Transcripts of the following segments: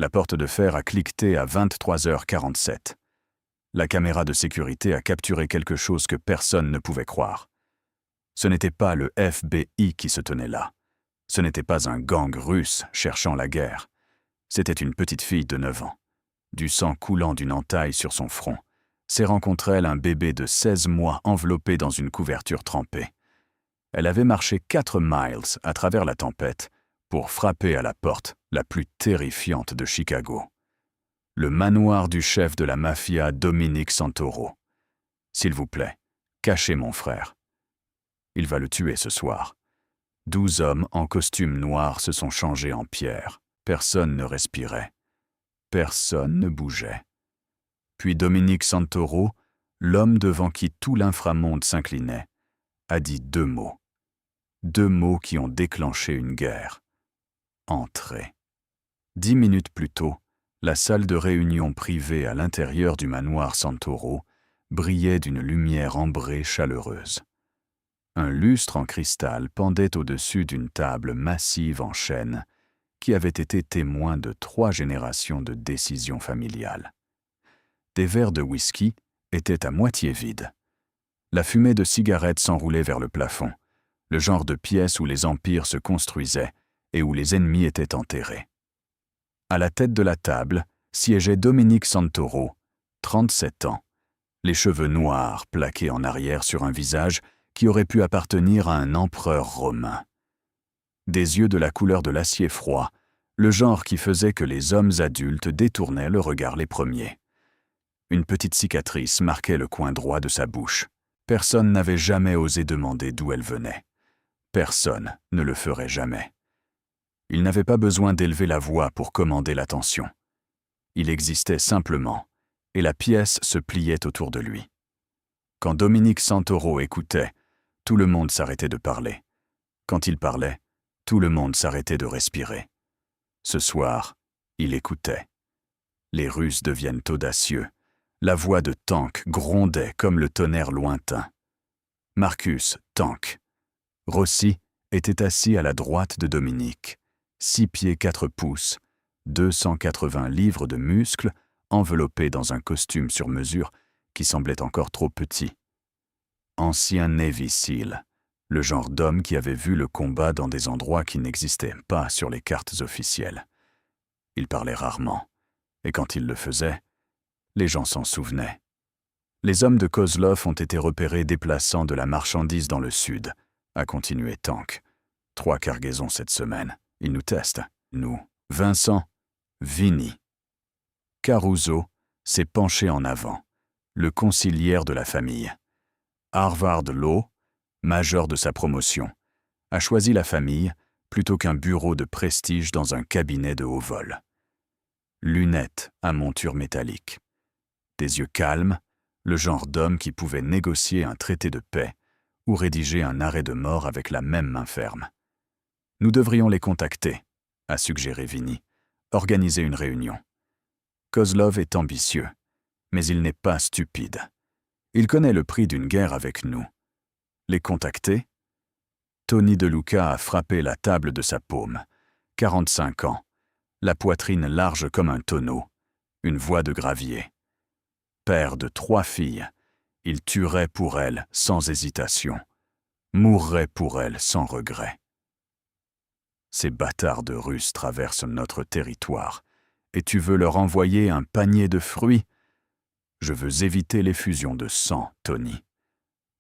La porte de fer a cliqueté à 23h47. La caméra de sécurité a capturé quelque chose que personne ne pouvait croire. Ce n'était pas le FBI qui se tenait là. Ce n'était pas un gang russe cherchant la guerre. C'était une petite fille de 9 ans, du sang coulant d'une entaille sur son front, serrant contre elle un bébé de 16 mois enveloppé dans une couverture trempée. Elle avait marché 4 miles à travers la tempête pour frapper à la porte la plus terrifiante de Chicago. Le manoir du chef de la mafia Dominic Santoro. S'il vous plaît, cachez mon frère. Il va le tuer ce soir. 12 hommes en costume noir se sont changés en pierre. Personne ne respirait. Personne ne bougeait. Puis Dominic Santoro, l'homme devant qui tout l'inframonde s'inclinait, a dit 2 mots. 2 mots qui ont déclenché une guerre. Entrez. 10 minutes plus tôt, la salle de réunion privée à l'intérieur du manoir Santoro brillait d'une lumière ambrée chaleureuse. Un lustre en cristal pendait au-dessus d'une table massive en chêne qui avait été témoin de 3 générations de décisions familiales. Des verres de whisky étaient à moitié vides. La fumée de cigarettes s'enroulait vers le plafond, le genre de pièce où les empires se construisaient et où les ennemis étaient enterrés. À la tête de la table siégeait Dominic Santoro, 37 ans, les cheveux noirs plaqués en arrière sur un visage qui aurait pu appartenir à un empereur romain. Des yeux de la couleur de l'acier froid, le genre qui faisait que les hommes adultes détournaient le regard les premiers. Une petite cicatrice marquait le coin droit de sa bouche. Personne n'avait jamais osé demander d'où elle venait. Personne ne le ferait jamais. Il n'avait pas besoin d'élever la voix pour commander l'attention. Il existait simplement, et la pièce se pliait autour de lui. Quand Dominic Santoro écoutait, tout le monde s'arrêtait de parler. Quand il parlait, tout le monde s'arrêtait de respirer. Ce soir, il écoutait. Les Russes deviennent audacieux. La voix de Tank grondait comme le tonnerre lointain. Marcus, Tank. Rossi était assis à la droite de Dominic. 6 pieds 4 pouces, 280 livres de muscles enveloppés dans un costume sur mesure qui semblait encore trop petit. Ancien Navy SEAL, le genre d'homme qui avait vu le combat dans des endroits qui n'existaient pas sur les cartes officielles. Il parlait rarement, et quand il le faisait, les gens s'en souvenaient. Les hommes de Kozlov ont été repérés déplaçant de la marchandise dans le sud, a continué Tank. 3 cargaisons cette semaine. Ils nous testent, nous. Vincent, Vinny. Caruso s'est penché en avant, le conciliaire de la famille. Harvard Law, major de sa promotion, a choisi la famille plutôt qu'un bureau de prestige dans un cabinet de haut vol. Lunettes à monture métallique. Des yeux calmes, le genre d'homme qui pouvait négocier un traité de paix ou rédiger un arrêt de mort avec la même main ferme. Nous devrions les contacter, a suggéré Vinny, organiser une réunion. Kozlov est ambitieux, mais il n'est pas stupide. Il connaît le prix d'une guerre avec nous. Les contacter? Tony DeLuca a frappé la table de sa paume. 45 ans, la poitrine large comme un tonneau, une voix de gravier. Père de 3 filles, il tuerait pour elles sans hésitation, mourrait pour elles sans regret. Ces bâtards de Russes traversent notre territoire, et tu veux leur envoyer un panier de fruits? Je veux éviter l'effusion de sang, Tony.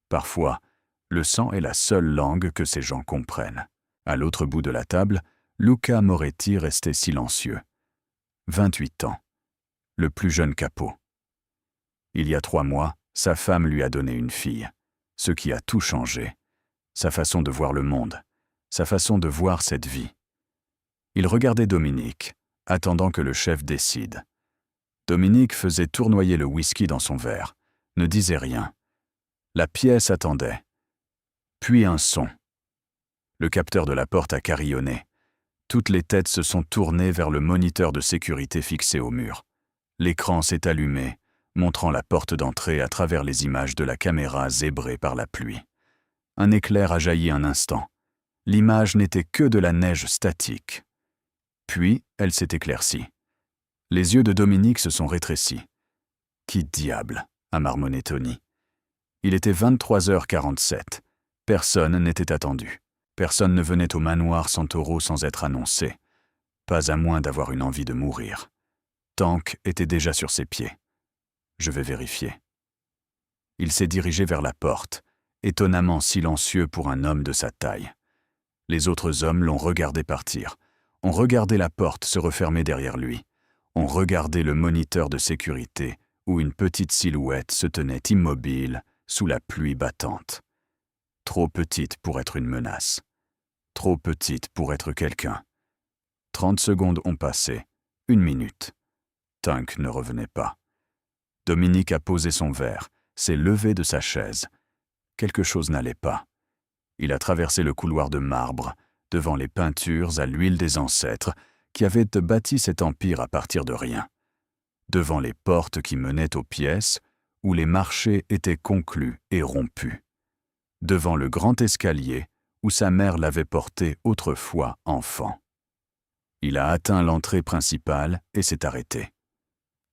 Parfois, le sang est la seule langue que ces gens comprennent. À l'autre bout de la table, Luca Moretti restait silencieux. 28 ans, le plus jeune capot. Il y a 3 mois, sa femme lui a donné une fille, ce qui a tout changé. Sa façon de voir le monde, sa façon de voir cette vie. Il regardait Dominic, attendant que le chef décide. Dominic faisait tournoyer le whisky dans son verre, ne disait rien. La pièce attendait. Puis un son. Le capteur de la porte a carillonné. Toutes les têtes se sont tournées vers le moniteur de sécurité fixé au mur. L'écran s'est allumé, montrant la porte d'entrée à travers les images de la caméra zébrée par la pluie. Un éclair a jailli un instant. L'image n'était que de la neige statique. Puis, elle s'est éclaircie. Les yeux de Dominique se sont rétrécis. « Qui diable » a marmonné Tony. Il était 23h47. Personne n'était attendu. Personne ne venait au manoir Santoro sans être annoncé. Pas à moins d'avoir une envie de mourir. Tank était déjà sur ses pieds. Je vais vérifier. Il s'est dirigé vers la porte, étonnamment silencieux pour un homme de sa taille. Les autres hommes l'ont regardé partir. On regardait la porte se refermer derrière lui. On regardait le moniteur de sécurité où une petite silhouette se tenait immobile sous la pluie battante. Trop petite pour être une menace. Trop petite pour être quelqu'un. 30 secondes ont passé. 1 minute. Tank ne revenait pas. Dominique a posé son verre, s'est levé de sa chaise. Quelque chose n'allait pas. Il a traversé le couloir de marbre, devant les peintures à l'huile des ancêtres qui avaient bâti cet empire à partir de rien. Devant les portes qui menaient aux pièces où les marchés étaient conclus et rompus. Devant le grand escalier où sa mère l'avait porté autrefois enfant. Il a atteint l'entrée principale et s'est arrêté.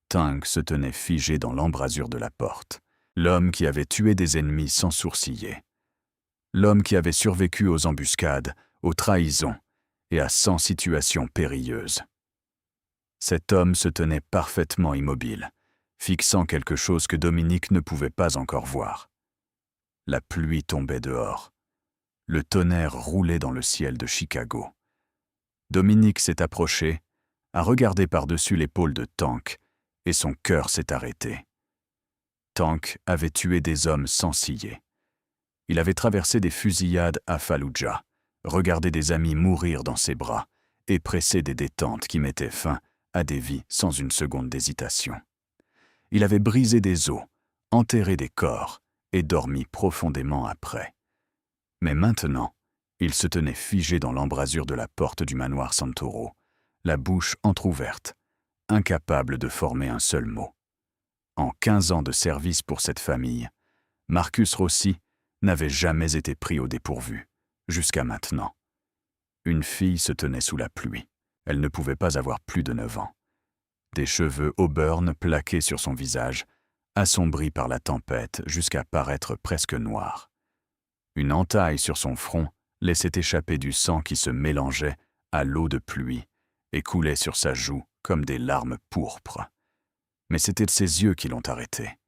Tank se tenait figé dans l'embrasure de la porte. L'homme qui avait tué des ennemis sans sourciller. L'homme qui avait survécu aux embuscades, aux trahisons et à 100 situations périlleuses. Cet homme se tenait parfaitement immobile, fixant quelque chose que Dominique ne pouvait pas encore voir. La pluie tombait dehors. Le tonnerre roulait dans le ciel de Chicago. Dominique s'est approché, a regardé par-dessus l'épaule de Tank, et son cœur s'est arrêté. Tank avait tué des hommes sans ciller. Il avait traversé des fusillades à Fallujah, regardé des amis mourir dans ses bras et pressé des détentes qui mettaient fin à des vies sans une seconde d'hésitation. Il avait brisé des os, enterré des corps et dormi profondément après. Mais maintenant, il se tenait figé dans l'embrasure de la porte du manoir Santoro, la bouche entr'ouverte, incapable de former un seul mot. En 15 ans de service pour cette famille, Marcus Rossi n'avait jamais été pris au dépourvu, jusqu'à maintenant. Une fille se tenait sous la pluie. Elle ne pouvait pas avoir plus de 9 ans. Des cheveux auburn plaqués sur son visage, assombris par la tempête jusqu'à paraître presque noirs. Une entaille sur son front laissait échapper du sang qui se mélangeait à l'eau de pluie et coulait sur sa joue comme des larmes pourpres. Mais c'était ses yeux qui l'ont arrêté.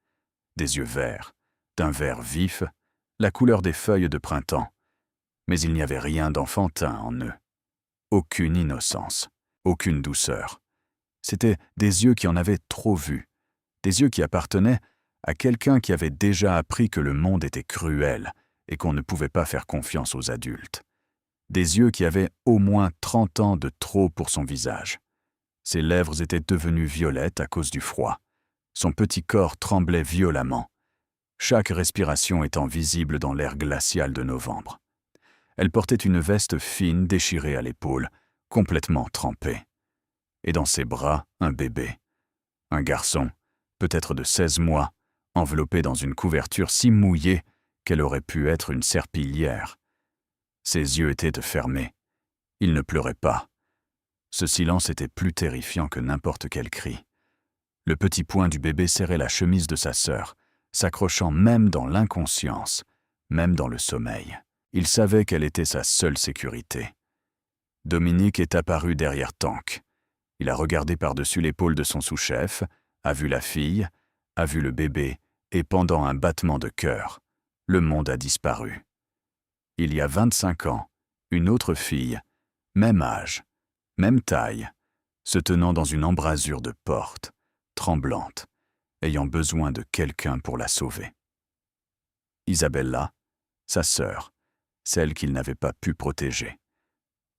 Des yeux verts, d'un vert vif, la couleur des feuilles de printemps. Mais il n'y avait rien d'enfantin en eux. Aucune innocence, aucune douceur. C'étaient des yeux qui en avaient trop vu, des yeux qui appartenaient à quelqu'un qui avait déjà appris que le monde était cruel et qu'on ne pouvait pas faire confiance aux adultes. Des yeux qui avaient au moins 30 ans de trop pour son visage. Ses lèvres étaient devenues violettes à cause du froid. Son petit corps tremblait violemment, chaque respiration étant visible dans l'air glacial de novembre. Elle portait une veste fine déchirée à l'épaule, complètement trempée. Et dans ses bras, un bébé. Un garçon, peut-être de 16 mois, enveloppé dans une couverture si mouillée qu'elle aurait pu être une serpillière. Ses yeux étaient fermés. Il ne pleurait pas. Ce silence était plus terrifiant que n'importe quel cri. Le petit poing du bébé serrait la chemise de sa sœur, s'accrochant même dans l'inconscience, même dans le sommeil. Il savait qu'elle était sa seule sécurité. Dominique est apparu derrière Tank. Il a regardé par-dessus l'épaule de son sous-chef, a vu la fille, a vu le bébé, et pendant un battement de cœur, le monde a disparu. Il y a 25 ans, une autre fille, même âge, même taille, se tenant dans une embrasure de porte, tremblante, ayant besoin de quelqu'un pour la sauver. Isabella, sa sœur, celle qu'il n'avait pas pu protéger.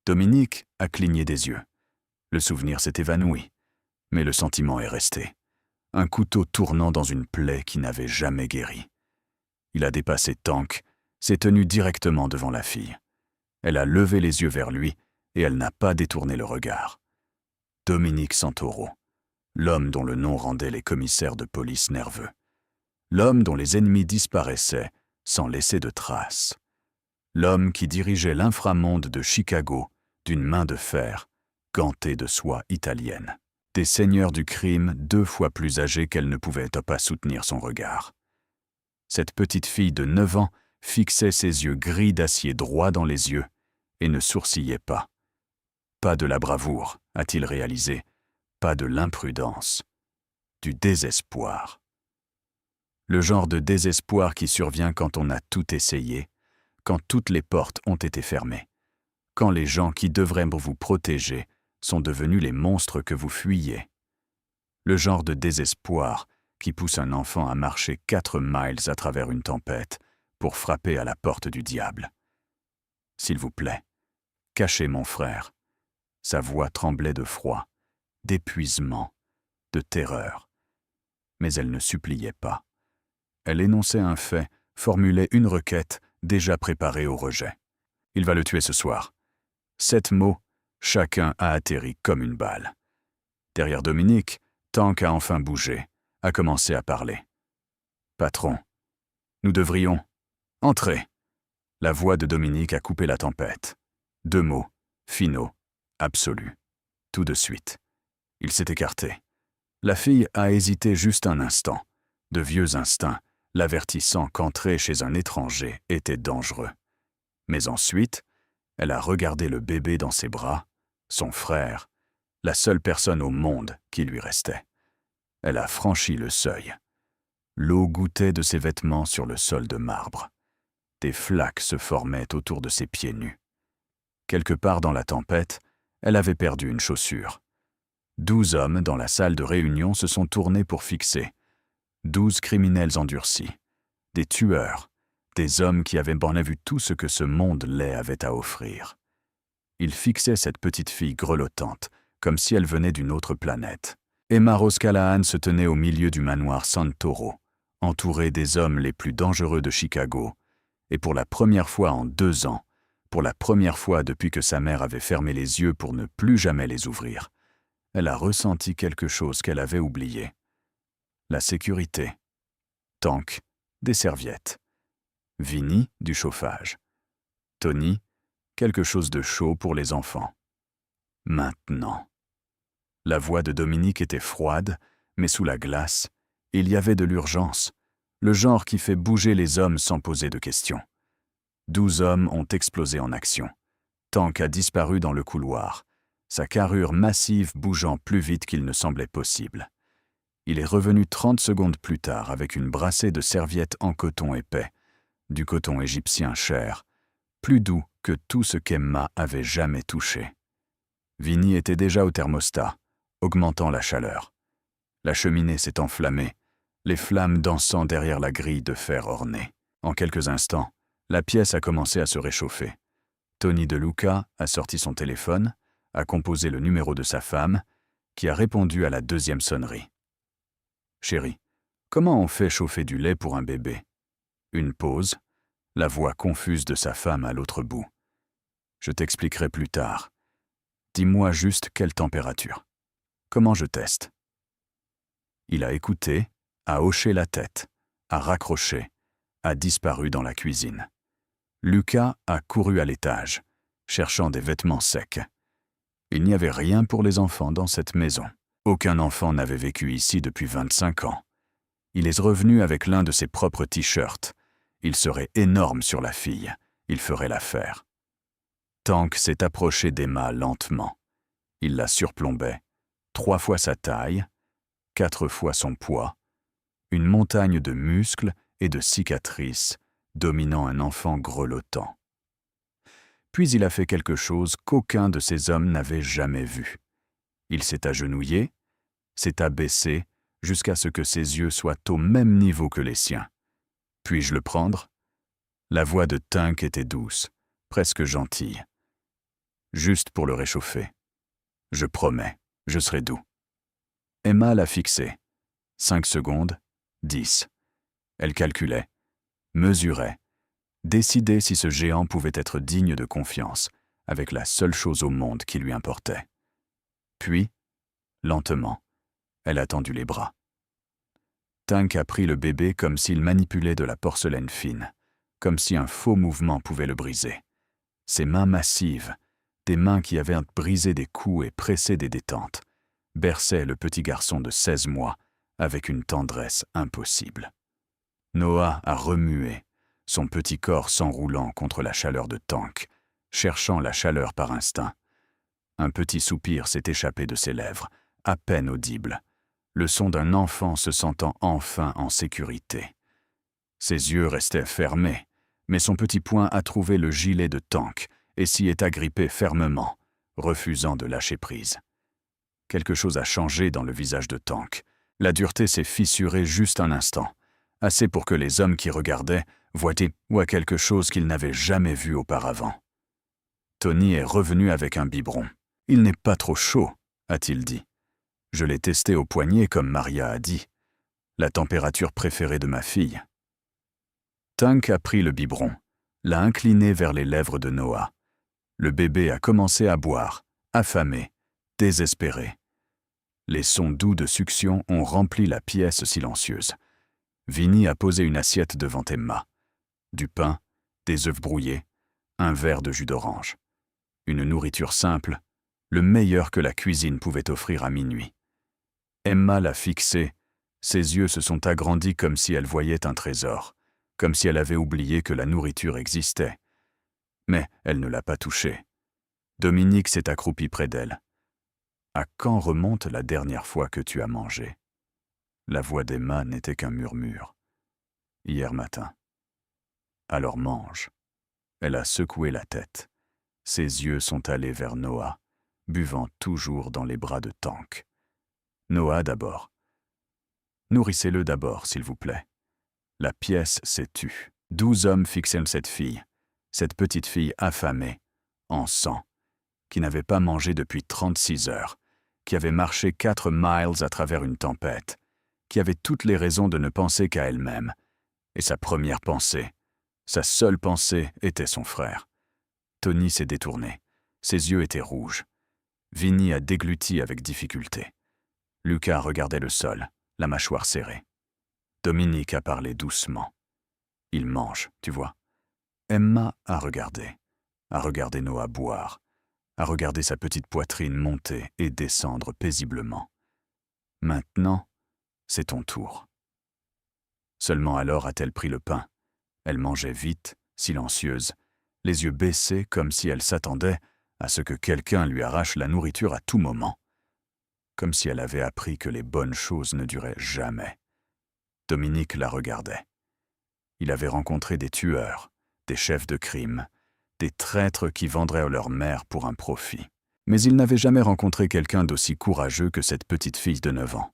Dominique a cligné des yeux. Le souvenir s'est évanoui, mais le sentiment est resté. Un couteau tournant dans une plaie qui n'avait jamais guéri. Il a dépassé Tank, s'est tenu directement devant la fille. Elle a levé les yeux vers lui et elle n'a pas détourné le regard. Dominique Santoro, l'homme dont le nom rendait les commissaires de police nerveux. L'homme dont les ennemis disparaissaient sans laisser de traces. L'homme qui dirigeait l'inframonde de Chicago d'une main de fer, gantée de soie italienne. Des seigneurs du crime 2 fois plus âgés qu'elle ne pouvait pas soutenir son regard. Cette petite fille de 9 ans fixait ses yeux gris d'acier droit dans les yeux et ne sourcillait pas. Pas de la bravoure, a-t-il réalisé, pas de l'imprudence, du désespoir. Le genre de désespoir qui survient quand on a tout essayé, quand toutes les portes ont été fermées, quand les gens qui devraient vous protéger sont devenus les monstres que vous fuyez. Le genre de désespoir qui pousse un enfant à marcher 4 miles à travers une tempête pour frapper à la porte du diable. « S'il vous plaît, cachez mon frère. » Sa voix tremblait de froid, d'épuisement, de terreur. Mais elle ne suppliait pas. Elle énonçait un fait, formulait une requête déjà préparée au rejet. Il va le tuer ce soir. 7 mots, chacun a atterri comme une balle. Derrière Dominique, Tank a enfin bougé, a commencé à parler. « Patron, nous devrions... entrer !» La voix de Dominique a coupé la tempête. 2 mots, finaux, absolus. Tout de suite. Il s'est écarté. La fille a hésité juste un instant. De vieux instincts, l'avertissant qu'entrer chez un étranger était dangereux. Mais ensuite, elle a regardé le bébé dans ses bras, son frère, la seule personne au monde qui lui restait. Elle a franchi le seuil. L'eau gouttait de ses vêtements sur le sol de marbre. Des flaques se formaient autour de ses pieds nus. Quelque part dans la tempête, elle avait perdu une chaussure. 12 hommes dans la salle de réunion se sont tournés pour fixer. 12 criminels endurcis. Des tueurs. Des hommes qui avaient vu tout ce que ce monde laid avait à offrir. Ils fixaient cette petite fille grelottante, comme si elle venait d'une autre planète. Emma Rose Callahan se tenait au milieu du manoir Santoro, entourée des hommes les plus dangereux de Chicago, et pour la première fois en 2 ans, pour la première fois depuis que sa mère avait fermé les yeux pour ne plus jamais les ouvrir, elle a ressenti quelque chose qu'elle avait oublié. La sécurité. Tank, des serviettes. Vinny, du chauffage. Tony, quelque chose de chaud pour les enfants. Maintenant. La voix de Dominique était froide, mais sous la glace, il y avait de l'urgence, le genre qui fait bouger les hommes sans poser de questions. 12 hommes ont explosé en action. Tank a disparu dans le couloir, sa carrure massive bougeant plus vite qu'il ne semblait possible. Il est revenu 30 secondes plus tard avec une brassée de serviettes en coton épais, du coton égyptien cher, plus doux que tout ce qu'Emma avait jamais touché. Vinny était déjà au thermostat, augmentant la chaleur. La cheminée s'est enflammée, les flammes dansant derrière la grille de fer ornée. En quelques instants, la pièce a commencé à se réchauffer. Tony DeLuca a sorti son téléphone, a composé le numéro de sa femme, qui a répondu à la 2e sonnerie. « Chérie, comment on fait chauffer du lait pour un bébé ?» Une pause, la voix confuse de sa femme à l'autre bout. « Je t'expliquerai plus tard. Dis-moi juste quelle température. Comment je teste ?» Il a écouté, a hoché la tête, a raccroché, a disparu dans la cuisine. Lucas a couru à l'étage, cherchant des vêtements secs. Il n'y avait rien pour les enfants dans cette maison. Aucun enfant n'avait vécu ici depuis 25 ans. Il est revenu avec l'un de ses propres t-shirts. Il serait énorme sur la fille. Il ferait l'affaire. Tank s'est approché d'Emma lentement. Il la surplombait. 3 fois sa taille, 4 fois son poids. Une montagne de muscles et de cicatrices, dominant un enfant grelottant. Puis il a fait quelque chose qu'aucun de ces hommes n'avait jamais vu. Il s'est agenouillé, s'est abaissé jusqu'à ce que ses yeux soient au même niveau que les siens. « Puis-je le prendre ?» La voix de Tank était douce, presque gentille. « Juste pour le réchauffer. Je promets, je serai doux. » Emma l'a fixé. 5 secondes, 10. Elle calculait, mesurait, décidait si ce géant pouvait être digne de confiance, avec la seule chose au monde qui lui importait. Puis, lentement, elle a tendu les bras. Tank a pris le bébé comme s'il manipulait de la porcelaine fine, comme si un faux mouvement pouvait le briser. Ses mains massives, des mains qui avaient brisé des coups et pressé des détentes, berçait le petit garçon de 16 mois avec une tendresse impossible. Noah a remué, son petit corps s'enroulant contre la chaleur de Tank, cherchant la chaleur par instinct. Un petit soupir s'est échappé de ses lèvres, à peine audible, le son d'un enfant se sentant enfin en sécurité. Ses yeux restaient fermés, mais son petit poing a trouvé le gilet de Tank et s'y est agrippé fermement, refusant de lâcher prise. Quelque chose a changé dans le visage de Tank. La dureté s'est fissurée juste un instant, assez pour que les hommes qui regardaient voient quelque chose qu'ils n'avaient jamais vu auparavant. Tony est revenu avec un biberon. « Il n'est pas trop chaud », a-t-il dit. Je l'ai testé au poignet comme Maria a dit. La température préférée de ma fille. Tank a pris le biberon, l'a incliné vers les lèvres de Noah. Le bébé a commencé à boire, affamé, désespéré. Les sons doux de succion ont rempli la pièce silencieuse. Vinnie a posé une assiette devant Emma. Du pain, des œufs brouillés, un verre de jus d'orange. Une nourriture simple, le meilleur que la cuisine pouvait offrir à minuit. Emma l'a fixé, ses yeux se sont agrandis comme si elle voyait un trésor, comme si elle avait oublié que la nourriture existait. Mais elle ne l'a pas touché. Dominique s'est accroupi près d'elle. « À quand remonte la dernière fois que tu as mangé ?» La voix d'Emma n'était qu'un murmure. « Hier matin. »« Alors mange. » Elle a secoué la tête. Ses yeux sont allés vers Noah, buvant toujours dans les bras de Tank. Noah d'abord. « Nourrissez-le d'abord, s'il vous plaît. » La pièce s'est tue. 12 hommes fixaient cette fille, cette petite fille affamée, en sang, qui n'avait pas mangé depuis 36 heures, qui avait marché 4 miles à travers une tempête, qui avait toutes les raisons de ne penser qu'à elle-même. Et sa première pensée, sa seule pensée, était son frère. Tony s'est détourné. Ses yeux étaient rouges. Vinnie a dégluti avec difficulté. Lucas regardait le sol, la mâchoire serrée. Dominique a parlé doucement. Il mange, tu vois. Emma a regardé Noah boire, a regardé sa petite poitrine monter et descendre paisiblement. Maintenant, c'est ton tour. Seulement alors a-t-elle pris le pain. Elle mangeait vite, silencieuse, les yeux baissés comme si elle s'attendait à ce que quelqu'un lui arrache la nourriture à tout moment. Comme si elle avait appris que les bonnes choses ne duraient jamais. Dominique la regardait. Il avait rencontré des tueurs, des chefs de crime, des traîtres qui vendraient leur mère pour un profit. Mais il n'avait jamais rencontré quelqu'un d'aussi courageux que cette petite fille de 9 ans.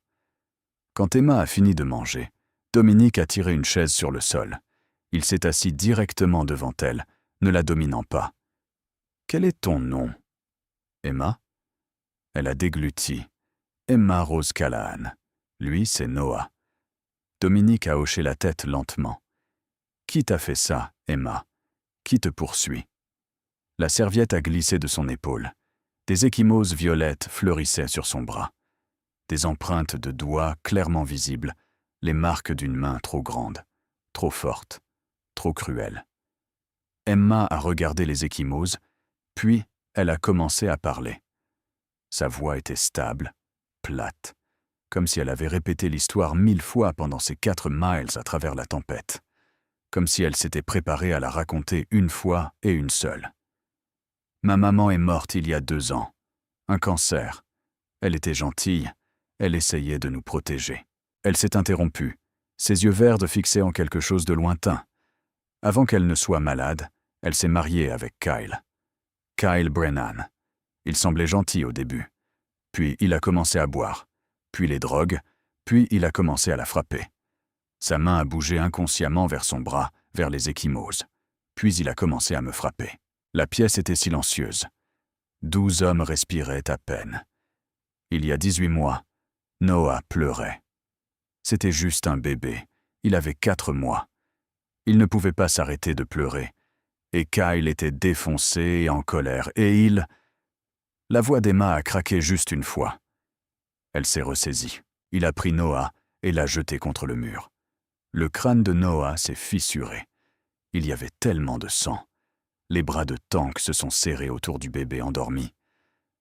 Quand Emma a fini de manger, Dominique a tiré une chaise sur le sol. Il s'est assis directement devant elle, ne la dominant pas. « Quel est ton nom ?»« Emma ?» Elle a dégluti. « Emma Rose Callahan. Lui, c'est Noah. » Dominique a hoché la tête lentement. « Qui t'a fait ça, Emma? Qui te poursuit ?» La serviette a glissé de son épaule. Des ecchymoses violettes fleurissaient sur son bras. Des empreintes de doigts clairement visibles, les marques d'une main trop grande, trop forte, trop cruelle. Emma a regardé les ecchymoses, puis elle a commencé à parler. Sa voix était stable, plate, comme si elle avait répété l'histoire 1000 fois pendant ces 4 miles à travers la tempête, comme si elle s'était préparée à la raconter une fois et une seule. Ma maman est morte il y a 2 ans. Un cancer. Elle était gentille. Elle essayait de nous protéger. Elle s'est interrompue, ses yeux verts fixés en quelque chose de lointain. Avant qu'elle ne soit malade, elle s'est mariée avec Kyle. Kyle Brennan. Il semblait gentil au début. Puis il a commencé à boire. Puis les drogues. Puis il a commencé à la frapper. Sa main a bougé inconsciemment vers son bras, vers les ecchymoses. Puis il a commencé à me frapper. La pièce était silencieuse. 12 hommes respiraient à peine. Il y a 18 mois, Noah pleurait. C'était juste un bébé. Il avait 4 mois. Il ne pouvait pas s'arrêter de pleurer. Et Kyle était défoncé et en colère. Et il... La voix d'Emma a craqué juste une fois. Elle s'est ressaisie. Il a pris Noah et l'a jeté contre le mur. Le crâne de Noah s'est fissuré. Il y avait tellement de sang. Les bras de Tank se sont serrés autour du bébé endormi.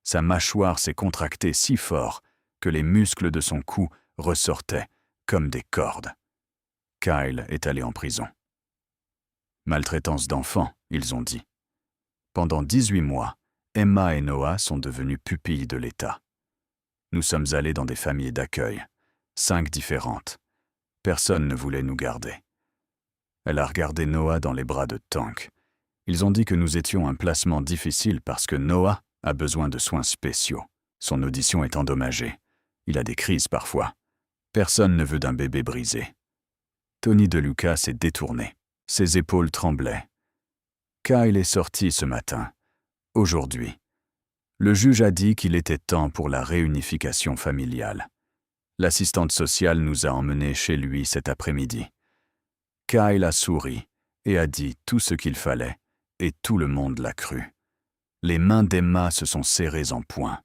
Sa mâchoire s'est contractée si fort que les muscles de son cou ressortaient comme des cordes. Kyle est allé en prison. Maltraitance d'enfants, ils ont dit. Pendant 18 mois, Emma et Noah sont devenus pupilles de l'État. Nous sommes allés dans des familles d'accueil, 5 différentes. Personne ne voulait nous garder. Elle a regardé Noah dans les bras de Tank. Ils ont dit que nous étions un placement difficile parce que Noah a besoin de soins spéciaux. Son audition est endommagée. Il a des crises parfois. Personne ne veut d'un bébé brisé. Tony DeLuca s'est détourné. Ses épaules tremblaient. Kyle est sorti ce matin. Aujourd'hui. Le juge a dit qu'il était temps pour la réunification familiale. L'assistante sociale nous a emmenés chez lui cet après-midi. Kyle a souri et a dit tout ce qu'il fallait, et tout le monde l'a cru. Les mains d'Emma se sont serrées en poing.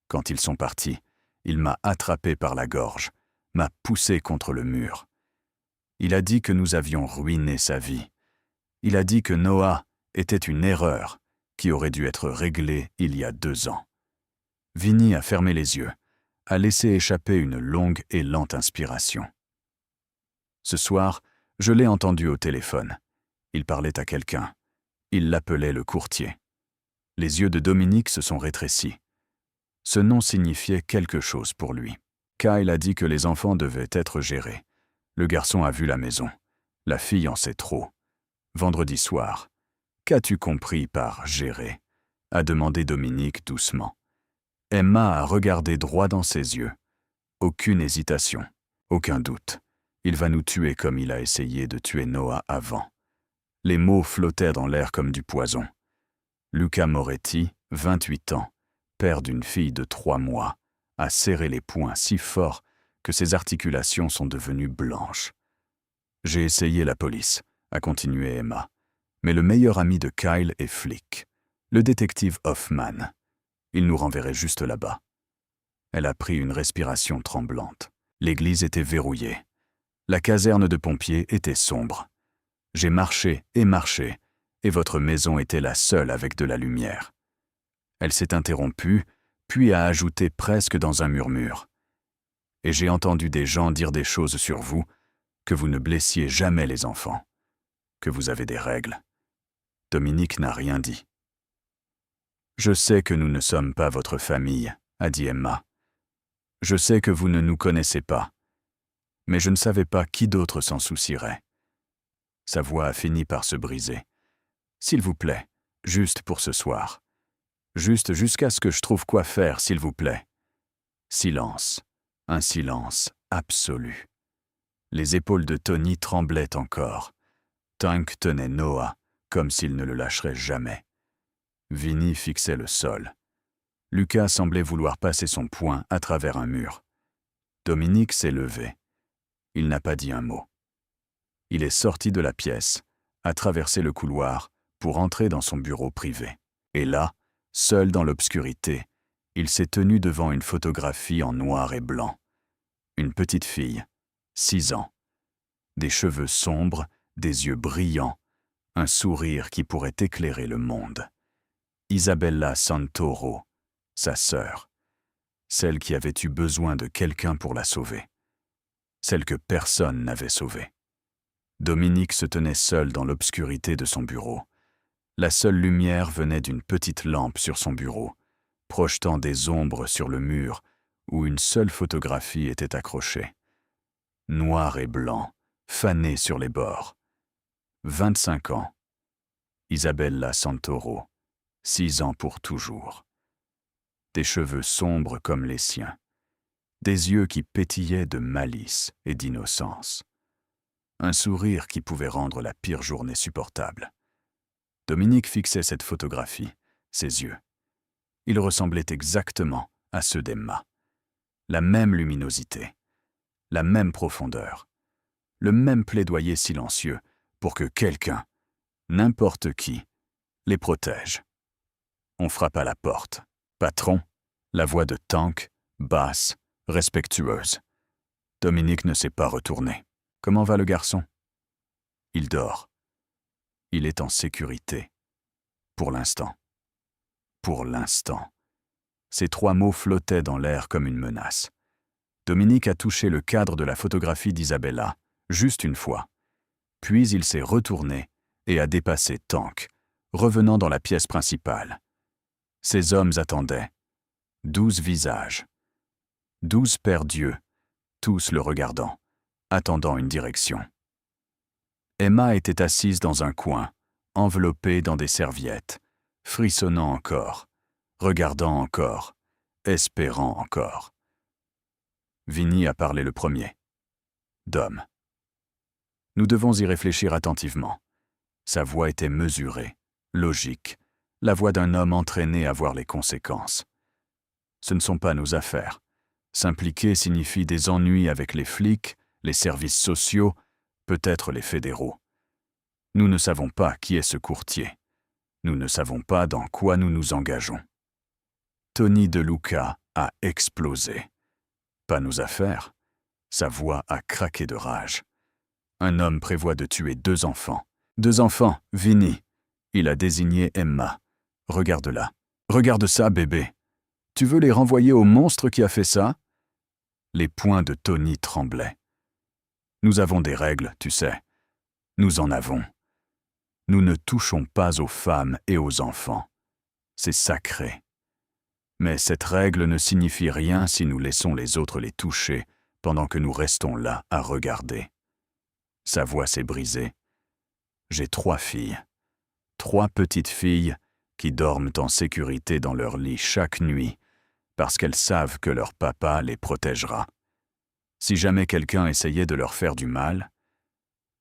Quand ils sont partis, il m'a attrapé par la gorge, m'a poussé contre le mur. Il a dit que nous avions ruiné sa vie. Il a dit que Noah était une erreur qui aurait dû être réglée il y a 2 ans. Vinny a fermé les yeux, a laissé échapper une longue et lente inspiration. Ce soir, je l'ai entendu au téléphone. Il parlait à quelqu'un. Il l'appelait le courtier. Les yeux de Dominique se sont rétrécis. Ce nom signifiait quelque chose pour lui. Kyle a dit que les enfants devaient être gérés. Le garçon a vu la maison. La fille en sait trop. Vendredi soir. Qu'as-tu compris par « gérer » a demandé Dominique doucement. Emma a regardé droit dans ses yeux. Aucune hésitation, aucun doute. Il va nous tuer comme il a essayé de tuer Noah avant. Les mots flottaient dans l'air comme du poison. Luca Moretti, 28 ans, père d'une fille de 3 mois, a serré les poings si fort que ses articulations sont devenues blanches. J'ai essayé la police, a continué Emma. Mais le meilleur ami de Kyle est flic, le détective Hoffman. Il nous renverrait juste là-bas. Elle a pris une respiration tremblante. L'église était verrouillée. La caserne de pompiers était sombre. J'ai marché, et votre maison était la seule avec de la lumière. Elle s'est interrompue, puis a ajouté presque dans un murmure. Et j'ai entendu des gens dire des choses sur vous, que vous ne blessiez jamais les enfants, que vous avez des règles. Dominique n'a rien dit. « Je sais que nous ne sommes pas votre famille, » a dit Emma. « Je sais que vous ne nous connaissez pas. Mais je ne savais pas qui d'autre s'en soucierait. » Sa voix a fini par se briser. « S'il vous plaît, juste pour ce soir. Juste jusqu'à ce que je trouve quoi faire, s'il vous plaît. » Silence. Un silence absolu. Les épaules de Tony tremblaient encore. Tank tenait Noah, comme s'il ne le lâcherait jamais. Vinny fixait le sol. Lucas semblait vouloir passer son poing à travers un mur. Dominique s'est levé. Il n'a pas dit un mot. Il est sorti de la pièce, a traversé le couloir pour entrer dans son bureau privé. Et là, seul dans l'obscurité, il s'est tenu devant une photographie en noir et blanc. Une petite fille, 6 ans. Des cheveux sombres, des yeux brillants, un sourire qui pourrait éclairer le monde. Isabella Santoro, sa sœur, celle qui avait eu besoin de quelqu'un pour la sauver, celle que personne n'avait sauvée. Dominique se tenait seul dans l'obscurité de son bureau. La seule lumière venait d'une petite lampe sur son bureau, projetant des ombres sur le mur où une seule photographie était accrochée. Noir et blanc, fané sur les bords. 25 ans. Isabella Santoro, 6 ans pour toujours. Des cheveux sombres comme les siens. Des yeux qui pétillaient de malice et d'innocence. Un sourire qui pouvait rendre la pire journée supportable. Dominique fixait cette photographie, ses yeux. Ils ressemblaient exactement à ceux d'Emma. La même luminosité, la même profondeur, le même plaidoyer silencieux pour que quelqu'un, n'importe qui, les protège. On frappe à la porte. Patron, la voix de Tank, basse, respectueuse. Dominique ne s'est pas retourné. Comment va le garçon? Il dort. Il est en sécurité. Pour l'instant. Pour l'instant. Ces 3 mots flottaient dans l'air comme une menace. Dominique a touché le cadre de la photographie d'Isabella, juste une fois. Puis il s'est retourné et a dépassé Tank, revenant dans la pièce principale. Ces hommes attendaient. 12 visages. 12 pères d'yeux, tous le regardant, attendant une direction. Emma était assise dans un coin, enveloppée dans des serviettes, frissonnant encore, regardant encore, espérant encore. Vinny a parlé le premier. Dom. Nous devons y réfléchir attentivement. Sa voix était mesurée, logique, la voix d'un homme entraîné à voir les conséquences. Ce ne sont pas nos affaires. S'impliquer signifie des ennuis avec les flics, les services sociaux, peut-être les fédéraux. Nous ne savons pas qui est ce courtier. Nous ne savons pas dans quoi nous nous engageons. Tony De Luca a explosé. Pas nos affaires. Sa voix a craqué de rage. Un homme prévoit de tuer 2 enfants. 2 enfants, Vinny. Il a désigné Emma. Regarde-la. Regarde ça, bébé. Tu veux les renvoyer au monstre qui a fait ça? Les poings de Tony tremblaient. Nous avons des règles, tu sais. Nous en avons. Nous ne touchons pas aux femmes et aux enfants. C'est sacré. Mais cette règle ne signifie rien si nous laissons les autres les toucher pendant que nous restons là à regarder. Sa voix s'est brisée. J'ai 3 filles. 3 petites filles qui dorment en sécurité dans leur lit chaque nuit parce qu'elles savent que leur papa les protégera. Si jamais quelqu'un essayait de leur faire du mal,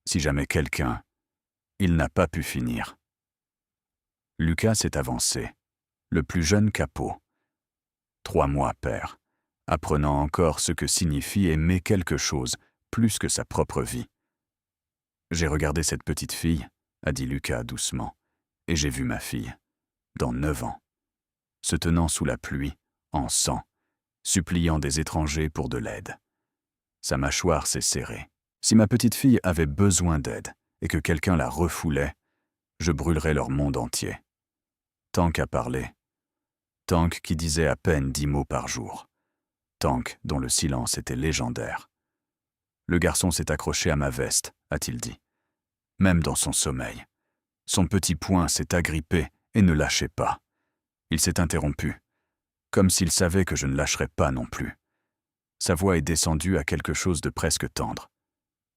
si jamais quelqu'un, il n'a pas pu finir. Lucas s'est avancé, le plus jeune capot. 3 mois père, apprenant encore ce que signifie aimer quelque chose plus que sa propre vie. J'ai regardé cette petite fille, a dit Lucas doucement, et j'ai vu ma fille, dans 9 ans, se tenant sous la pluie, en sang, suppliant des étrangers pour de l'aide. Sa mâchoire s'est serrée. Si ma petite fille avait besoin d'aide et que quelqu'un la refoulait, je brûlerais leur monde entier. Tank a parlé. Tank qui disait à peine 10 mots par jour. Tank dont le silence était légendaire. Le garçon s'est accroché à ma veste, a-t-il dit. Même dans son sommeil. Son petit poing s'est agrippé et ne lâchait pas. Il s'est interrompu, comme s'il savait que je ne lâcherais pas non plus. Sa voix est descendue à quelque chose de presque tendre.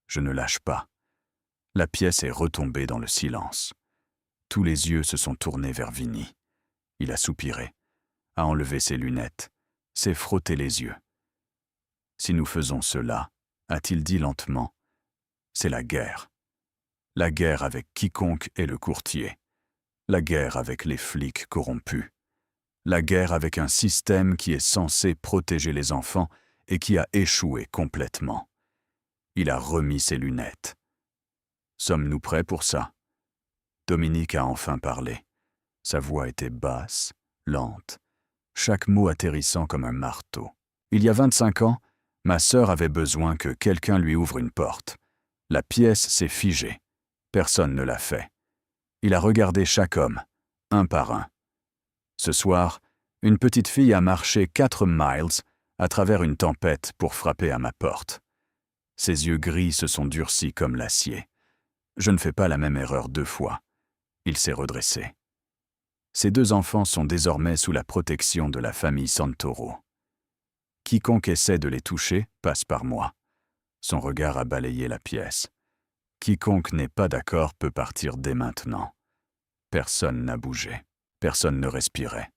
Je ne lâche pas. La pièce est retombée dans le silence. Tous les yeux se sont tournés vers Vinny. Il a soupiré, a enlevé ses lunettes, s'est frotté les yeux. Si nous faisons cela, a-t-il dit lentement, c'est la guerre. La guerre avec quiconque est le courtier. La guerre avec les flics corrompus. La guerre avec un système qui est censé protéger les enfants et qui a échoué complètement. Il a remis ses lunettes. Sommes-nous prêts pour ça? Dominique a enfin parlé. Sa voix était basse, lente, chaque mot atterrissant comme un marteau. Il y a 25 ans, ma sœur avait besoin que quelqu'un lui ouvre une porte. La pièce s'est figée. Personne ne l'a fait. Il a regardé chaque homme, un par un. Ce soir, une petite fille a marché 4 miles à travers une tempête pour frapper à ma porte. Ses yeux gris se sont durcis comme l'acier. Je ne fais pas la même erreur 2 fois. Il s'est redressé. Ces 2 enfants sont désormais sous la protection de la famille Santoro. Quiconque essaie de les toucher passe par moi. Son regard a balayé la pièce. Quiconque n'est pas d'accord peut partir dès maintenant. Personne n'a bougé. Personne ne respirait.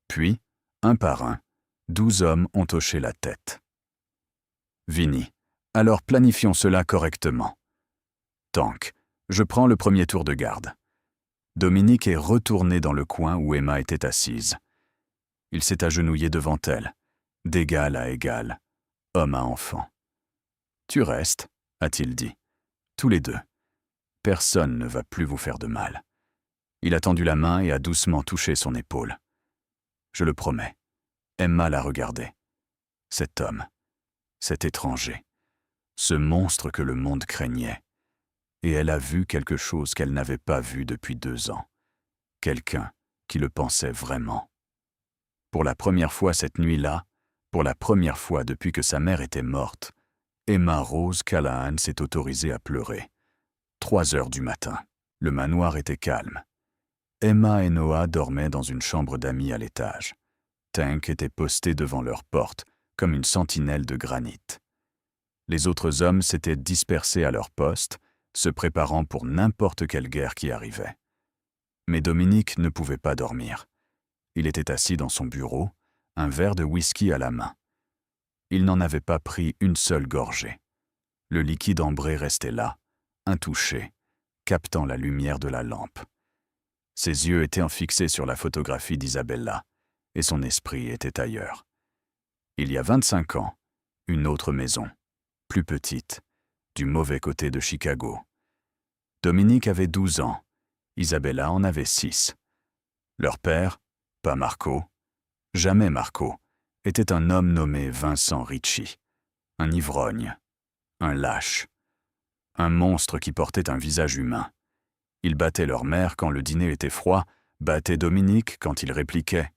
Puis, un par un, 12 hommes ont hoché la tête. Vinny, alors planifions cela correctement. Tank, je prends le premier tour de garde. Dominique est retourné dans le coin où Emma était assise. Il s'est agenouillé devant elle, d'égal à égal, homme à enfant. « Tu restes, a-t-il dit. Tous les 2. Personne ne va plus vous faire de mal. » Il a tendu la main et a doucement touché son épaule. Je le promets. Emma l'a regardé. Cet homme, cet étranger, ce monstre que le monde craignait. Et elle a vu quelque chose qu'elle n'avait pas vu depuis 2 ans. Quelqu'un qui le pensait vraiment. Pour la première fois cette nuit-là, pour la première fois depuis que sa mère était morte, Emma Rose Callahan s'est autorisée à pleurer. 3 heures du matin. Le manoir était calme. Emma et Noah dormaient dans une chambre d'amis à l'étage. Tank était posté devant leur porte, comme une sentinelle de granit. Les autres hommes s'étaient dispersés à leur poste, se préparant pour n'importe quelle guerre qui arrivait. Mais Dominique ne pouvait pas dormir. Il était assis dans son bureau, un verre de whisky à la main. Il n'en avait pas pris une seule gorgée. Le liquide ambré restait là, intouché, captant la lumière de la lampe. Ses yeux étaient fixés sur la photographie d'Isabella, et son esprit était ailleurs. Il y a 25 ans, une autre maison, plus petite, du mauvais côté de Chicago. Dominique avait 12 ans, Isabella en avait 6. Leur père, pas Marco, jamais Marco, était un homme nommé Vincent Ricci, un ivrogne, un lâche, un monstre qui portait un visage humain. Il battait leur mère quand le dîner était froid, battait Dominique quand il répliquait,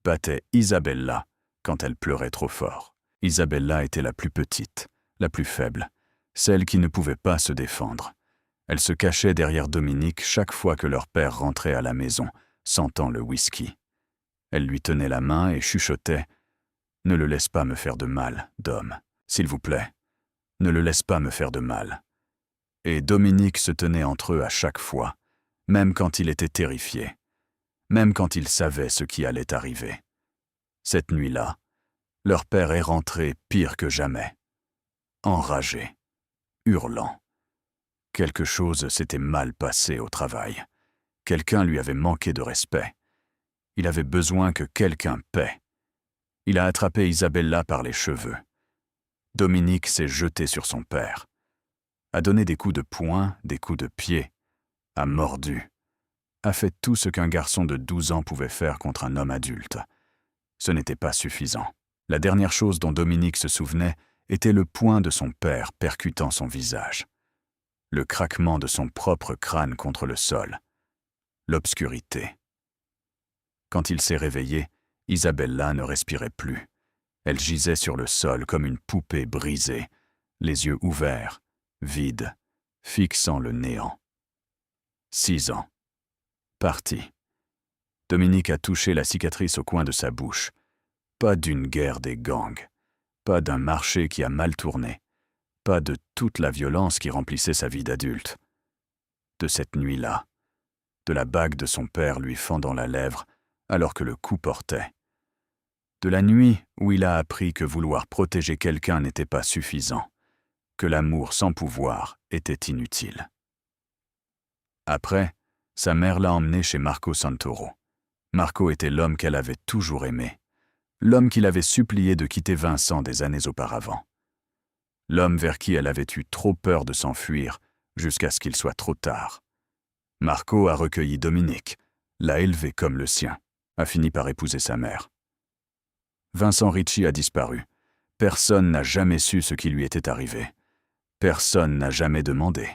battait Isabella quand elle pleurait trop fort. Isabella était la plus petite, la plus faible, celle qui ne pouvait pas se défendre. Elle se cachait derrière Dominique chaque fois que leur père rentrait à la maison, sentant le whisky. Elle lui tenait la main et chuchotait « Ne le laisse pas me faire de mal, Dom, s'il vous plaît. Ne le laisse pas me faire de mal. » Et Dominique se tenait entre eux à chaque fois, même quand il était terrifié, même quand il savait ce qui allait arriver. Cette nuit-là, leur père est rentré pire que jamais, enragé, hurlant. Quelque chose s'était mal passé au travail. Quelqu'un lui avait manqué de respect. Il avait besoin que quelqu'un paie. Il a attrapé Isabella par les cheveux. Dominique s'est jeté sur son père, a donné des coups de poing, des coups de pied, a mordu, a fait tout ce qu'un garçon de 12 ans pouvait faire contre un homme adulte. Ce n'était pas suffisant. La dernière chose dont Dominique se souvenait était le poing de son père percutant son visage, le craquement de son propre crâne contre le sol, l'obscurité. Quand il s'est réveillé, Isabella ne respirait plus. Elle gisait sur le sol comme une poupée brisée, les yeux ouverts, vides, fixant le néant. 6 ans. Parti. Dominique a touché la cicatrice au coin de sa bouche. Pas d'une guerre des gangs, pas d'un marché qui a mal tourné, pas de toute la violence qui remplissait sa vie d'adulte. De cette nuit-là, de la bague de son père lui fendant la lèvre alors que le coup portait. De la nuit où il a appris que vouloir protéger quelqu'un n'était pas suffisant, que l'amour sans pouvoir était inutile. Après, sa mère l'a emmené chez Marco Santoro. Marco était l'homme qu'elle avait toujours aimé, l'homme qu'il avait supplié de quitter Vincent des années auparavant, l'homme vers qui elle avait eu trop peur de s'enfuir jusqu'à ce qu'il soit trop tard. Marco a recueilli Dominique, l'a élevé comme le sien, a fini par épouser sa mère. Vincent Ricci a disparu. Personne n'a jamais su ce qui lui était arrivé. Personne n'a jamais demandé.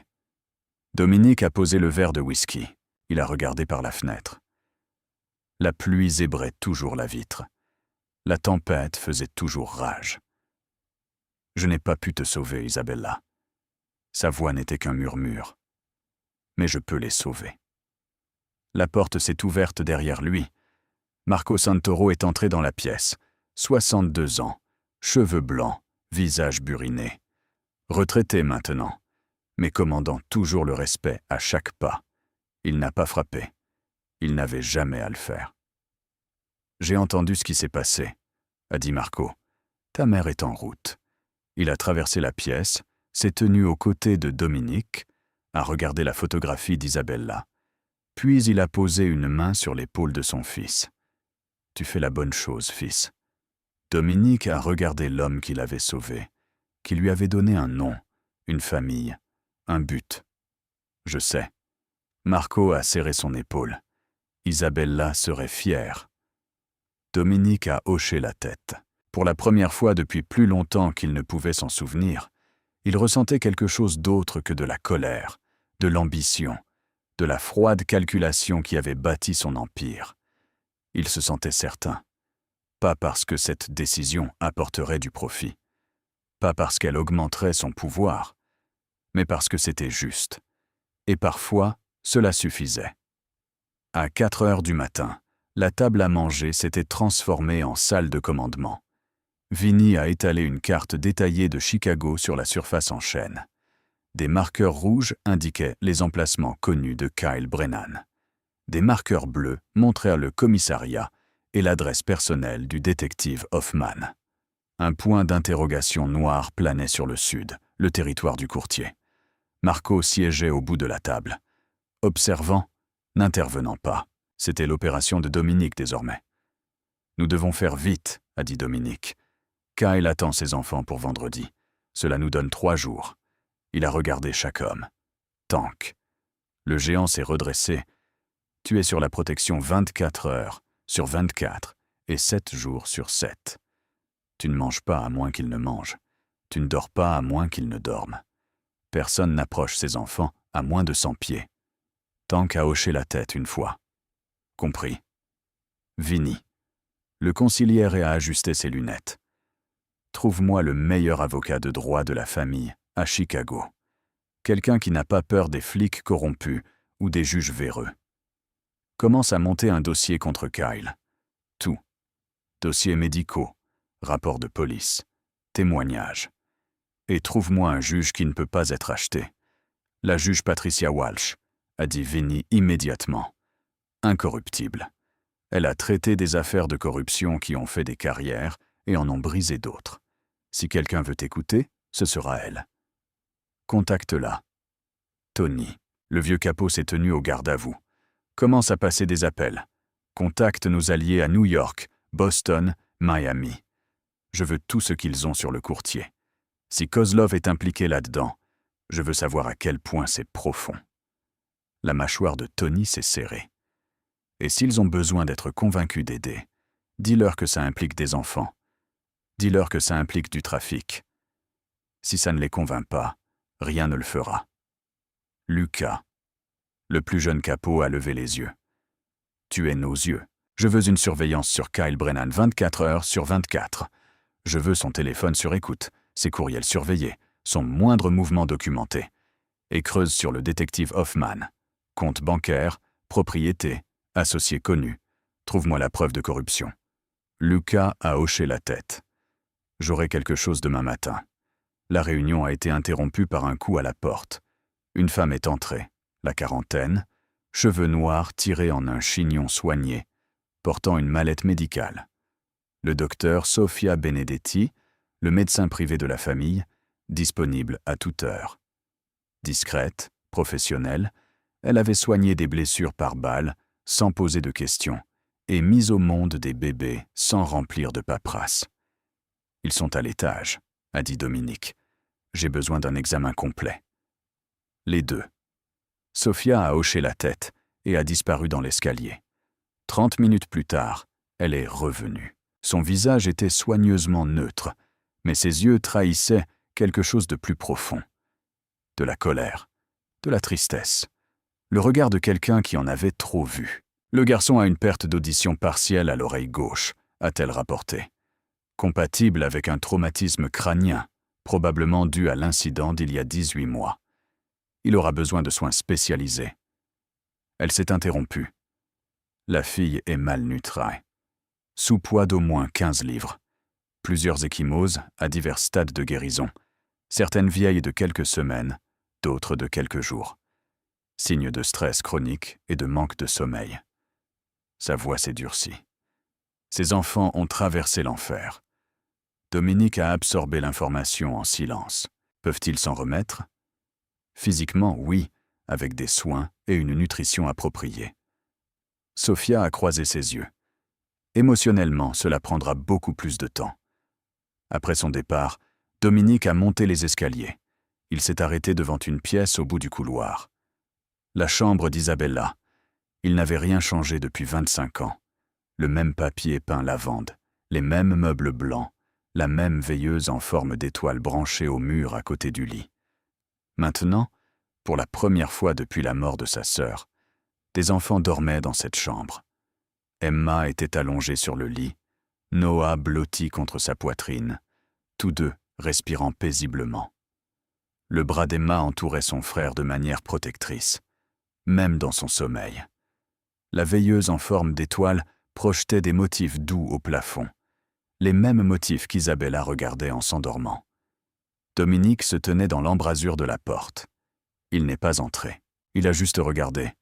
Dominique a posé le verre de whisky. Il a regardé par la fenêtre. La pluie zébrait toujours la vitre. La tempête faisait toujours rage. « Je n'ai pas pu te sauver, Isabella. » Sa voix n'était qu'un murmure. « Mais je peux les sauver. » La porte s'est ouverte derrière lui. Marco Santoro est entré dans la pièce. 62 ans, cheveux blancs, visage buriné. Retraité maintenant, mais commandant toujours le respect à chaque pas. Il n'a pas frappé. Il n'avait jamais à le faire. « J'ai entendu ce qui s'est passé, » a dit Marco. « Ta mère est en route. » Il a traversé la pièce, s'est tenu aux côtés de Dominique, a regardé la photographie d'Isabella. Puis il a posé une main sur l'épaule de son fils. « Tu fais la bonne chose, fils. » Dominique a regardé l'homme qui l'avait sauvé, qui lui avait donné un nom, une famille, un but. Je sais. Marco a serré son épaule. Isabella serait fière. Dominique a hoché la tête. Pour la première fois depuis plus longtemps qu'il ne pouvait s'en souvenir, il ressentait quelque chose d'autre que de la colère, de l'ambition, de la froide calculation qui avait bâti son empire. Il se sentait certain. Pas parce que cette décision apporterait du profit, pas parce qu'elle augmenterait son pouvoir, mais parce que c'était juste. Et parfois, cela suffisait. À 4 heures du matin, la table à manger s'était transformée en salle de commandement. Vinnie a étalé une carte détaillée de Chicago sur la surface en chêne. Des marqueurs rouges indiquaient les emplacements connus de Kyle Brennan. Des marqueurs bleus montrèrent le commissariat et l'adresse personnelle du détective Hoffman. Un point d'interrogation noir planait sur le sud, le territoire du courtier. Marco siégeait au bout de la table. Observant, n'intervenant pas. C'était l'opération de Dominique désormais. « Nous devons faire vite », a dit Dominique. « Kyle attend ses enfants pour vendredi. Cela nous donne 3 jours. » Il a regardé chaque homme. « Tank. » Le géant s'est redressé. « Tu es sur la protection 24 heures sur 24 et 7 jours sur 7. Tu ne manges pas à moins qu'il ne mange. Tu ne dors pas à moins qu'il ne dorme. Personne n'approche ses enfants à moins de 100 pieds. » Tank a hoché la tête une fois. « Compris. » Vinnie. Le concilière a ajusté ses lunettes. « Trouve-moi le meilleur avocat de droit de la famille à Chicago. Quelqu'un qui n'a pas peur des flics corrompus ou des juges véreux. Commence à monter un dossier contre Kyle. Tout. Dossiers médicaux, rapports de police, témoignages. Et trouve-moi un juge qui ne peut pas être acheté. La juge Patricia Walsh, a dit Vinnie immédiatement. Incorruptible. Elle a traité des affaires de corruption qui ont fait des carrières et en ont brisé d'autres. Si quelqu'un veut écouter, ce sera elle. Contacte-la. Tony. Le vieux capot s'est tenu au garde à vous. Commence à passer des appels. Contacte nos alliés à New York, Boston, Miami. Je veux tout ce qu'ils ont sur le courtier. Si Kozlov est impliqué là-dedans, je veux savoir à quel point c'est profond. La mâchoire de Tony s'est serrée. Et s'ils ont besoin d'être convaincus d'aider, dis-leur que ça implique des enfants. Dis-leur que ça implique du trafic. Si ça ne les convainc pas, rien ne le fera. Lucas. Le plus jeune capot a levé les yeux. Tu es nos yeux. Je veux une surveillance sur Kyle Brennan 24 heures sur 24. Je veux son téléphone sur écoute, ses courriels surveillés, son moindre mouvement documenté. Et creuse sur le détective Hoffman. Compte bancaire, propriété, associé connu. Trouve-moi la preuve de corruption. Lucas a hoché la tête. J'aurai quelque chose demain matin. La réunion a été interrompue par un coup à la porte. Une femme est entrée, la quarantaine, cheveux noirs tirés en un chignon soigné, portant une mallette médicale. Le docteur Sofia Benedetti, le médecin privé de la famille, disponible à toute heure. Discrète, professionnelle, elle avait soigné des blessures par balle, sans poser de questions, et mis au monde des bébés sans remplir de paperasse. « Ils sont à l'étage », a dit Dominique. « J'ai besoin d'un examen complet. » Les deux. Sofia a hoché la tête et a disparu dans l'escalier. 30 minutes plus tard, elle est revenue. Son visage était soigneusement neutre, mais ses yeux trahissaient quelque chose de plus profond. De la colère, de la tristesse, le regard de quelqu'un qui en avait trop vu. Le garçon a une perte d'audition partielle à l'oreille gauche, a-t-elle rapporté. Compatible avec un traumatisme crânien, probablement dû à l'incident d'il y a 18 mois. Il aura besoin de soins spécialisés. Elle s'est interrompue. La fille est malnutrie. Sous-poids d'au moins 15 livres. Plusieurs ecchymoses à divers stades de guérison. Certaines vieilles de quelques semaines, d'autres de quelques jours. Signe de stress chronique et de manque de sommeil. Sa voix s'est durcie. Ses enfants ont traversé l'enfer. Dominique a absorbé l'information en silence. Peuvent-ils s'en remettre? Physiquement, oui, avec des soins et une nutrition appropriée. Sofia a croisé ses yeux. Émotionnellement, cela prendra beaucoup plus de temps. Après son départ, Dominique a monté les escaliers. Il s'est arrêté devant une pièce au bout du couloir. La chambre d'Isabella. Il n'avait rien changé depuis 25 ans. Le même papier peint lavande, les mêmes meubles blancs, la même veilleuse en forme d'étoile branchée au mur à côté du lit. Maintenant, pour la première fois depuis la mort de sa sœur, des enfants dormaient dans cette chambre. Emma était allongée sur le lit, Noah blotti contre sa poitrine, tous deux respirant paisiblement. Le bras d'Emma entourait son frère de manière protectrice, même dans son sommeil. La veilleuse en forme d'étoile projetait des motifs doux au plafond, les mêmes motifs qu'Isabella regardait en s'endormant. Dominique se tenait dans l'embrasure de la porte. Il n'est pas entré, il a juste regardé.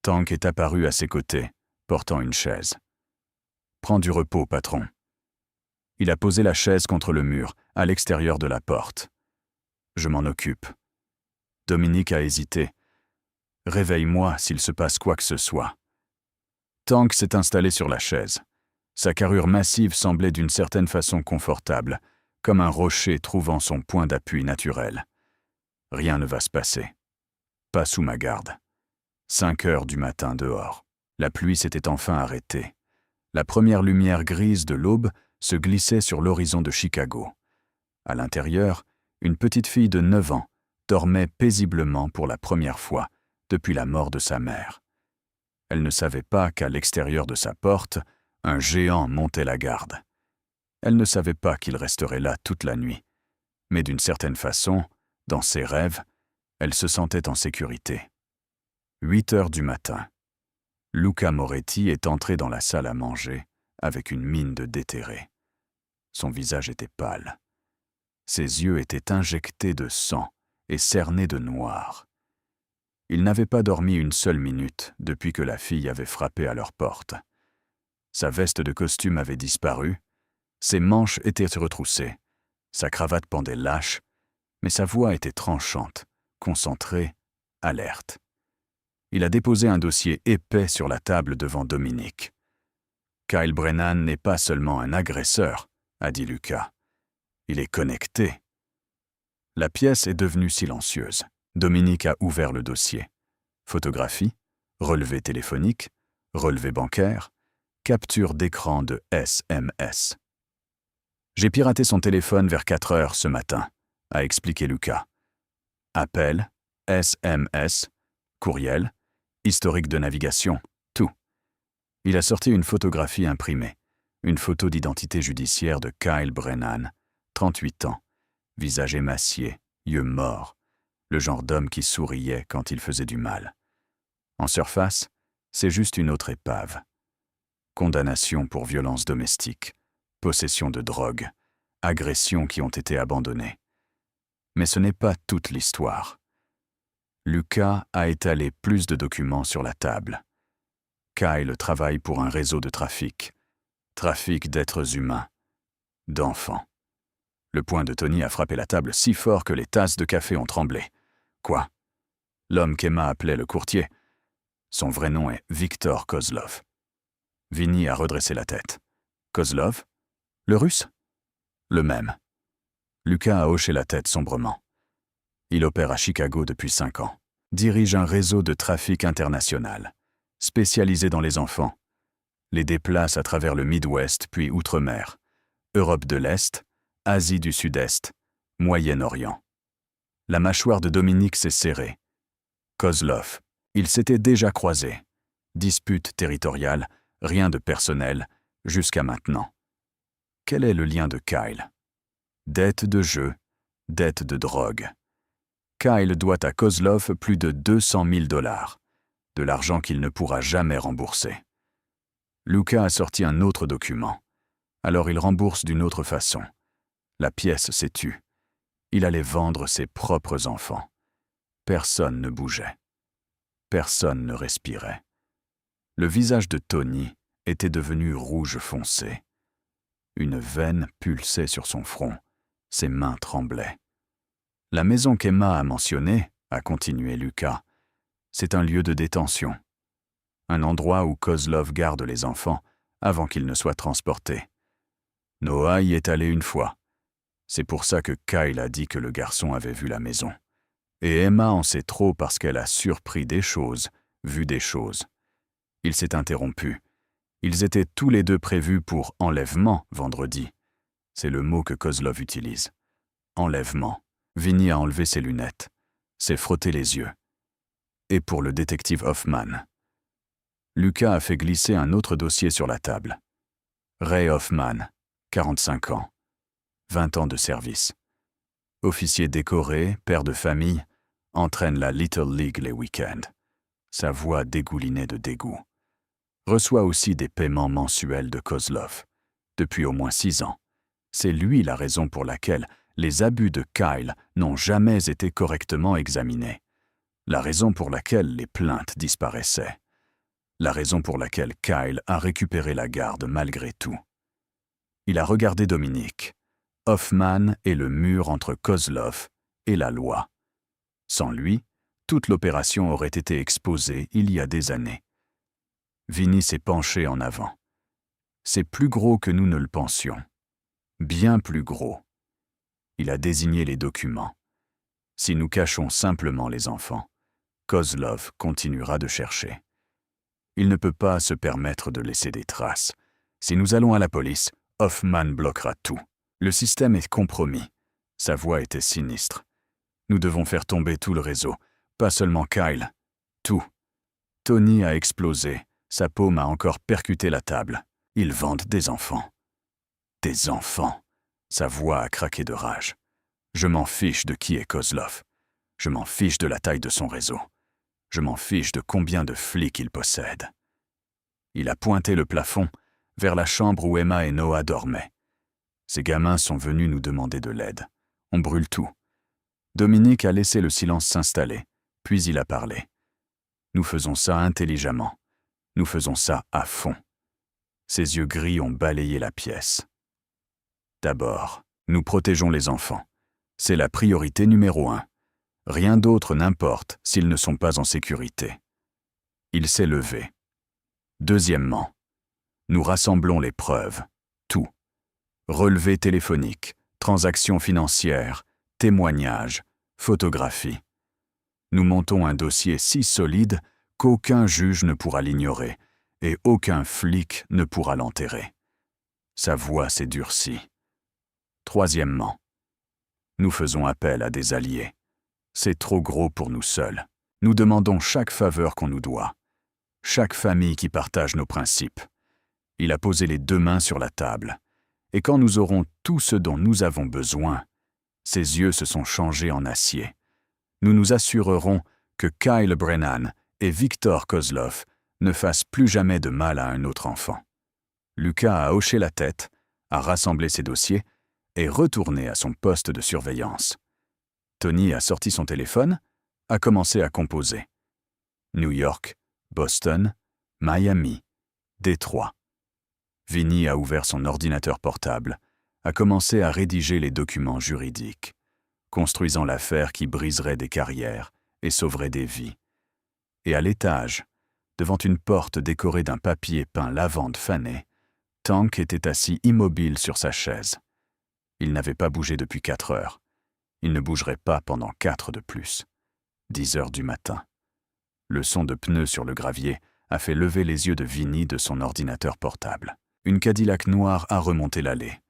Tank est apparu à ses côtés, portant une chaise. « Prends du repos, patron. » Il a posé la chaise contre le mur, à l'extérieur de la porte. « Je m'en occupe. » Dominique a hésité. « Réveille-moi s'il se passe quoi que ce soit. » Tank s'est installé sur la chaise. Sa carrure massive semblait d'une certaine façon confortable, comme un rocher trouvant son point d'appui naturel. Rien ne va se passer. Pas sous ma garde. 5 heures du matin dehors. La pluie s'était enfin arrêtée. La première lumière grise de l'aube se glissait sur l'horizon de Chicago. À l'intérieur, une petite fille de 9 ans dormait paisiblement pour la première fois depuis la mort de sa mère. Elle ne savait pas qu'à l'extérieur de sa porte, un géant montait la garde. Elle ne savait pas qu'il resterait là toute la nuit. Mais d'une certaine façon, dans ses rêves, elle se sentait en sécurité. 8 heures du matin. Luca Moretti est entré dans la salle à manger avec une mine de déterré. Son visage était pâle. Ses yeux étaient injectés de sang et cernés de noir. Il n'avait pas dormi une seule minute depuis que la fille avait frappé à leur porte. Sa veste de costume avait disparu, ses manches étaient retroussées, sa cravate pendait lâche, mais sa voix était tranchante, concentrée, alerte. Il a déposé un dossier épais sur la table devant Dominique. « Kyle Brennan n'est pas seulement un agresseur, » a dit Luca. « Il est connecté. » La pièce est devenue silencieuse. Dominique a ouvert le dossier. Photographie, relevé téléphonique, relevé bancaire, capture d'écran de SMS. « J'ai piraté son téléphone vers 4 heures ce matin, » a expliqué Luca. Appel, SMS, courriel, historique de navigation, tout. Il a sorti une photographie imprimée, une photo d'identité judiciaire de Kyle Brennan, 38 ans, visage émacié, yeux morts, le genre d'homme qui souriait quand il faisait du mal. En surface, c'est juste une autre épave. Condamnation pour violence domestique, possession de drogue, agressions qui ont été abandonnées. Mais ce n'est pas toute l'histoire. Luca a étalé plus de documents sur la table. Kyle travaille pour un réseau de trafic d'êtres humains, d'enfants. Le poing de Tony a frappé la table si fort que les tasses de café ont tremblé. Quoi? L'homme qu'Emma appelait le courtier. Son vrai nom est Victor Kozlov. Vinny a redressé la tête. Kozlov? Le russe? Le même. Luca a hoché la tête sombrement. Il opère à Chicago depuis 5 ans. Dirige un réseau de trafic international, spécialisé dans les enfants. Les déplace à travers le Midwest puis Outre-mer, Europe de l'Est, Asie du Sud-Est, Moyen-Orient. La mâchoire de Dominique s'est serrée. Kozlov, ils s'étaient déjà croisés. Dispute territoriale, rien de personnel, jusqu'à maintenant. Quel est le lien de Kyle? Dette de jeu, dette de drogue. Kyle doit à Kozlov plus de 200 000 $, de l'argent qu'il ne pourra jamais rembourser. Luca a sorti un autre document. Alors il rembourse d'une autre façon. La pièce s'est tue. Il allait vendre ses propres enfants. Personne ne bougeait. Personne ne respirait. Le visage de Tony était devenu rouge foncé. Une veine pulsait sur son front. Ses mains tremblaient. La maison qu'Emma a mentionnée, a continué Luca, c'est un lieu de détention. Un endroit où Kozlov garde les enfants avant qu'ils ne soient transportés. Noah y est allé une fois. C'est pour ça que Kyle a dit que le garçon avait vu la maison. Et Emma en sait trop parce qu'elle a surpris des choses, vu des choses. Il s'est interrompu. Ils étaient tous les deux prévus pour enlèvement vendredi. C'est le mot que Kozlov utilise. Enlèvement. Vinny a enlevé ses lunettes, s'est frotté les yeux. Et pour le détective Hoffman. Luca a fait glisser un autre dossier sur la table. Ray Hoffman, 45 ans, 20 ans de service. Officier décoré, père de famille, entraîne la Little League les week-ends. Sa voix dégoulinait de dégoût. Reçoit aussi des paiements mensuels de Kozlov. Depuis au moins 6 ans. C'est lui la raison pour laquelle les abus de Kyle n'ont jamais été correctement examinés. La raison pour laquelle les plaintes disparaissaient. La raison pour laquelle Kyle a récupéré la garde malgré tout. Il a regardé Dominique. Hoffman est le mur entre Kozlov et la loi. Sans lui, toute l'opération aurait été exposée il y a des années. Vinny s'est penché en avant. C'est plus gros que nous ne le pensions. Bien plus gros. Il a désigné les documents. Si nous cachons simplement les enfants, Kozlov continuera de chercher. Il ne peut pas se permettre de laisser des traces. Si nous allons à la police, Hoffman bloquera tout. Le système est compromis. Sa voix était sinistre. Nous devons faire tomber tout le réseau, pas seulement Kyle. Tout. Tony a explosé. Sa paume a encore percuté la table. Ils vendent des enfants. Des enfants. Sa voix a craqué de rage. Je m'en fiche de qui est Kozlov. Je m'en fiche de la taille de son réseau. Je m'en fiche de combien de flics il possède. Il a pointé le plafond vers la chambre où Emma et Noah dormaient. Ces gamins sont venus nous demander de l'aide. On brûle tout. Dominique a laissé le silence s'installer, puis il a parlé. Nous faisons ça intelligemment. Nous faisons ça à fond. Ses yeux gris ont balayé la pièce. D'abord, nous protégeons les enfants. C'est la priorité numéro 1. Rien d'autre n'importe s'ils ne sont pas en sécurité. Il s'est levé. Deuxièmement, nous rassemblons les preuves. Tout. Relevés téléphoniques, transactions financières, témoignages, photographies. Nous montons un dossier si solide qu'aucun juge ne pourra l'ignorer et aucun flic ne pourra l'enterrer. Sa voix s'est durcie. Troisièmement, nous faisons appel à des alliés. C'est trop gros pour nous seuls. Nous demandons chaque faveur qu'on nous doit. Chaque famille qui partage nos principes. Il a posé les 2 mains sur la table. Et quand nous aurons tout ce dont nous avons besoin, ses yeux se sont changés en acier. Nous nous assurerons que Kyle Brennan et Victor Kozlov ne fassent plus jamais de mal à un autre enfant. Lucas a hoché la tête, a rassemblé ses dossiers et retourné à son poste de surveillance. Tony a sorti son téléphone, a commencé à composer. New York, Boston, Miami, Détroit. Vinny a ouvert son ordinateur portable, a commencé à rédiger les documents juridiques, construisant l'affaire qui briserait des carrières et sauverait des vies. Et à l'étage, devant une porte décorée d'un papier peint lavande fanée, Tank était assis immobile sur sa chaise. Il n'avait pas bougé depuis 4 heures. Il ne bougerait pas pendant 4 de plus. 10 heures du matin. Le son de pneus sur le gravier a fait lever les yeux de Vinny de son ordinateur portable. Une Cadillac noire a remonté l'allée.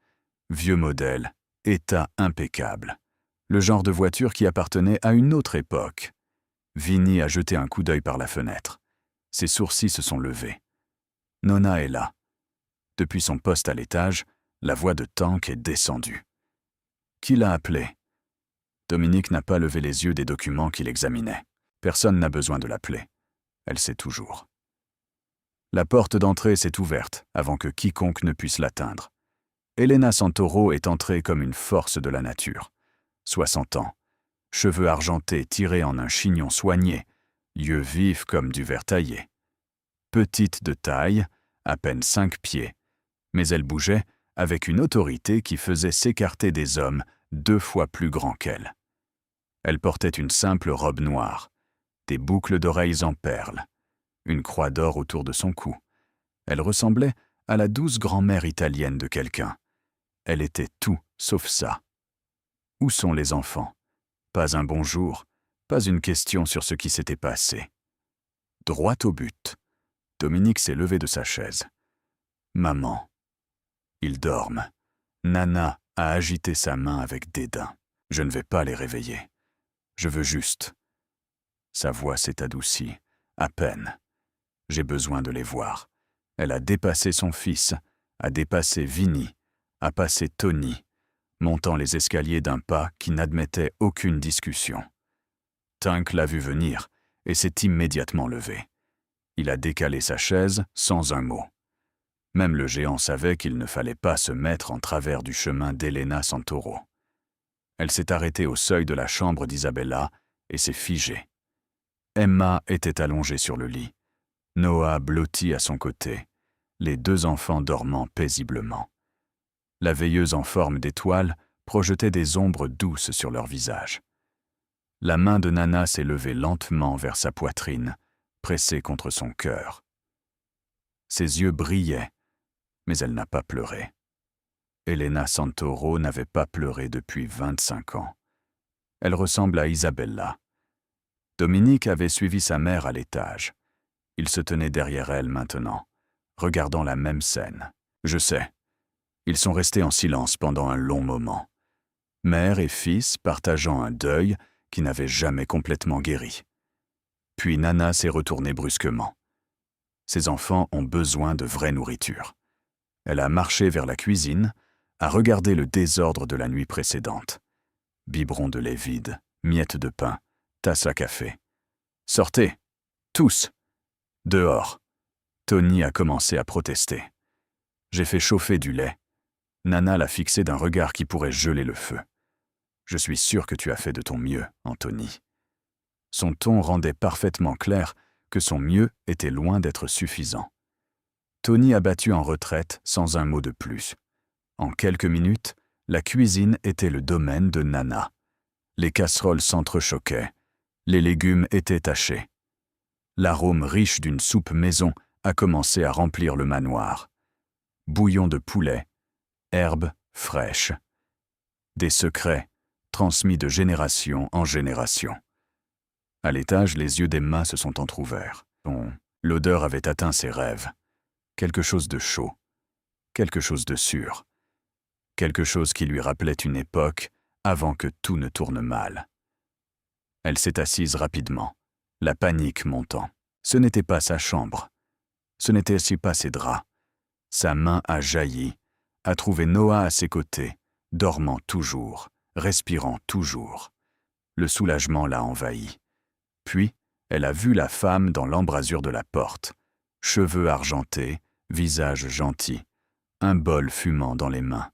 Vieux modèle, état impeccable. Le genre de voiture qui appartenait à une autre époque. Vinny a jeté un coup d'œil par la fenêtre. Ses sourcils se sont levés. Nona est là. Depuis son poste à l'étage, la voix de Tank est descendue. Qui l'a appelé? Dominique n'a pas levé les yeux des documents qu'il examinait. Personne n'a besoin de l'appeler. Elle sait toujours. La porte d'entrée s'est ouverte avant que quiconque ne puisse l'atteindre. Elena Santoro est entrée comme une force de la nature. 60 ans, cheveux argentés tirés en un chignon soigné, yeux vifs comme du verre taillé. Petite de taille, à peine 5 pieds, mais elle bougeait avec une autorité qui faisait s'écarter des hommes 2 fois plus grands qu'elle. Elle portait une simple robe noire, des boucles d'oreilles en perles, une croix d'or autour de son cou. Elle ressemblait à la douce grand-mère italienne de quelqu'un. Elle était tout sauf ça. Où sont les enfants? Pas un bonjour, pas une question sur ce qui s'était passé. Droit au but. Dominique s'est levé de sa chaise. Maman. Ils dorment. Nana a agité sa main avec dédain. Je ne vais pas les réveiller. Je veux juste. Sa voix s'est adoucie, à peine. J'ai besoin de les voir. Elle a dépassé son fils, à dépasser Vinnie, à passer Tony, montant les escaliers d'un pas qui n'admettait aucune discussion. Tunk l'a vu venir et s'est immédiatement levé. Il a décalé sa chaise sans un mot. Même le géant savait qu'il ne fallait pas se mettre en travers du chemin d'Elena Santoro. Elle s'est arrêtée au seuil de la chambre d'Isabella et s'est figée. Emma était allongée sur le lit, Noah blotti à son côté, les deux enfants dormant paisiblement. La veilleuse en forme d'étoile projetait des ombres douces sur leur visage. La main de Nana s'est levée lentement vers sa poitrine, pressée contre son cœur. Ses yeux brillaient, mais elle n'a pas pleuré. Elena Santoro n'avait pas pleuré depuis 25 ans. Elle ressemble à Isabella. Dominique avait suivi sa mère à l'étage. Il se tenait derrière elle maintenant, regardant la même scène. Je sais. Ils sont restés en silence pendant un long moment. Mère et fils partageant un deuil qui n'avait jamais complètement guéri. Puis Nana s'est retournée brusquement. Ses enfants ont besoin de vraie nourriture. Elle a marché vers la cuisine, a regardé le désordre de la nuit précédente. Biberon de lait vide, miettes de pain, tasse à café. « Sortez, tous !» Dehors. Tony a commencé à protester. J'ai fait chauffer du lait. Nana l'a fixé d'un regard qui pourrait geler le feu. Je suis sûr que tu as fait de ton mieux, Anthony. Son ton rendait parfaitement clair que son mieux était loin d'être suffisant. Tony a battu en retraite sans un mot de plus. En quelques minutes, la cuisine était le domaine de Nana. Les casseroles s'entrechoquaient. Les légumes étaient tachés. L'arôme riche d'une soupe maison a commencé à remplir le manoir. Bouillon de poulet, herbes fraîches. Des secrets transmis de génération en génération. À l'étage, les yeux d'Emma se sont entr'ouverts. L'odeur avait atteint ses rêves. Quelque chose de chaud, quelque chose de sûr, quelque chose qui lui rappelait une époque avant que tout ne tourne mal. Elle s'est assise rapidement, la panique montant. Ce n'était pas sa chambre, ce n'était aussi pas ses draps. Sa main a jailli, a trouvé Noah à ses côtés, dormant toujours, respirant toujours. Le soulagement l'a envahi. Puis, elle a vu la femme dans l'embrasure de la porte, cheveux argentés, visage gentil, un bol fumant dans les mains.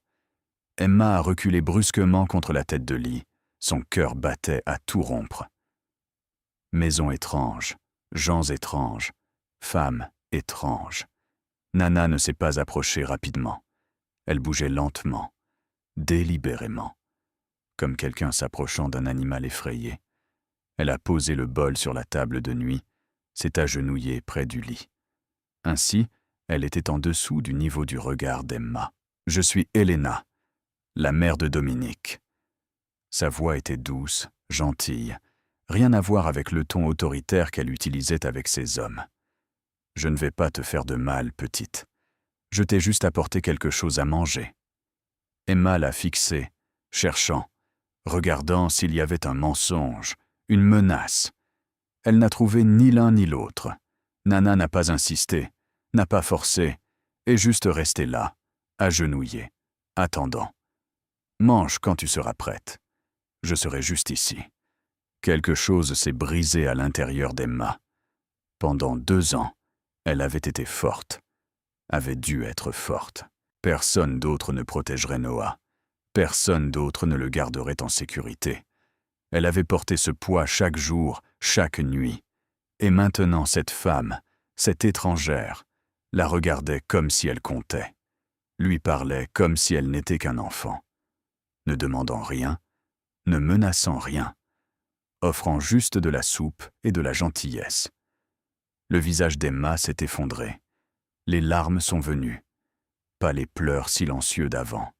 Emma a reculé brusquement contre la tête de lit, son cœur battait à tout rompre. Maison étrange, gens étranges, femmes étranges. Nana ne s'est pas approchée rapidement. Elle bougeait lentement, délibérément, comme quelqu'un s'approchant d'un animal effrayé. Elle a posé le bol sur la table de nuit, s'est agenouillée près du lit. Ainsi, elle était en dessous du niveau du regard d'Emma. « Je suis Elena, la mère de Dominique. » Sa voix était douce, gentille, rien à voir avec le ton autoritaire qu'elle utilisait avec ses hommes. « Je ne vais pas te faire de mal, petite. Je t'ai juste apporté quelque chose à manger. » Emma l'a fixée, cherchant, regardant s'il y avait un mensonge, une menace. Elle n'a trouvé ni l'un ni l'autre. Nana n'a pas insisté, n'a pas forcé, est juste restée là, agenouillée, attendant. « Mange quand tu seras prête. Je serai juste ici. » Quelque chose s'est brisé à l'intérieur d'Emma. Pendant 2 ans, elle avait été forte, avait dû être forte. Personne d'autre ne protégerait Noah. Personne d'autre ne le garderait en sécurité. Elle avait porté ce poids chaque jour, chaque nuit. Et maintenant cette femme, cette étrangère, la regardait comme si elle comptait, lui parlait comme si elle n'était qu'un enfant, ne demandant rien, ne menaçant rien, offrant juste de la soupe et de la gentillesse. Le visage d'Emma s'est effondré. Les larmes sont venues, pas les pleurs silencieux d'avant.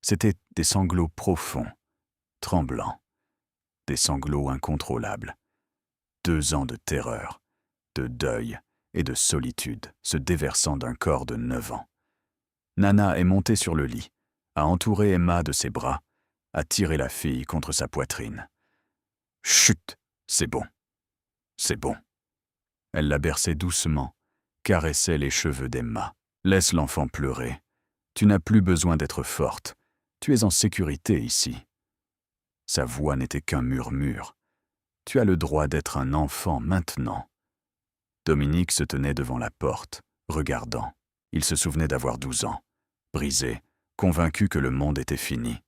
C'étaient des sanglots profonds, tremblants, des sanglots incontrôlables. 2 ans de terreur, de deuil et de solitude se déversant d'un corps de 9 ans. Nana est montée sur le lit, a entouré Emma de ses bras, a tiré la fille contre sa poitrine. « Chut, c'est bon, c'est bon. » Elle la berçait doucement, caressait les cheveux d'Emma. « Laisse l'enfant pleurer, Tu n'as plus besoin d'être forte. Tu es en sécurité ici. » Sa voix n'était qu'un murmure. « Tu as le droit d'être un enfant maintenant. » Dominique se tenait devant la porte, regardant. Il se souvenait d'avoir 12 ans, brisé, convaincu que le monde était fini.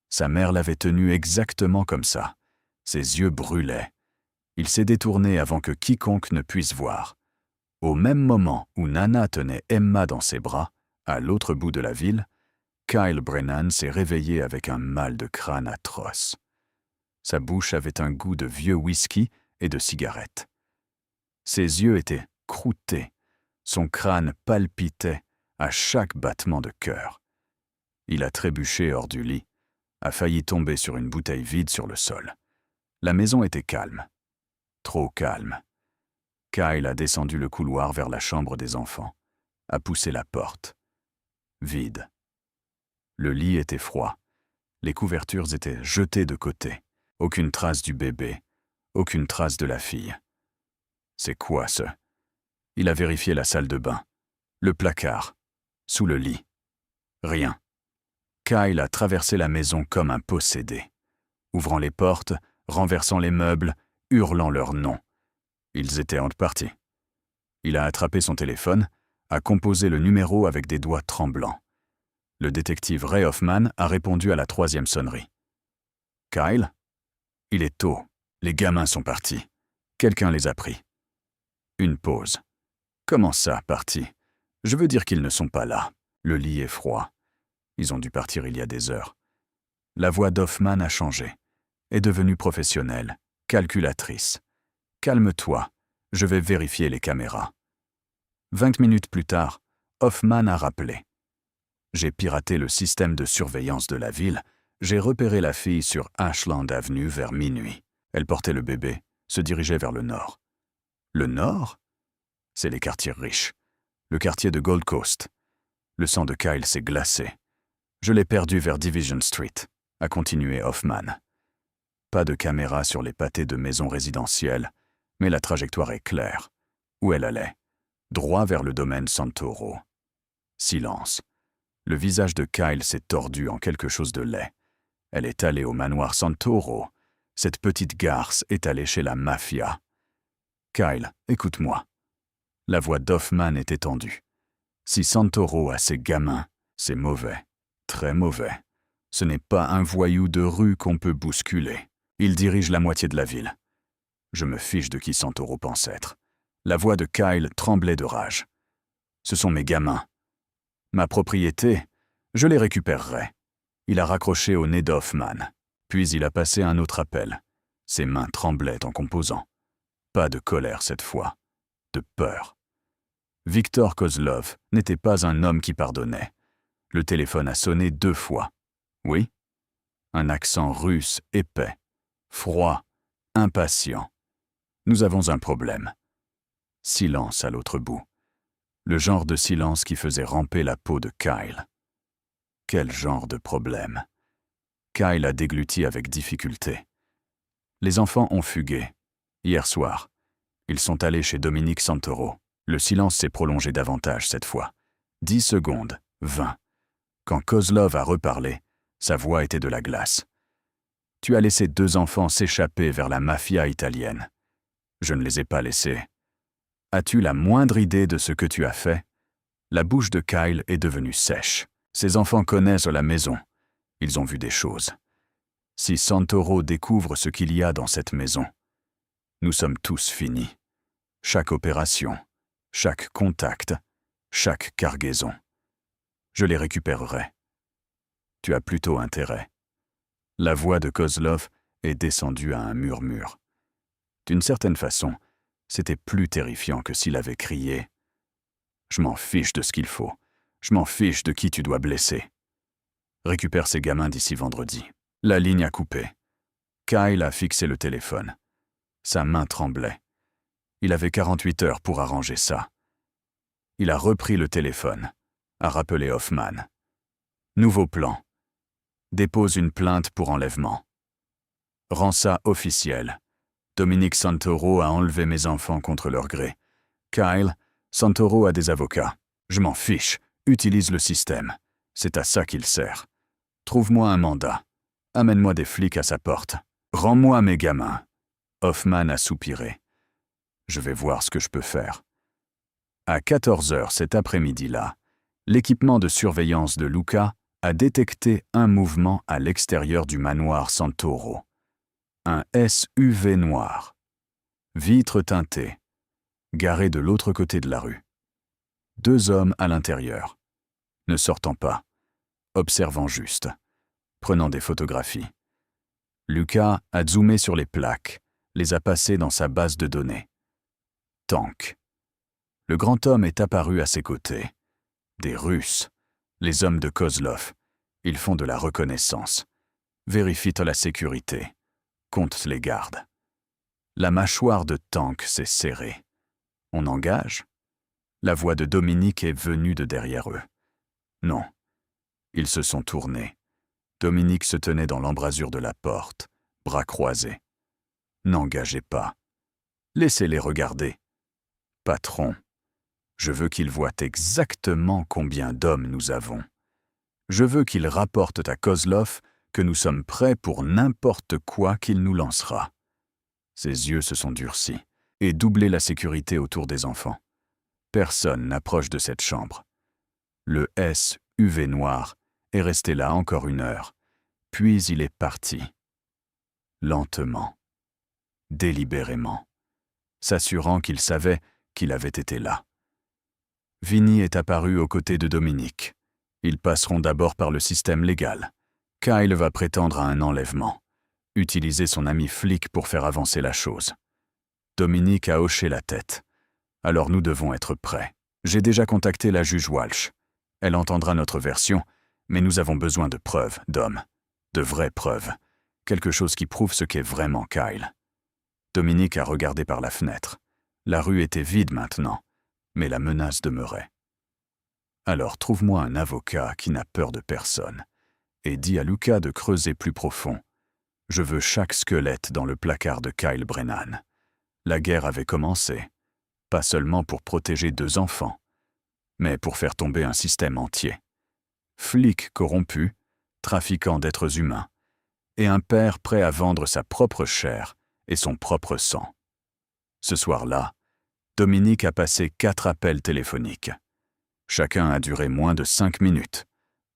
Sa mère l'avait tenu exactement comme ça. Ses yeux brûlaient. Il s'est détourné avant que quiconque ne puisse voir. Au même moment où Nana tenait Emma dans ses bras, à l'autre bout de la ville, Kyle Brennan s'est réveillé avec un mal de crâne atroce. Sa bouche avait un goût de vieux whisky et de cigarette. Ses yeux étaient croûtés, son crâne palpitait à chaque battement de cœur. Il a trébuché hors du lit, a failli tomber sur une bouteille vide sur le sol. La maison était calme, trop calme. Kyle a descendu le couloir vers la chambre des enfants, a poussé la porte. Vide. Le lit était froid. Les couvertures étaient jetées de côté. Aucune trace du bébé, aucune trace de la fille. C'est quoi ce? Il a vérifié la salle de bain, le placard, sous le lit. Rien. Kyle a traversé la maison comme un possédé, ouvrant les portes, renversant les meubles, hurlant leurs noms. Ils étaient en partie. Il a attrapé son téléphone, a composé le numéro avec des doigts tremblants. Le détective Ray Hoffman a répondu à la 3e sonnerie. « Kyle ? Il est tôt. Les gamins sont partis. Quelqu'un les a pris. » Une pause. « Comment ça, partis ? Je veux dire qu'ils ne sont pas là. Le lit est froid. Ils ont dû partir il y a des heures. » La voix d'Hoffman a changé. Est devenue professionnelle, calculatrice. « Calme-toi. Je vais vérifier les caméras. » 20 minutes plus tard, Hoffman a rappelé. « J'ai piraté le système de surveillance de la ville. J'ai repéré la fille sur Ashland Avenue vers minuit. Elle portait le bébé, se dirigeait vers le nord. » Le nord ? C'est les quartiers riches. Le quartier de Gold Coast. Le sang de Kyle s'est glacé. « Je l'ai perdu vers Division Street », a continué Hoffman. Pas de caméra sur les pâtés de maisons résidentielles, mais la trajectoire est claire. Où elle allait ? Droit vers le domaine Santoro. Silence. Le visage de Kyle s'est tordu en quelque chose de laid. Elle est allée au manoir Santoro. Cette petite garce est allée chez la mafia. Kyle, écoute-moi. La voix d'Hoffman est étendue. Si Santoro a ses gamins, c'est mauvais. Très mauvais. Ce n'est pas un voyou de rue qu'on peut bousculer. Il dirige la moitié de la ville. Je me fiche de qui Santoro pense être. La voix de Kyle tremblait de rage. Ce sont mes gamins. Ma propriété, je les récupérerai. Il a raccroché au nez d'Hoffman. Puis il a passé un autre appel. Ses mains tremblaient en composant. Pas de colère cette fois, de peur. Victor Kozlov n'était pas un homme qui pardonnait. Le téléphone a sonné 2 fois. Oui ? Un accent russe épais, froid, impatient. Nous avons un problème. Silence à l'autre bout. Le genre de silence qui faisait ramper la peau de Kyle. Quel genre de problème ? Kyle a dégluti avec difficulté. Les enfants ont fugué. Hier soir, ils sont allés chez Dominique Santoro. Le silence s'est prolongé davantage cette fois. 10 secondes, 20. Quand Kozlov a reparlé, sa voix était de la glace. « Tu as laissé 2 enfants s'échapper vers la mafia italienne. Je ne les ai pas laissés. As-tu la moindre idée de ce que tu as fait ?» La bouche de Kyle est devenue sèche. Ses enfants connaissent la maison. Ils ont vu des choses. Si Santoro découvre ce qu'il y a dans cette maison, nous sommes tous finis. Chaque opération, chaque contact, chaque cargaison. Je les récupérerai. Tu as plutôt intérêt. La voix de Kozlov est descendue à un murmure. D'une certaine façon, c'était plus terrifiant que s'il avait crié « Je m'en fiche de ce qu'il faut. Je m'en fiche de qui tu dois blesser. Récupère ces gamins d'ici vendredi. » La ligne a coupé. Kyle a fixé le téléphone. Sa main tremblait. Il avait 48 heures pour arranger ça. Il a repris le téléphone, a rappelé Hoffman. Nouveau plan. Dépose une plainte pour enlèvement. Rends ça officiel. Dominique Santoro a enlevé mes enfants contre leur gré. Kyle, Santoro a des avocats. Je m'en fiche. Utilise le système. C'est à ça qu'il sert. Trouve-moi un mandat. Amène-moi des flics à sa porte. Rends-moi mes gamins. Hoffman a soupiré. Je vais voir ce que je peux faire. À 14 heures cet après-midi-là, l'équipement de surveillance de Luca a détecté un mouvement à l'extérieur du manoir Santoro. Un SUV noir. Vitre teintée. Garé de l'autre côté de la rue. 2 hommes à l'intérieur. Ne sortant pas. Observant juste. Prenant des photographies. Luca a zoomé sur les plaques, les a passées dans sa base de données. Tank. Le grand homme est apparu à ses côtés. Des Russes. Les hommes de Kozlov. Ils font de la reconnaissance. Vérifient la sécurité. Comptent les gardes. La mâchoire de Tank s'est serrée. On engage? La voix de Dominique est venue de derrière eux. Non. Ils se sont tournés. Dominique se tenait dans l'embrasure de la porte, bras croisés. N'engagez pas. Laissez-les regarder. Patron, je veux qu'ils voient exactement combien d'hommes nous avons. Je veux qu'ils rapportent à Kozlov que nous sommes prêts pour n'importe quoi qu'il nous lancera. Ses yeux se sont durcis et doublé la sécurité autour des enfants. Personne n'approche de cette chambre. Le SUV noir est resté là encore 1 heure, puis il est parti. Lentement, délibérément, s'assurant qu'il savait qu'il avait été là. Vinny est apparu aux côtés de Dominique. Ils passeront d'abord par le système légal. Kyle va prétendre à un enlèvement, utiliser son ami flic pour faire avancer la chose. Dominique a hoché la tête. Alors nous devons être prêts. J'ai déjà contacté la juge Walsh. Elle entendra notre version, mais nous avons besoin de preuves, Dom. De vraies preuves. Quelque chose qui prouve ce qu'est vraiment Kyle. Dominique a regardé par la fenêtre. La rue était vide maintenant, mais la menace demeurait. Alors trouve-moi un avocat qui n'a peur de personne, et dis à Luca de creuser plus profond. Je veux chaque squelette dans le placard de Kyle Brennan. La guerre avait commencé, pas seulement pour protéger 2 enfants, mais pour faire tomber un système entier. Flics corrompus, trafiquants d'êtres humains, et un père prêt à vendre sa propre chair et son propre sang. Ce soir-là, Dominique a passé 4 appels téléphoniques. Chacun a duré moins de 5 minutes.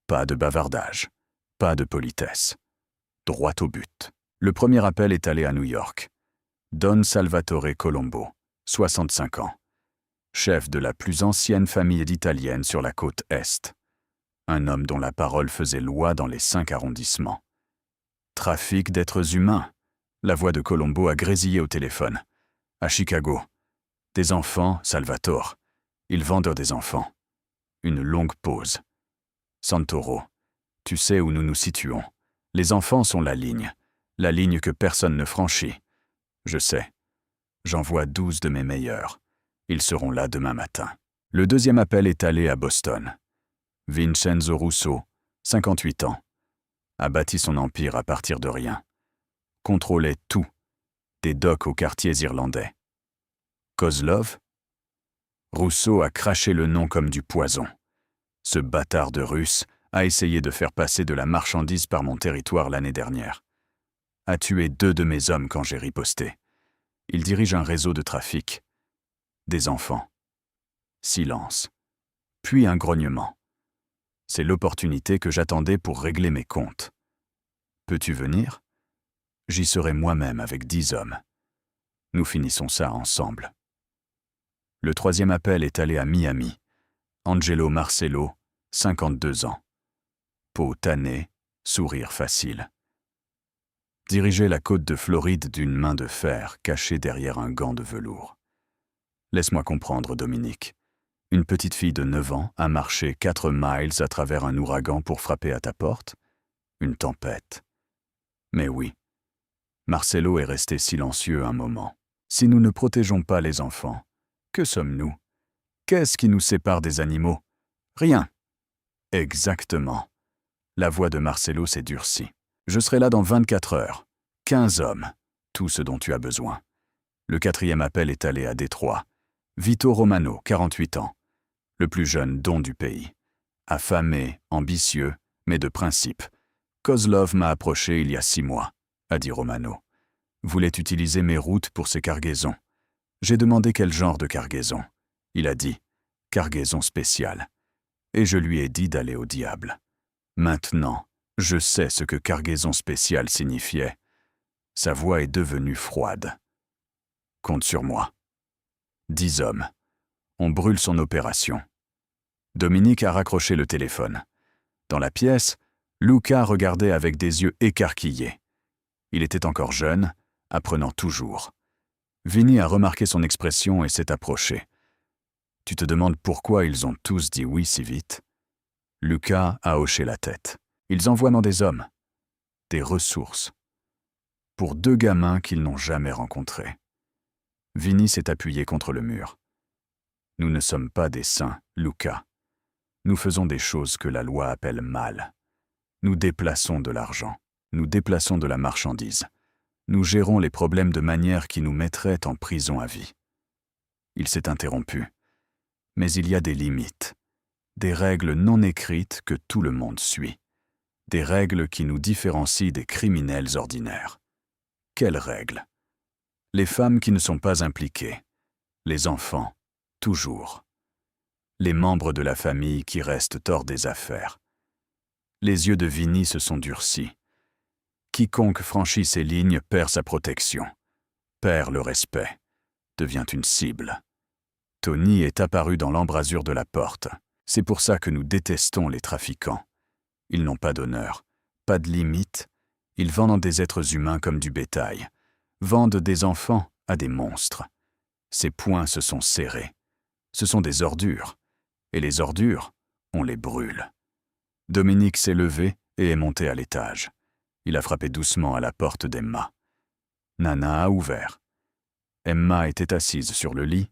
Pas de bavardage, pas de politesse. Droit au but. Le premier appel est allé à New York. Don Salvatore Colombo, 65 ans. Chef de la plus ancienne famille d'Italiennes sur la côte Est. Un homme dont la parole faisait loi dans les 5 arrondissements. Trafic d'êtres humains. La voix de Colombo a grésillé au téléphone. À Chicago. Des enfants, Salvatore. Ils vendent des enfants. Une longue pause. Santoro. Tu sais où nous nous situons. Les enfants sont la ligne que personne ne franchit. Je sais. J'envoie 12 de mes meilleurs. Ils seront là demain matin. Le deuxième appel est allé à Boston. Vincenzo Russo, 58 ans, a bâti son empire à partir de rien. Contrôlait tout, des docks aux quartiers irlandais. Kozlov? Russo a craché le nom comme du poison. Ce bâtard de Russe a essayé de faire passer de la marchandise par mon territoire l'année dernière. A tué 2 de mes hommes quand j'ai riposté. Il dirige un réseau de trafic. Des enfants. Silence. Puis un grognement. C'est l'opportunité que j'attendais pour régler mes comptes. Peux-tu venir? J'y serai moi-même avec 10 hommes. Nous finissons ça ensemble. Le troisième appel est allé à Miami. Angelo Marcello, 52 ans. Peau tannée, sourire facile. Dirigeait la côte de Floride d'une main de fer cachée derrière un gant de velours. Laisse-moi comprendre, Dominique. Une petite fille de 9 ans a marché 4 miles à travers un ouragan pour frapper à ta porte? Une tempête. Mais oui. Marcello est resté silencieux un moment. Si nous ne protégeons pas les enfants, que sommes-nous? Qu'est-ce qui nous sépare des animaux? Rien. Exactement. La voix de Marcello s'est durcie. Je serai là dans 24 heures. 15 hommes. Tout ce dont tu as besoin. Le 4e appel est allé à Détroit. Vito Romano, 48 ans. Le plus jeune don du pays. affamé, ambitieux, mais de principe. Kozlov m'a approché il y a 6 mois, a dit Romano. Voulait utiliser mes routes pour ses cargaisons. J'ai demandé quel genre de cargaison. Il a dit « cargaison spéciale ». Et je lui ai dit d'aller au diable. Maintenant, je sais ce que cargaison spéciale signifiait. Sa voix est devenue froide. Compte sur moi. 10 hommes. On brûle son opération. Dominique a raccroché le téléphone. Dans la pièce, Luca regardait avec des yeux écarquillés. Il était encore jeune, apprenant toujours. Vinny a remarqué son expression et s'est approché. « Tu te demandes pourquoi ils ont tous dit oui si vite ?» Luca a hoché la tête. Ils envoient dans des hommes, des ressources, pour 2 gamins qu'ils n'ont jamais rencontrés. Vinny s'est appuyé contre le mur. Nous ne sommes pas des saints, Luca. Nous faisons des choses que la loi appelle mal. Nous déplaçons de l'argent. Nous déplaçons de la marchandise. Nous gérons les problèmes de manière qui nous mettrait en prison à vie. Il s'est interrompu. Mais il y a des limites, des règles non écrites que tout le monde suit, des règles qui nous différencient des criminels ordinaires. Quelles règles? Les femmes qui ne sont pas impliquées, les enfants, toujours. Les membres de la famille qui restent hors des affaires. Les yeux de Vinny se sont durcis. Quiconque franchit ces lignes perd sa protection, perd le respect, devient une cible. Tony est apparu dans l'embrasure de la porte. C'est pour ça que nous détestons les trafiquants. Ils n'ont pas d'honneur, pas de limite. Ils vendent des êtres humains comme du bétail, vendent des enfants à des monstres. Ses poings se sont serrés. Ce sont des ordures. Et les ordures, on les brûle. Dominique s'est levé et est monté à l'étage. Il a frappé doucement à la porte d'Emma. Nana a ouvert. Emma était assise sur le lit,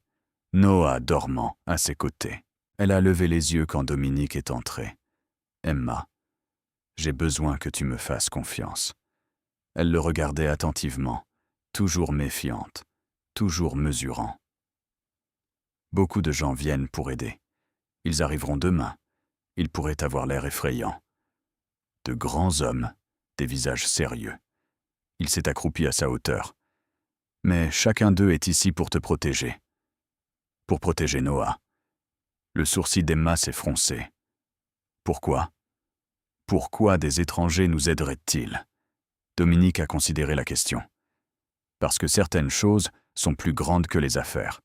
Noah dormant à ses côtés. Elle a levé les yeux quand Dominique est entré. « Emma, j'ai besoin que tu me fasses confiance. » Elle le regardait attentivement, toujours méfiante, toujours mesurant. Beaucoup de gens viennent pour aider. Ils arriveront demain. Ils pourraient avoir l'air effrayant. De grands hommes, des visages sérieux. Il s'est accroupi à sa hauteur. Mais chacun d'eux est ici pour te protéger. Pour protéger Noah. Le sourcil d'Emma s'est froncé. Pourquoi? Pourquoi des étrangers nous aideraient-ils? Dominique a considéré la question. Parce que certaines choses sont plus grandes que les affaires.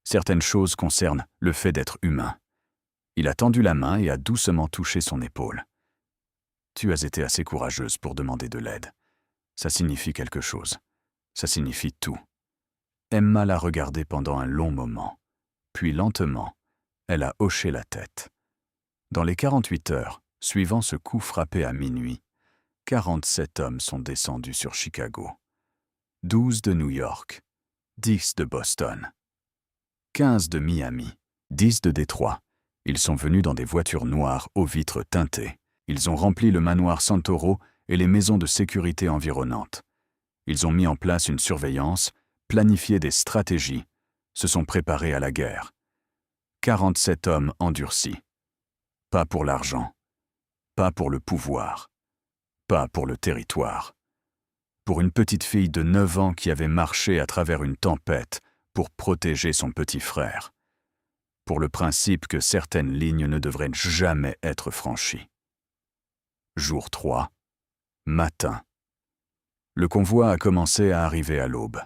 Certaines choses concernent le fait d'être humain. Il a tendu la main et a doucement touché son épaule. Tu as été assez courageuse pour demander de l'aide. Ça signifie quelque chose. Ça signifie tout. Emma l'a regardé pendant un long moment. Puis lentement, elle a hoché la tête. Dans les 48 heures, suivant ce coup frappé à minuit, 47 hommes sont descendus sur Chicago. 12 de New York, 10 de Boston, 15 de Miami, 10 de Détroit. Ils sont venus dans des voitures noires aux vitres teintées. Ils ont rempli le manoir Santoro et les maisons de sécurité environnantes. Ils ont mis en place une surveillance, planifié des stratégies, se sont préparés à la guerre. 47 hommes endurcis. Pas pour l'argent, pas pour le pouvoir, pas pour le territoire. Pour une petite fille de 9 ans qui avait marché à travers une tempête pour protéger son petit frère. Pour le principe que certaines lignes ne devraient jamais être franchies. Jour 3, matin. Le convoi a commencé à arriver à l'aube.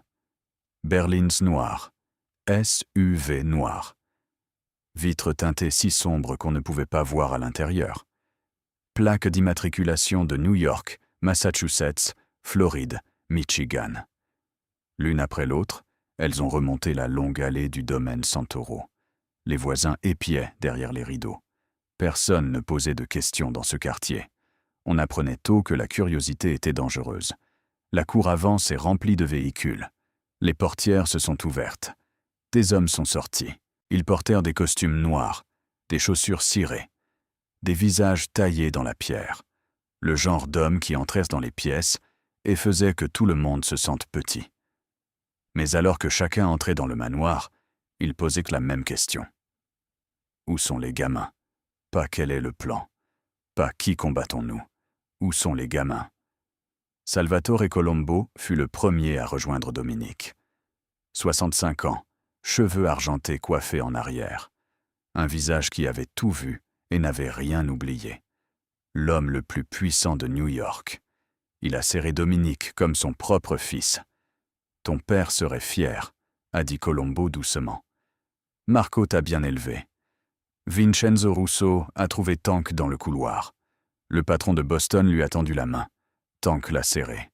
Berlines noires, SUV noires. Vitres teintées si sombres qu'on ne pouvait pas voir à l'intérieur. Plaques d'immatriculation de New York, Massachusetts, Floride, Michigan. L'une après l'autre, elles ont remonté la longue allée du domaine Santoro. Les voisins épiaient derrière les rideaux. Personne ne posait de questions dans ce quartier. On apprenait tôt que la curiosité était dangereuse. La cour avant s'est remplie de véhicules. Les portières se sont ouvertes. Des hommes sont sortis. Ils portèrent des costumes noirs, des chaussures cirées, des visages taillés dans la pierre, le genre d'hommes qui entraient dans les pièces et faisaient que tout le monde se sente petit. Mais alors que chacun entrait dans le manoir, ils posaient que la même question. Où sont les gamins? Pas quel est le plan. Pas qui combattons-nous. Où sont les gamins? Salvatore Colombo fut le premier à rejoindre Dominique. 65 ans, cheveux argentés coiffés en arrière. Un visage qui avait tout vu et n'avait rien oublié. L'homme le plus puissant de New York. Il a serré Dominique comme son propre fils. « Ton père serait fier », a dit Colombo doucement. « Marco t'a bien élevé. Vincenzo Russo a trouvé Tank dans le couloir. Le patron de Boston lui a tendu la main. Tank l'a serré.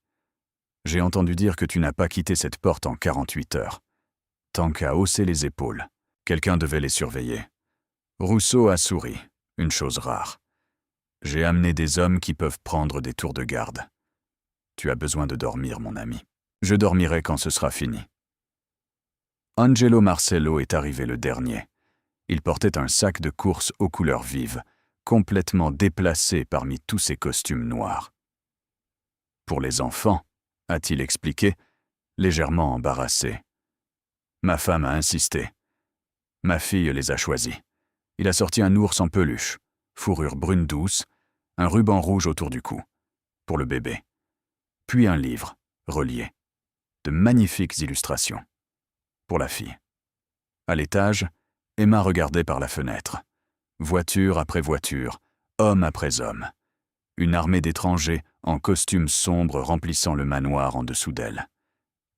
J'ai entendu dire que tu n'as pas quitté cette porte en 48 heures. Tank a haussé les épaules. Quelqu'un devait les surveiller. Russo a souri, une chose rare. J'ai amené des hommes qui peuvent prendre des tours de garde. Tu as besoin de dormir, mon ami. Je dormirai quand ce sera fini. Angelo Marcello est arrivé le dernier. Il portait un sac de course aux couleurs vives, complètement déplacé parmi tous ces costumes noirs. Pour les enfants, a-t-il expliqué, légèrement embarrassé. Ma femme a insisté. Ma fille les a choisis. Il a sorti un ours en peluche, fourrure brune douce, un ruban rouge autour du cou, pour le bébé. Puis un livre, relié. De magnifiques illustrations. Pour la fille. À l'étage, Emma regardait par la fenêtre. Voiture après voiture, homme après homme. Une armée d'étrangers en costumes sombres remplissant le manoir en dessous d'elle.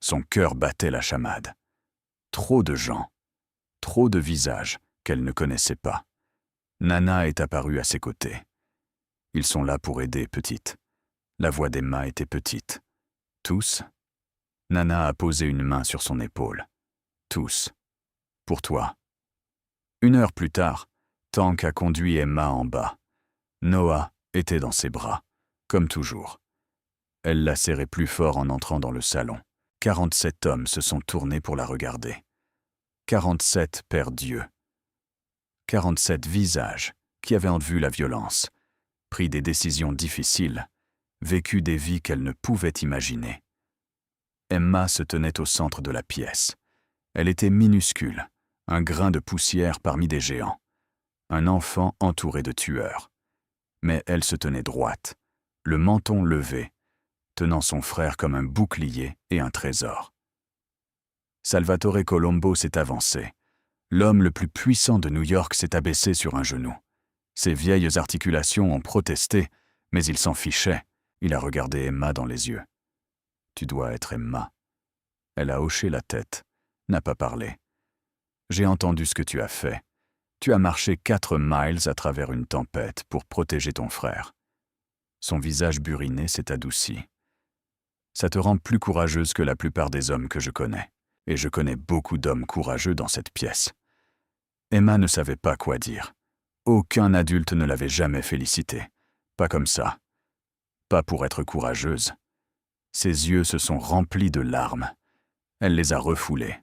Son cœur battait la chamade. Trop de gens, trop de visages qu'elle ne connaissait pas. Nana est apparue à ses côtés. Ils sont là pour aider, petite. La voix d'Emma était petite. Tous? Nana a posé une main sur son épaule. Tous. Pour toi. 1 heure plus tard, Tank a conduit Emma en bas. Noah était dans ses bras, comme toujours. Elle l'a serré plus fort en entrant dans le salon. 47 hommes se sont tournés pour la regarder. 47 pères Dieu. 47 visages qui avaient en vue la violence, pris des décisions difficiles, vécu des vies qu'elle ne pouvait imaginer. Emma se tenait au centre de la pièce. Elle était minuscule, un grain de poussière parmi des géants, un enfant entouré de tueurs. Mais elle se tenait droite, le menton levé, tenant son frère comme un bouclier et un trésor. Salvatore Colombo s'est avancé. L'homme le plus puissant de New York s'est abaissé sur un genou. Ses vieilles articulations ont protesté, mais il s'en fichait. Il a regardé Emma dans les yeux. « Tu dois être Emma. » Elle a hoché la tête, n'a pas parlé. « J'ai entendu ce que tu as fait. Tu as marché 4 miles à travers une tempête pour protéger ton frère. » Son visage buriné s'est adouci. « Ça te rend plus courageuse que la plupart des hommes que je connais. Et je connais beaucoup d'hommes courageux dans cette pièce. » Emma ne savait pas quoi dire. Aucun adulte ne l'avait jamais félicitée. Pas comme ça. Pas pour être courageuse. Ses yeux se sont remplis de larmes. Elle les a refoulés.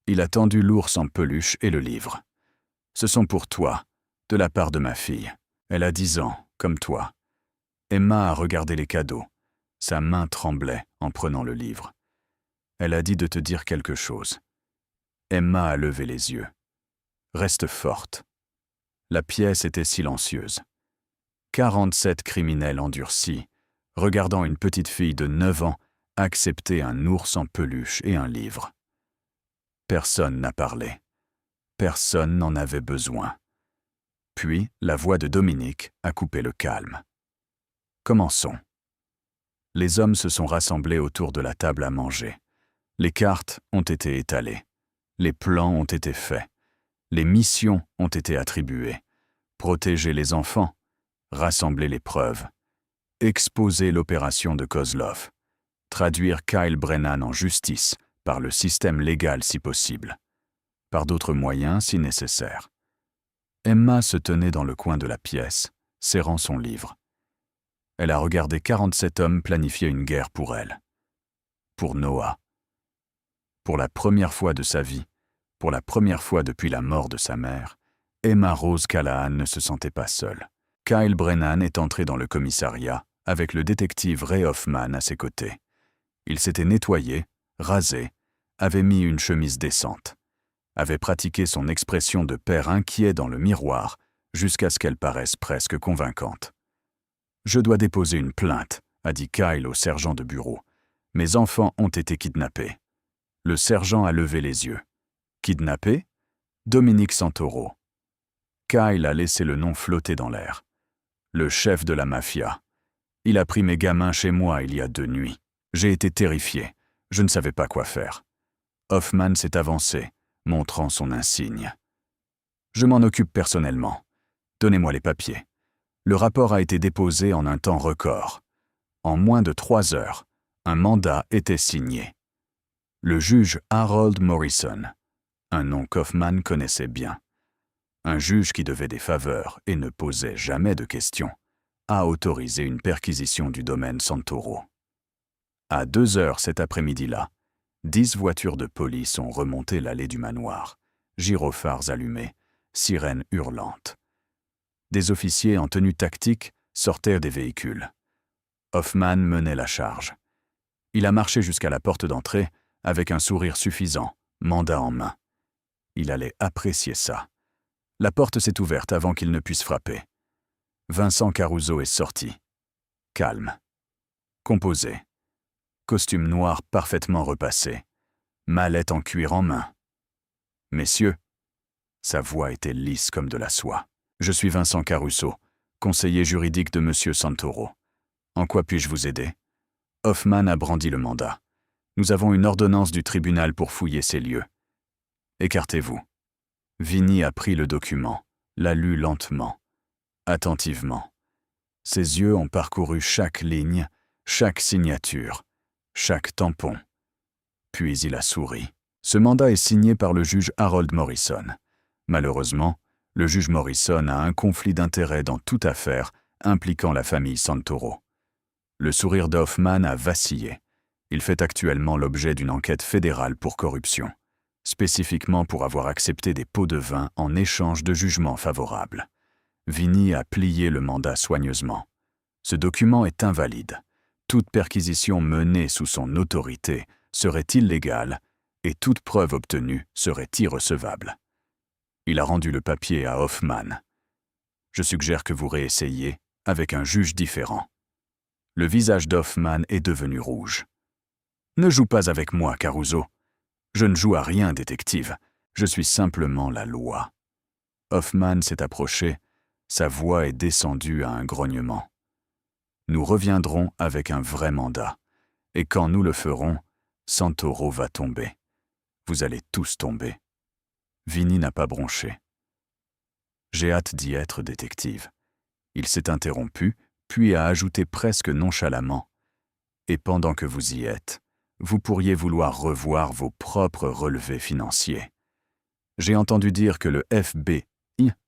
Il a tendu l'ours en peluche et le livre. « Ce sont pour toi, de la part de ma fille. Elle a 10 ans, comme toi. » Emma a regardé les cadeaux. Sa main tremblait en prenant le livre. Elle a dit de te dire quelque chose. Emma a levé les yeux. « Reste forte. » La pièce était silencieuse. 47 criminels endurcis, regardant une petite fille de 9 ans accepter un ours en peluche et un livre. Personne n'a parlé. Personne n'en avait besoin. Puis, la voix de Dominique a coupé le calme. Commençons. Les hommes se sont rassemblés autour de la table à manger. Les cartes ont été étalées. Les plans ont été faits. Les missions ont été attribuées. Protéger les enfants, rassembler les preuves, exposer l'opération de Kozlov, traduire Kyle Brennan en justice par le système légal si possible, par d'autres moyens si nécessaire. Emma se tenait dans le coin de la pièce, serrant son livre. Elle a regardé 47 hommes planifier une guerre pour elle. Pour Noah. Pour la première fois de sa vie, pour la première fois depuis la mort de sa mère, Emma Rose Callahan ne se sentait pas seule. Kyle Brennan est entré dans le commissariat avec le détective Ray Hoffman à ses côtés. Il s'était nettoyé, rasé, avait mis une chemise décente, avait pratiqué son expression de père inquiet dans le miroir jusqu'à ce qu'elles paraissent presque convaincantes. « Je dois déposer une plainte », a dit Kyle au sergent de bureau. « Mes enfants ont été kidnappés. » Le sergent a levé les yeux. « Kidnappés » ? Dominique Santoro. Kyle a laissé le nom flotter dans l'air. Le chef de la mafia. Il a pris mes gamins chez moi il y a 2 nuits. J'ai été terrifié. Je ne savais pas quoi faire. Hoffman s'est avancé, montrant son insigne. Je m'en occupe personnellement. Donnez-moi les papiers. Le rapport a été déposé en un temps record. En moins de 3 heures, un mandat était signé. Le juge Harold Morrison, un nom qu'Hoffman connaissait bien. Un juge qui devait des faveurs et ne posait jamais de questions, a autorisé une perquisition du domaine Santoro. À 2 heures cet après-midi-là, 10 voitures de police ont remonté l'allée du manoir, gyrophares allumés, sirènes hurlantes. Des officiers en tenue tactique sortaient des véhicules. Hoffman menait la charge. Il a marché jusqu'à la porte d'entrée avec un sourire suffisant, mandat en main. Il allait apprécier ça. La porte s'est ouverte avant qu'il ne puisse frapper. Vincent Caruso est sorti. Calme. Composé. Costume noir parfaitement repassé. Mallette en cuir en main. « Messieurs », sa voix était lisse comme de la soie. « Je suis Vincent Caruso, conseiller juridique de Monsieur Santoro. En quoi puis-je vous aider ?» Hoffman a brandi le mandat. « Nous avons une ordonnance du tribunal pour fouiller ces lieux. Écartez-vous. » Vinny a pris le document, l'a lu lentement, attentivement. Ses yeux ont parcouru chaque ligne, chaque signature, chaque tampon. Puis il a souri. Ce mandat est signé par le juge Harold Morrison. Malheureusement, le juge Morrison a un conflit d'intérêts dans toute affaire impliquant la famille Santoro. Le sourire d'Hoffman a vacillé. Il fait actuellement l'objet d'une enquête fédérale pour corruption, spécifiquement pour avoir accepté des pots de vin en échange de jugements favorables. Vinny a plié le mandat soigneusement. Ce document est invalide. Toute perquisition menée sous son autorité serait illégale et toute preuve obtenue serait irrecevable. Il a rendu le papier à Hoffman. Je suggère que vous réessayiez avec un juge différent. Le visage d'Hoffman est devenu rouge. Ne joue pas avec moi, Caruso. Je ne joue à rien, détective. Je suis simplement la loi. Hoffman s'est approché. Sa voix est descendue à un grognement. Nous reviendrons avec un vrai mandat. Et quand nous le ferons, Santoro va tomber. Vous allez tous tomber. Vinny n'a pas bronché. J'ai hâte d'y être, détective. Il s'est interrompu, puis a ajouté presque nonchalamment. Et pendant que vous y êtes, vous pourriez vouloir revoir vos propres relevés financiers. J'ai entendu dire que le FBI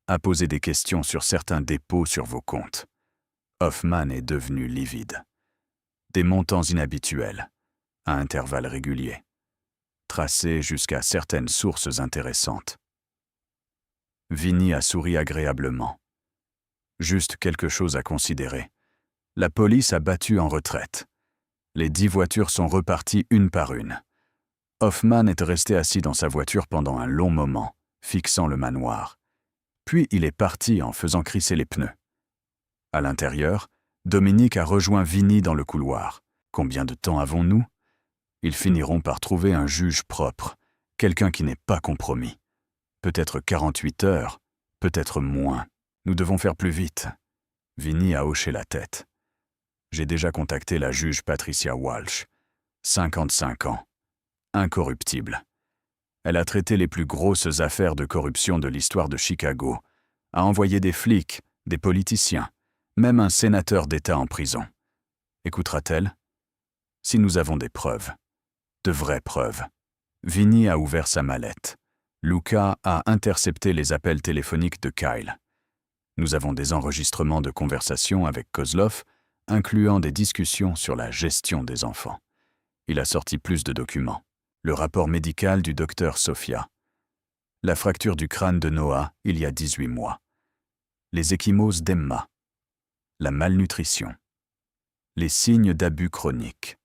a posé des questions sur certains dépôts sur vos comptes. Hoffman est devenu livide. Des montants inhabituels, à intervalles réguliers, tracés jusqu'à certaines sources intéressantes. Vinny a souri agréablement. Juste quelque chose à considérer. La police a battu en retraite. Les 10 voitures sont reparties une par une. Hoffman est resté assis dans sa voiture pendant un long moment, fixant le manoir. Puis il est parti en faisant crisser les pneus. À l'intérieur, Dominique a rejoint Vinny dans le couloir. Combien de temps avons-nous ? Ils finiront par trouver un juge propre, quelqu'un qui n'est pas compromis. Peut-être 48 heures, peut-être moins. Nous devons faire plus vite. Vinny a hoché la tête. J'ai déjà contacté la juge Patricia Walsh, 55 ans, incorruptible. Elle a traité les plus grosses affaires de corruption de l'histoire de Chicago, a envoyé des flics, des politiciens, même un sénateur d'État en prison. Écoutera-t-elle ? Si nous avons des preuves, de vraies preuves. Vinny a ouvert sa mallette. Luca a intercepté les appels téléphoniques de Kyle. Nous avons des enregistrements de conversations avec Kozlov, incluant des discussions sur la gestion des enfants. Il a sorti plus de documents. Le rapport médical du docteur Sofia. La fracture du crâne de Noah il y a 18 mois. Les ecchymoses d'Emma. La malnutrition. Les signes d'abus chroniques.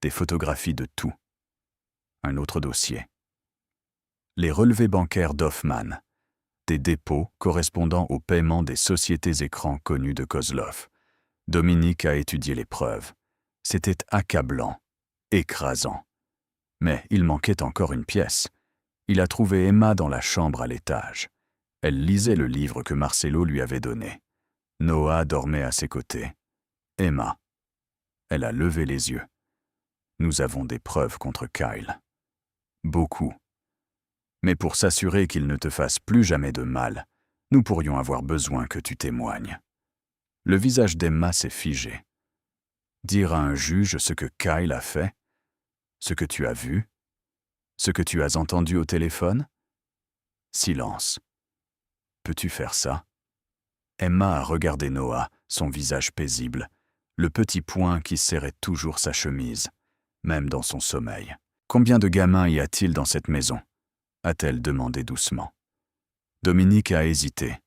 Des photographies de tout. Un autre dossier. Les relevés bancaires d'Hoffman. des dépôts correspondant au paiement des sociétés écrans connues de Kozlov. Dominique a étudié les preuves. C'était accablant, écrasant. Mais il manquait encore une pièce. Il a trouvé Emma dans la chambre à l'étage. Elle lisait le livre que Marcelo lui avait donné. Noah dormait à ses côtés. Emma. Elle a levé les yeux. Nous avons des preuves contre Kyle. Beaucoup. Mais pour s'assurer qu'il ne te fasse plus jamais de mal, nous pourrions avoir besoin que tu témoignes. Le visage d'Emma s'est figé. Dire à un juge ce que Kyle a fait, ce que tu as vu, ce que tu as entendu au téléphone? Silence. Peux-tu faire ça? Emma a regardé Noah, son visage paisible, le petit poing qui serrait toujours sa chemise, même dans son sommeil. Combien de gamins y a-t-il dans cette maison? A-t-elle demandé doucement. Dominique a hésité.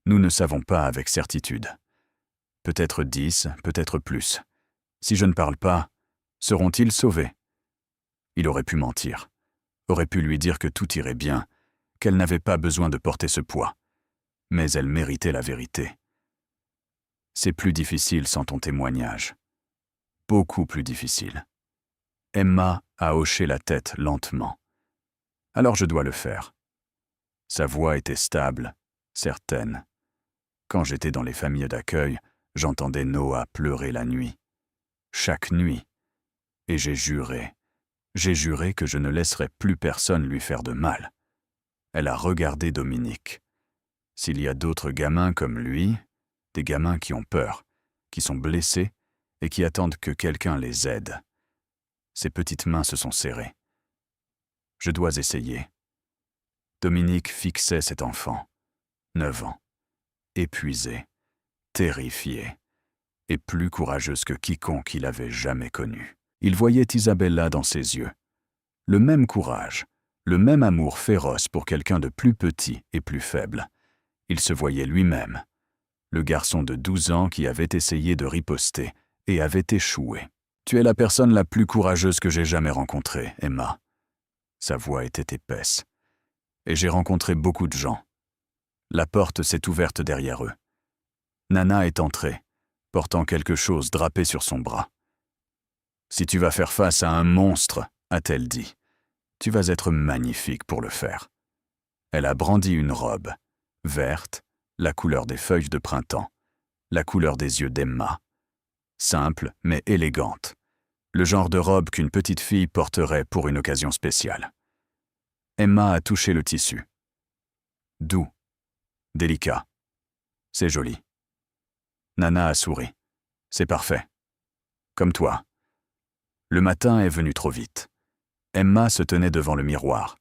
Nous ne savons pas avec certitude. Peut-être 10, peut-être plus. Si je ne parle pas, seront-ils sauvés? Il aurait pu mentir, aurait pu lui dire que tout irait bien, qu'elle n'avait pas besoin de porter ce poids. Mais elle méritait la vérité. C'est plus difficile sans ton témoignage. Beaucoup plus difficile. Emma a hoché la tête lentement. Alors je dois le faire. Sa voix était stable, certaine. Quand j'étais dans les familles d'accueil, j'entendais Noah pleurer la nuit. Chaque nuit. Et j'ai juré que je ne laisserais plus personne lui faire de mal. Elle a regardé Dominique. S'il y a d'autres gamins comme lui, des gamins qui ont peur, qui sont blessés et qui attendent que quelqu'un les aide. Ses petites mains se sont serrées. Je dois essayer. Dominique fixait cet enfant, 9 ans, épuisée, terrifiée, et plus courageuse que quiconque il avait jamais connu. Il voyait Isabella dans ses yeux. Le même courage, le même amour féroce pour quelqu'un de plus petit et plus faible. Il se voyait lui-même, le garçon de 12 ans qui avait essayé de riposter et avait échoué. « Tu es la personne la plus courageuse que j'ai jamais rencontrée, Emma. » Sa voix était épaisse. « Et j'ai rencontré beaucoup de gens. » La porte s'est ouverte derrière eux. Nana est entrée, portant quelque chose drapé sur son bras. « Si tu vas faire face à un monstre, a-t-elle dit, tu vas être magnifique pour le faire. » Elle a brandi une robe, verte, la couleur des feuilles de printemps, la couleur des yeux d'Emma. Simple mais élégante, le genre de robe qu'une petite fille porterait pour une occasion spéciale. Emma a touché le tissu. Doux, délicat, c'est joli. Nana a souri. C'est parfait. Comme toi. Le matin est venu trop vite. Emma se tenait devant le miroir.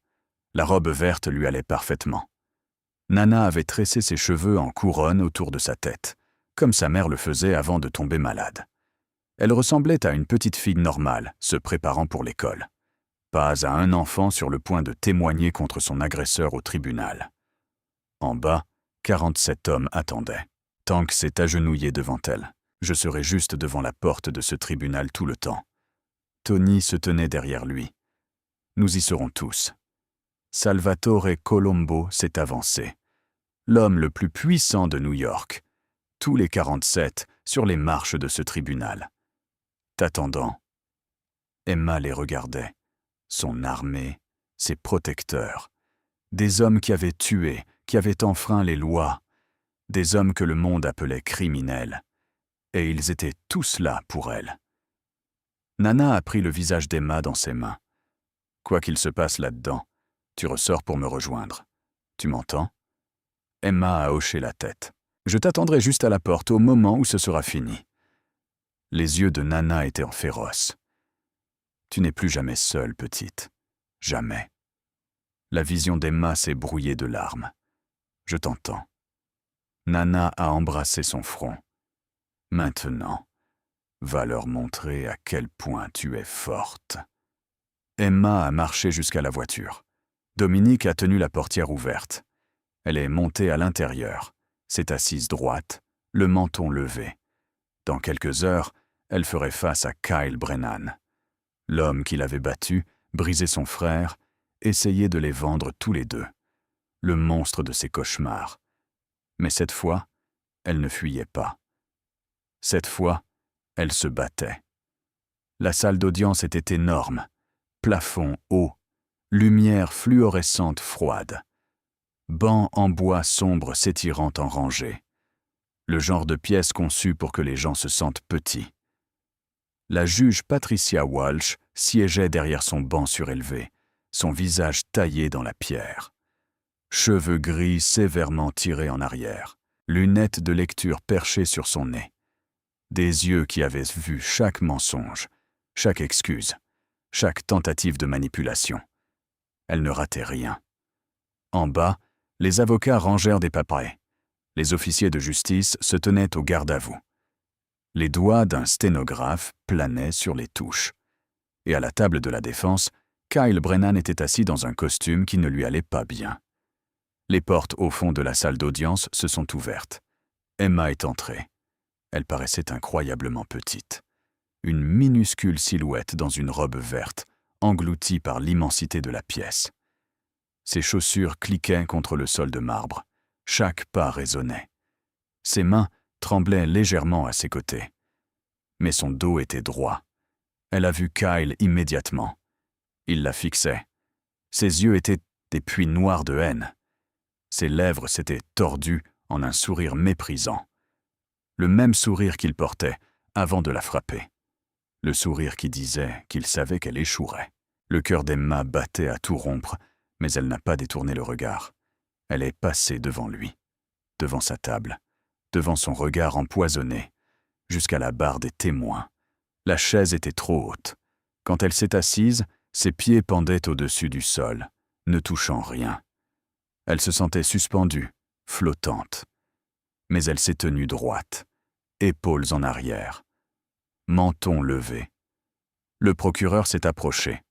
La robe verte lui allait parfaitement. Nana avait tressé ses cheveux en couronne autour de sa tête, comme sa mère le faisait avant de tomber malade. Elle ressemblait à une petite fille normale, se préparant pour l'école. Pas à un enfant sur le point de témoigner contre son agresseur au tribunal. En bas, 47 hommes attendaient. Tank s'est agenouillé devant elle. Je serai juste devant la porte de ce tribunal tout le temps. Tony se tenait derrière lui. Nous y serons tous. Salvatore Colombo s'est avancé. L'homme le plus puissant de New York. Tous les 47 sur les marches de ce tribunal. T'attendant. Emma les regardait. Son armée, ses protecteurs. Des hommes qui avaient tué, qui avaient enfreint les lois. Des hommes que le monde appelait criminels. Et ils étaient tous là pour elle. Nana a pris le visage d'Emma dans ses mains. Quoi qu'il se passe là-dedans, tu ressors pour me rejoindre. Tu m'entends? Emma a hoché la tête. Je t'attendrai juste à la porte au moment où ce sera fini. Les yeux de Nana étaient en féroce. Tu n'es plus jamais seule, petite. Jamais. La vision d'Emma s'est brouillée de larmes. Je t'entends. Nana a embrassé son front. Maintenant, va leur montrer à quel point tu es forte. Emma a marché jusqu'à la voiture. Dominique a tenu la portière ouverte. Elle est montée à l'intérieur, s'est assise droite, le menton levé. Dans quelques heures, elle ferait face à Kyle Brennan. L'homme qui l'avait battu, brisé son frère, essayait de les vendre tous les deux. le monstre de ses cauchemars. Mais cette fois, elle ne fuyait pas. Cette fois, elle se battait. La salle d'audience était énorme, plafond haut, lumière fluorescente froide, bancs en bois sombre s'étirant en rangées, le genre de pièce conçue pour que les gens se sentent petits. La juge Patricia Walsh siégeait derrière son banc surélevé, son visage taillé dans la pierre. Cheveux gris sévèrement tirés en arrière, lunettes de lecture perchées sur son nez. Des yeux qui avaient vu chaque mensonge, chaque excuse, chaque tentative de manipulation. Elle ne ratait rien. En bas, les avocats rangèrent des paperets. Les officiers de justice se tenaient au garde-à-vous. Les doigts d'un sténographe planaient sur les touches. Et à la table de la défense, Kyle Brennan était assis dans un costume qui ne lui allait pas bien. Les portes au fond de la salle d'audience se sont ouvertes. Emma est entrée. Elle paraissait incroyablement petite. Une minuscule silhouette dans une robe verte, engloutie par l'immensité de la pièce. Ses chaussures cliquaient contre le sol de marbre. Chaque pas résonnait. Ses mains tremblaient légèrement à ses côtés. Mais son dos était droit. Elle a vu Kyle immédiatement. Il la fixait. Ses yeux étaient des puits noirs de haine. Ses lèvres s'étaient tordues en un sourire méprisant. Le même sourire qu'il portait avant de la frapper. Le sourire qui disait qu'il savait qu'elle échouerait. Le cœur d'Emma battait à tout rompre, mais elle n'a pas détourné le regard. Elle est passée devant lui, devant sa table, devant son regard empoisonné, jusqu'à la barre des témoins. La chaise était trop haute. Quand elle s'est assise, ses pieds pendaient au-dessus du sol, ne touchant rien. Elle se sentait suspendue, flottante. Mais elle s'est tenue droite, épaules en arrière, menton levé. Le procureur s'est approché.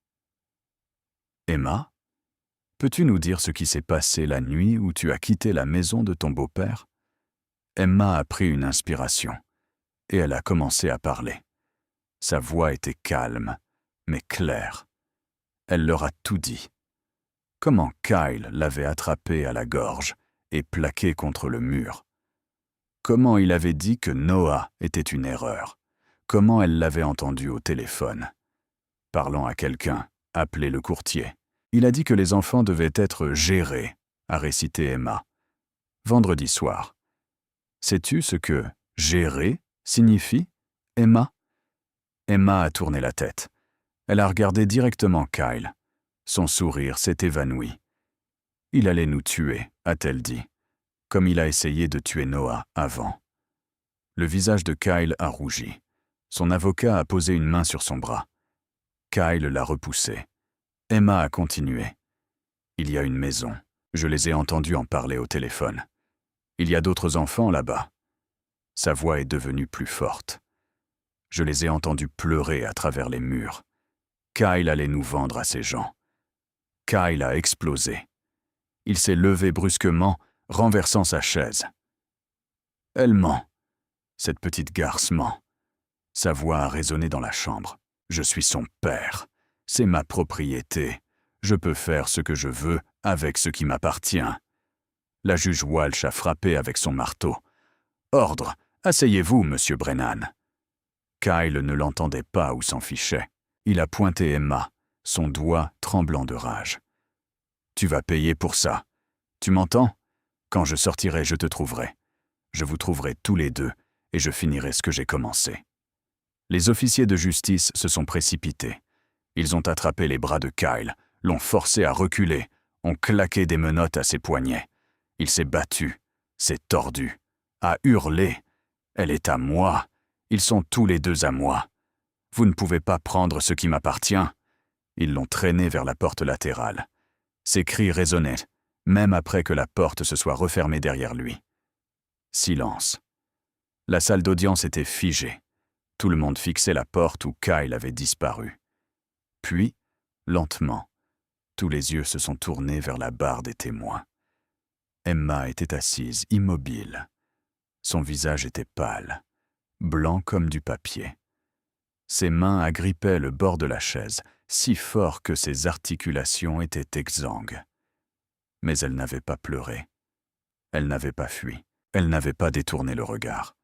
« Emma, peux-tu nous dire ce qui s'est passé la nuit où tu as quitté la maison de ton beau-père » Emma a pris une inspiration, et elle a commencé à parler. Sa voix était calme, mais claire. Elle leur a tout dit. Comment Kyle l'avait attrapée à la gorge et plaquée contre le mur. Comment il avait dit que Noah était une erreur. Comment elle l'avait entendu au téléphone. Parlant à quelqu'un, appelé le courtier. Il a dit que les enfants devaient être gérés, a récité Emma. Vendredi soir. Sais-tu ce que « gérer » signifie, Emma ? Emma a tourné la tête. Elle a regardé directement Kyle. Son sourire s'est évanoui. « Il allait nous tuer », a-t-elle dit, comme il a essayé de tuer Noah avant. Le visage de Kyle a rougi. Son avocat a posé une main sur son bras. Kyle l'a repoussé. Emma a continué. « Il y a une maison. Je les ai entendus en parler au téléphone. Il y a d'autres enfants là-bas. » Sa voix est devenue plus forte. Je les ai entendus pleurer à travers les murs. Kyle allait nous vendre à ces gens. Kyle a explosé. Il s'est levé brusquement, renversant sa chaise. Elle ment. Cette petite garce ment. Sa voix a résonné dans la chambre. Je suis son père. C'est ma propriété. Je peux faire ce que je veux avec ce qui m'appartient. La juge Walsh a frappé avec son marteau. Ordre, asseyez-vous, monsieur Brennan. Kyle ne l'entendait pas ou s'en fichait. Il a pointé Emma, son doigt tremblant de rage. Tu vas payer pour ça. Tu m'entends? Quand je sortirai, je te trouverai. Je vous trouverai tous les deux et je finirai ce que j'ai commencé. Les officiers de justice se sont précipités. Ils ont attrapé les bras de Kyle, l'ont forcé à reculer, ont claqué des menottes à ses poignets. Il s'est battu, s'est tordu, a hurlé. Elle est à moi. Ils sont tous les deux à moi. Vous ne pouvez pas prendre ce qui m'appartient. Ils l'ont traîné vers la porte latérale. Ses cris résonnaient, même après que la porte se soit refermée derrière lui. Silence. La salle d'audience était figée. Tout le monde fixait la porte où Kyle avait disparu. Puis, lentement, tous les yeux se sont tournés vers la barre des témoins. Emma était assise, immobile. Son visage était pâle, blanc comme du papier. Ses mains agrippaient le bord de la chaise, si fort que ses articulations étaient exsangues. Mais elle n'avait pas pleuré. Elle n'avait pas fui. Elle n'avait pas détourné le regard.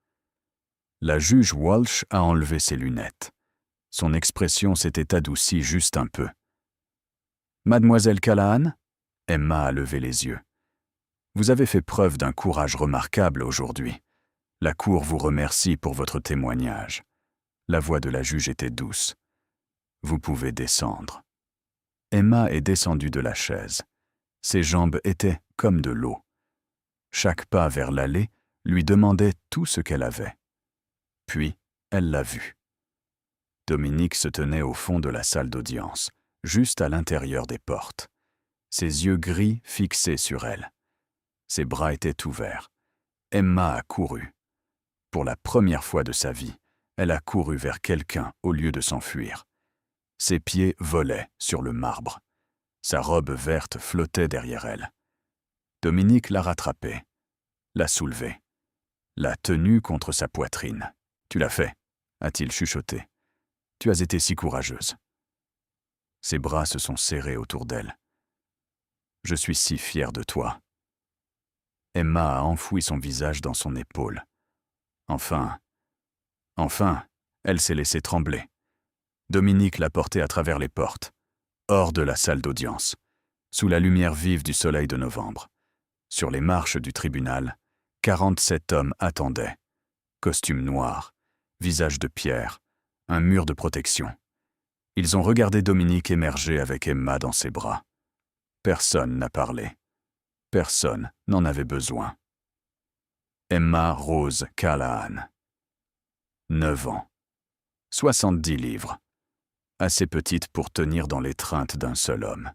La juge Walsh a enlevé ses lunettes. Son expression s'était adoucie juste un peu. « Mademoiselle Callahan ?» Emma a levé les yeux. « Vous avez fait preuve d'un courage remarquable aujourd'hui. La Cour vous remercie pour votre témoignage. » La voix de la juge était douce. « Vous pouvez descendre. » Emma est descendue de la chaise. Ses jambes étaient comme de l'eau. Chaque pas vers l'allée lui demandait tout ce qu'elle avait. Puis, elle l'a vu. Dominique se tenait au fond de la salle d'audience, juste à l'intérieur des portes. Ses yeux gris fixés sur elle. Ses bras étaient ouverts. Emma a couru. Pour la première fois de sa vie, elle a couru vers quelqu'un au lieu de s'enfuir. Ses pieds volaient sur le marbre. Sa robe verte flottait derrière elle. Dominique l'a rattrapée, l'a soulevée, l'a tenue contre sa poitrine. « Tu l'as fait », a-t-il chuchoté. « Tu as été si courageuse. » Ses bras se sont serrés autour d'elle. « Je suis si fier de toi. » Emma a enfoui son visage dans son épaule. Enfin, elle s'est laissée trembler. Dominique l'a portée à travers les portes, hors de la salle d'audience, sous la lumière vive du soleil de novembre. Sur les marches du tribunal, 47 hommes attendaient. Costumes noirs, visage de pierre, un mur de protection. Ils ont regardé Dominique émerger avec Emma dans ses bras. Personne n'a parlé. Personne n'en avait besoin. Emma Rose Callahan. 9 ans. 70 livres. Assez petite pour tenir dans l'étreinte d'un seul homme.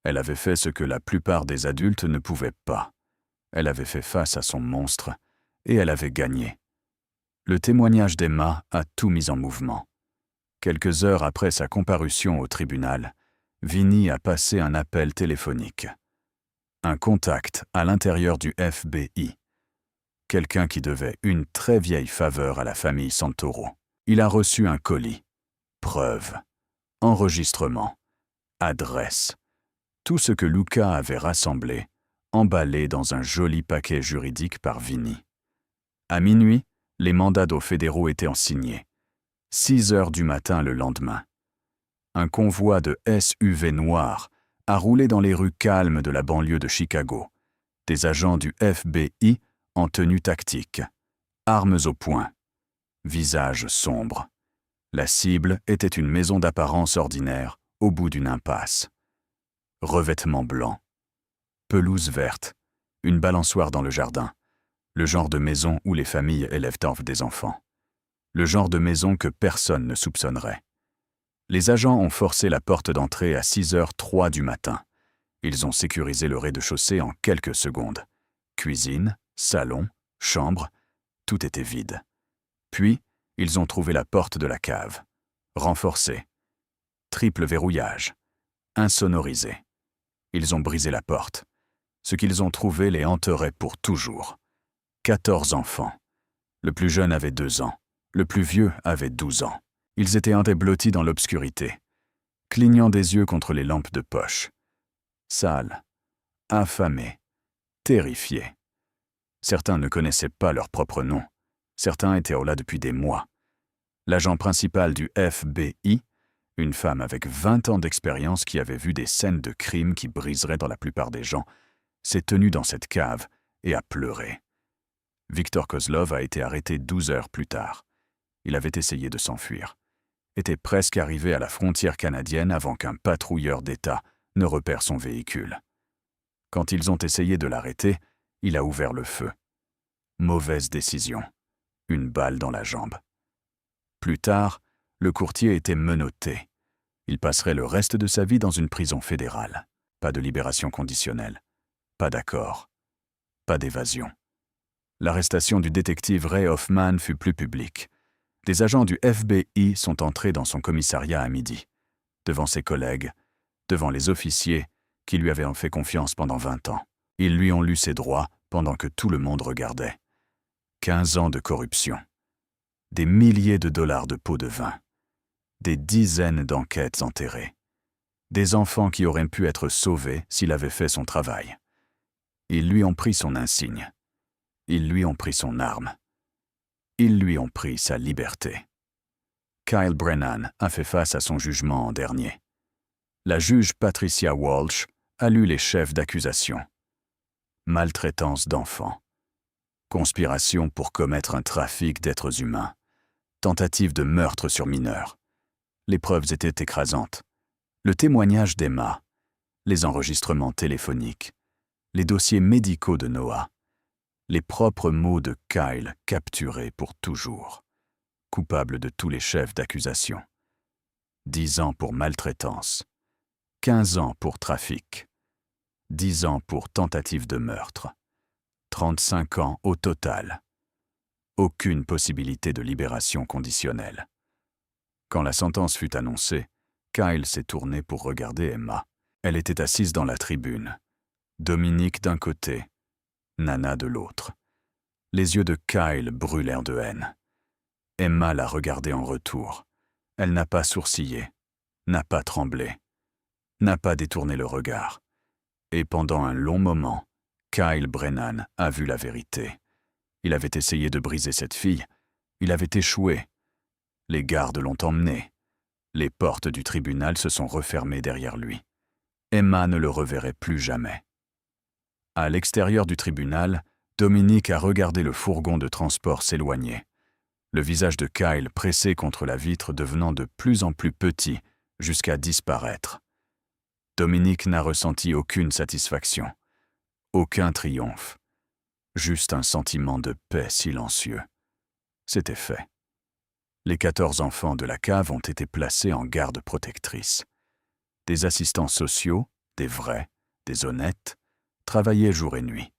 Elle avait fait ce que la plupart des adultes ne pouvaient pas. Elle avait fait face à son monstre et elle avait gagné. Le témoignage d'Emma a tout mis en mouvement. Quelques heures après sa comparution au tribunal, Vinnie a passé un appel téléphonique. Un contact à l'intérieur du FBI. Quelqu'un qui devait une très vieille faveur à la famille Santoro. Il a reçu un colis. Preuves. Enregistrement. Adresse. Tout ce que Luca avait rassemblé, emballé dans un joli paquet juridique par Vinnie. À minuit, les mandats d'eau fédéraux étaient en signés. 6 heures du matin le lendemain. Un convoi de SUV noirs a roulé dans les rues calmes de la banlieue de Chicago. Des agents du FBI en tenue tactique, armes au poing, visage sombre. La cible était une maison d'apparence ordinaire au bout d'une impasse. Revêtement blanc, pelouse verte, une balançoire dans le jardin, le genre de maison où les familles élèvent des enfants. Le genre de maison que personne ne soupçonnerait. Les agents ont forcé la porte d'entrée à 6h03 du matin. Ils ont sécurisé le rez-de-chaussée en quelques secondes. Cuisine, salon, chambre, tout était vide. Puis, ils ont trouvé la porte de la cave. Renforcée. Triple verrouillage. Insonorisée. Ils ont brisé la porte. Ce qu'ils ont trouvé les hanterait pour toujours. 14 enfants. Le plus jeune avait 2 ans. Le plus vieux avait 12 ans. Ils étaient blottis dans l'obscurité, clignant des yeux contre les lampes de poche. Sales, affamés, terrifiés. Certains ne connaissaient pas leur propre nom. Certains étaient là depuis des mois. L'agent principal du FBI, une femme avec 20 ans d'expérience qui avait vu des scènes de crime qui briseraient dans la plupart des gens, s'est tenue dans cette cave et a pleuré. Victor Kozlov a été arrêté 12 heures plus tard. Il avait essayé de s'enfuir. Était presque arrivé à la frontière canadienne avant qu'un patrouilleur d'État ne repère son véhicule. Quand ils ont essayé de l'arrêter, il a ouvert le feu. Mauvaise décision. Une balle dans la jambe. Plus tard, le courtier était menotté. Il passerait le reste de sa vie dans une prison fédérale. Pas de libération conditionnelle. Pas d'accord. Pas d'évasion. L'arrestation du détective Ray Hoffman fut plus publique. Des agents du FBI sont entrés dans son commissariat à midi, devant ses collègues, devant les officiers qui lui avaient fait confiance pendant 20 ans. Ils lui ont lu ses droits pendant que tout le monde regardait. 15 ans de corruption. Des milliers de dollars de pots de vin. Des dizaines d'enquêtes enterrées. Des enfants qui auraient pu être sauvés s'il avait fait son travail. Ils lui ont pris son insigne. Ils lui ont pris son arme. Ils lui ont pris sa liberté. Kyle Brennan a fait face à son jugement en dernier. La juge Patricia Walsh a lu les chefs d'accusation. Maltraitance d'enfants. Conspiration pour commettre un trafic d'êtres humains. Tentative de meurtre sur mineurs. Les preuves étaient écrasantes. Le témoignage d'Emma, les enregistrements téléphoniques, les dossiers médicaux de Noah, les propres mots de Kyle capturés pour toujours, coupable de tous les chefs d'accusation. 10 ans pour maltraitance, 15 ans pour trafic, 10 ans pour tentative de meurtre, 35 ans au total. Aucune possibilité de libération conditionnelle. Quand la sentence fut annoncée, Kyle s'est tourné pour regarder Emma. Elle était assise dans la tribune. Dominique d'un côté, Nana de l'autre. Les yeux de Kyle brûlèrent de haine. Emma l'a regardé en retour. Elle n'a pas sourcillé, n'a pas tremblé, n'a pas détourné le regard. Et pendant un long moment, Kyle Brennan a vu la vérité. Il avait essayé de briser cette fille. Il avait échoué. Les gardes l'ont emmené. Les portes du tribunal se sont refermées derrière lui. Emma ne le reverrait plus jamais. À l'extérieur du tribunal, Dominique a regardé le fourgon de transport s'éloigner. Le visage de Kyle pressé contre la vitre devenant de plus en plus petit jusqu'à disparaître. Dominique n'a ressenti aucune satisfaction, aucun triomphe, juste un sentiment de paix silencieux. C'était fait. Les 14 enfants de la cave ont été placés en garde protectrice. Des assistants sociaux, des vrais, des honnêtes, travaillaient jour et nuit.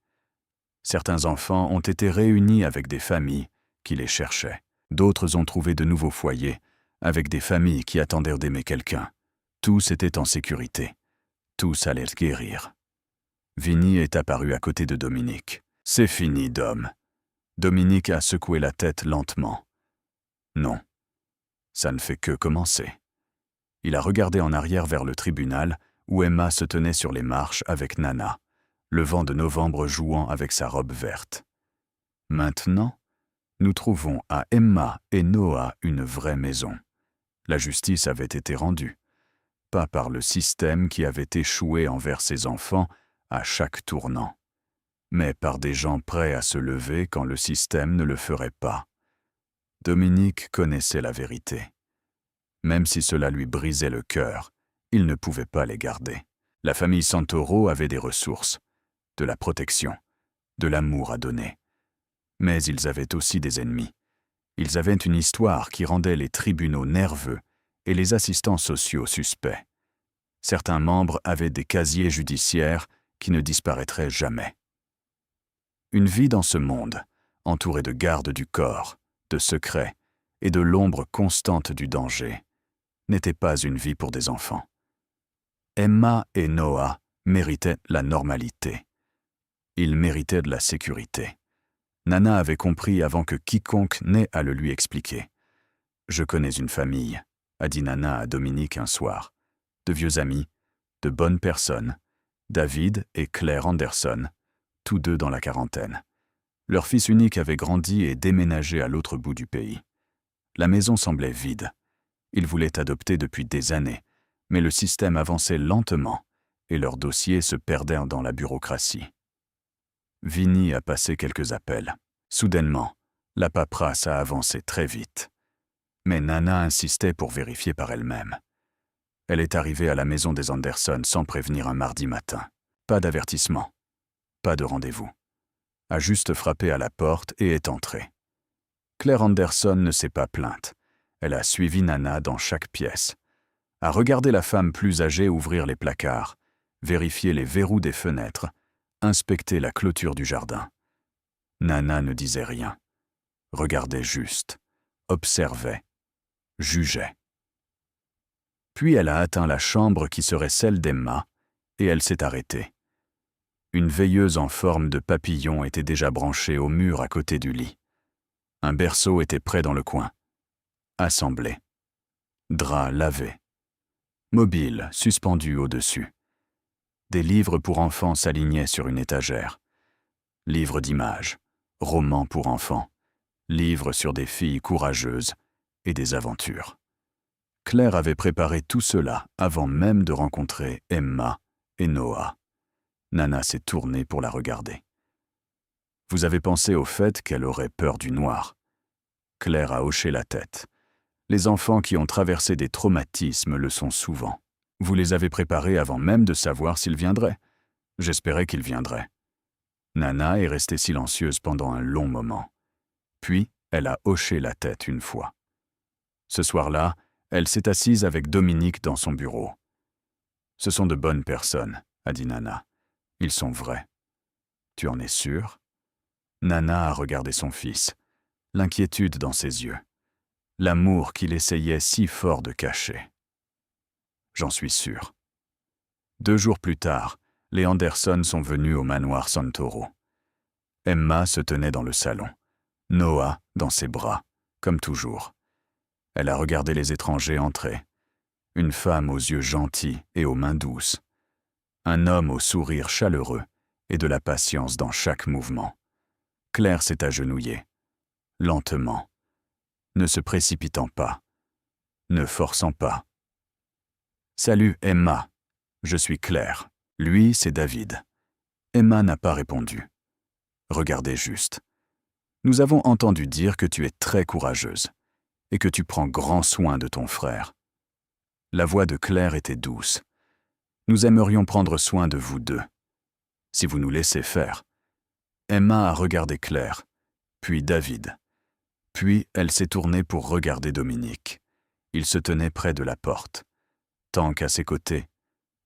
Certains enfants ont été réunis avec des familles qui les cherchaient. D'autres ont trouvé de nouveaux foyers, avec des familles qui attendaient d'aimer quelqu'un. Tous étaient en sécurité. Tous allaient guérir. Vinny est apparu à côté de Dominique. « C'est fini, Dom. » Dominique a secoué la tête lentement. Non, ça ne fait que commencer. Il a regardé en arrière vers le tribunal, où Emma se tenait sur les marches avec Nana, le vent de novembre jouant avec sa robe verte. Maintenant, nous trouvons à Emma et Noah une vraie maison. La justice avait été rendue, pas par le système qui avait échoué envers ses enfants à chaque tournant, mais par des gens prêts à se lever quand le système ne le ferait pas. Dominique connaissait la vérité. Même si cela lui brisait le cœur, il ne pouvait pas les garder. La famille Santoro avait des ressources, de la protection, de l'amour à donner. Mais ils avaient aussi des ennemis. Ils avaient une histoire qui rendait les tribunaux nerveux et les assistants sociaux suspects. Certains membres avaient des casiers judiciaires qui ne disparaîtraient jamais. Une vie dans ce monde, entourée de gardes du corps, de secrets et de l'ombre constante du danger, n'était pas une vie pour des enfants. Emma et Noah méritaient la normalité. Ils méritaient de la sécurité. Nana avait compris avant que quiconque n'ait à le lui expliquer. « Je connais une famille », a dit Nana à Dominique un soir. De vieux amis, de bonnes personnes, David et Claire Anderson, tous deux dans la quarantaine. Leur fils unique avait grandi et déménagé à l'autre bout du pays. La maison semblait vide. Ils voulaient adopter depuis des années, mais le système avançait lentement et leurs dossiers se perdaient dans la bureaucratie. Vinny a passé quelques appels. Soudainement, la paperasse a avancé très vite. Mais Nana insistait pour vérifier par elle-même. Elle est arrivée à la maison des Anderson sans prévenir un mardi matin. Pas d'avertissement, pas de rendez-vous. A juste frappé à la porte et est entrée. Claire Anderson ne s'est pas plainte. Elle a suivi Nana dans chaque pièce, a regardé la femme plus âgée ouvrir les placards, vérifier les verrous des fenêtres, inspecter la clôture du jardin. Nana ne disait rien, regardait juste, observait, jugeait. Puis elle a atteint la chambre qui serait celle d'Emma, et elle s'est arrêtée. Une veilleuse en forme de papillon était déjà branchée au mur à côté du lit. Un berceau était prêt dans le coin. Assemblé. Drap lavé. mobile, suspendu au-dessus. Des livres pour enfants s'alignaient sur une étagère. Livres d'images, romans pour enfants, livres sur des filles courageuses et des aventures. Claire avait préparé tout cela avant même de rencontrer Emma et Noah. Nana s'est tournée pour la regarder. Vous avez pensé au fait qu'elle aurait peur du noir. Claire a hoché la tête. Les enfants qui ont traversé des traumatismes le sont souvent. Vous les avez préparés avant même de savoir s'ils viendraient. J'espérais qu'ils viendraient. Nana est restée silencieuse pendant un long moment. Puis, elle a hoché la tête une fois. Ce soir-là, elle s'est assise avec Dominique dans son bureau. « Ce sont de bonnes personnes, » a dit Nana. « Ils sont vrais. » « Tu en es sûre ?» Nana a regardé son fils, l'inquiétude dans ses yeux, l'amour qu'il essayait si fort de cacher. « J'en suis sûre. » 2 jours plus tard, les Anderson sont venus au manoir Santoro. Emma se tenait dans le salon, Noah dans ses bras, comme toujours. Elle a regardé les étrangers entrer. Une femme aux yeux gentils et aux mains douces. Un homme au sourire chaleureux et de la patience dans chaque mouvement. Claire s'est agenouillée, lentement, ne se précipitant pas, ne forçant pas. « Salut, Emma. Je suis Claire. Lui, c'est David. » Emma n'a pas répondu. « Regardez juste. Nous avons entendu dire que tu es très courageuse et que tu prends grand soin de ton frère. » La voix de Claire était douce. « Nous aimerions prendre soin de vous deux, si vous nous laissez faire. » Emma a regardé Claire, puis David. Puis elle s'est tournée pour regarder Dominique. Il se tenait près de la porte. Tank à ses côtés,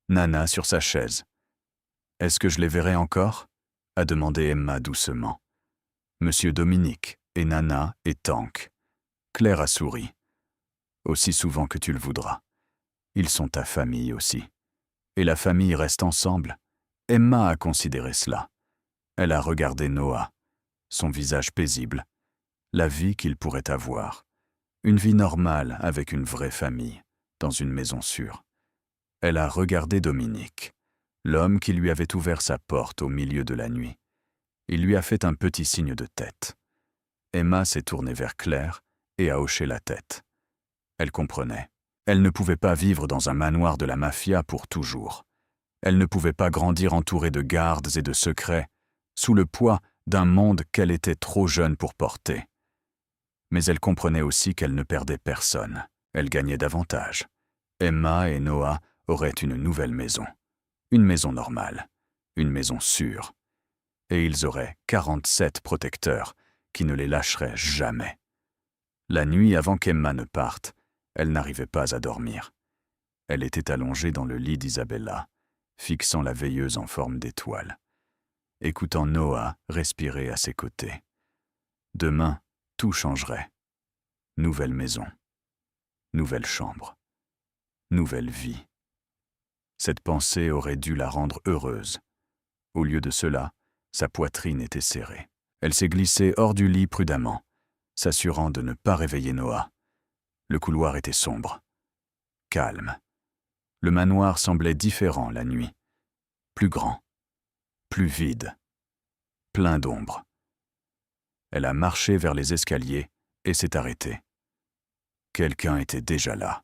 Nana sur sa chaise. « Est-ce que je les verrai encore ?» a demandé Emma doucement. Monsieur Dominique et Nana et Tank. Claire a souri. « Aussi souvent que tu le voudras. Ils sont ta famille aussi. Et la famille reste ensemble. » Emma a considéré cela. Elle a regardé Noah, son visage paisible, la vie qu'il pourrait avoir, une vie normale avec une vraie famille, dans une maison sûre. Elle a regardé Dominique, l'homme qui lui avait ouvert sa porte au milieu de la nuit. Il lui a fait un petit signe de tête. Emma s'est tournée vers Claire et a hoché la tête. Elle comprenait. Elle ne pouvait pas vivre dans un manoir de la mafia pour toujours. Elle ne pouvait pas grandir entourée de gardes et de secrets, sous le poids d'un monde qu'elle était trop jeune pour porter. Mais elle comprenait aussi qu'elle ne perdait personne. Elle gagnait davantage. Emma et Noah auraient une nouvelle maison. Une maison normale. Une maison sûre. Et ils auraient 47 protecteurs qui ne les lâcheraient jamais. La nuit avant qu'Emma ne parte, elle n'arrivait pas à dormir. Elle était allongée dans le lit d'Isabella, fixant la veilleuse en forme d'étoile, écoutant Noah respirer à ses côtés. Demain, tout changerait. Nouvelle maison, nouvelle chambre, nouvelle vie. Cette pensée aurait dû la rendre heureuse. Au lieu de cela, sa poitrine était serrée. Elle s'est glissée hors du lit prudemment, s'assurant de ne pas réveiller Noah. Le couloir était sombre, calme. Le manoir semblait différent la nuit, plus grand, plus vide, plein d'ombre. Elle a marché vers les escaliers et s'est arrêtée. Quelqu'un était déjà là.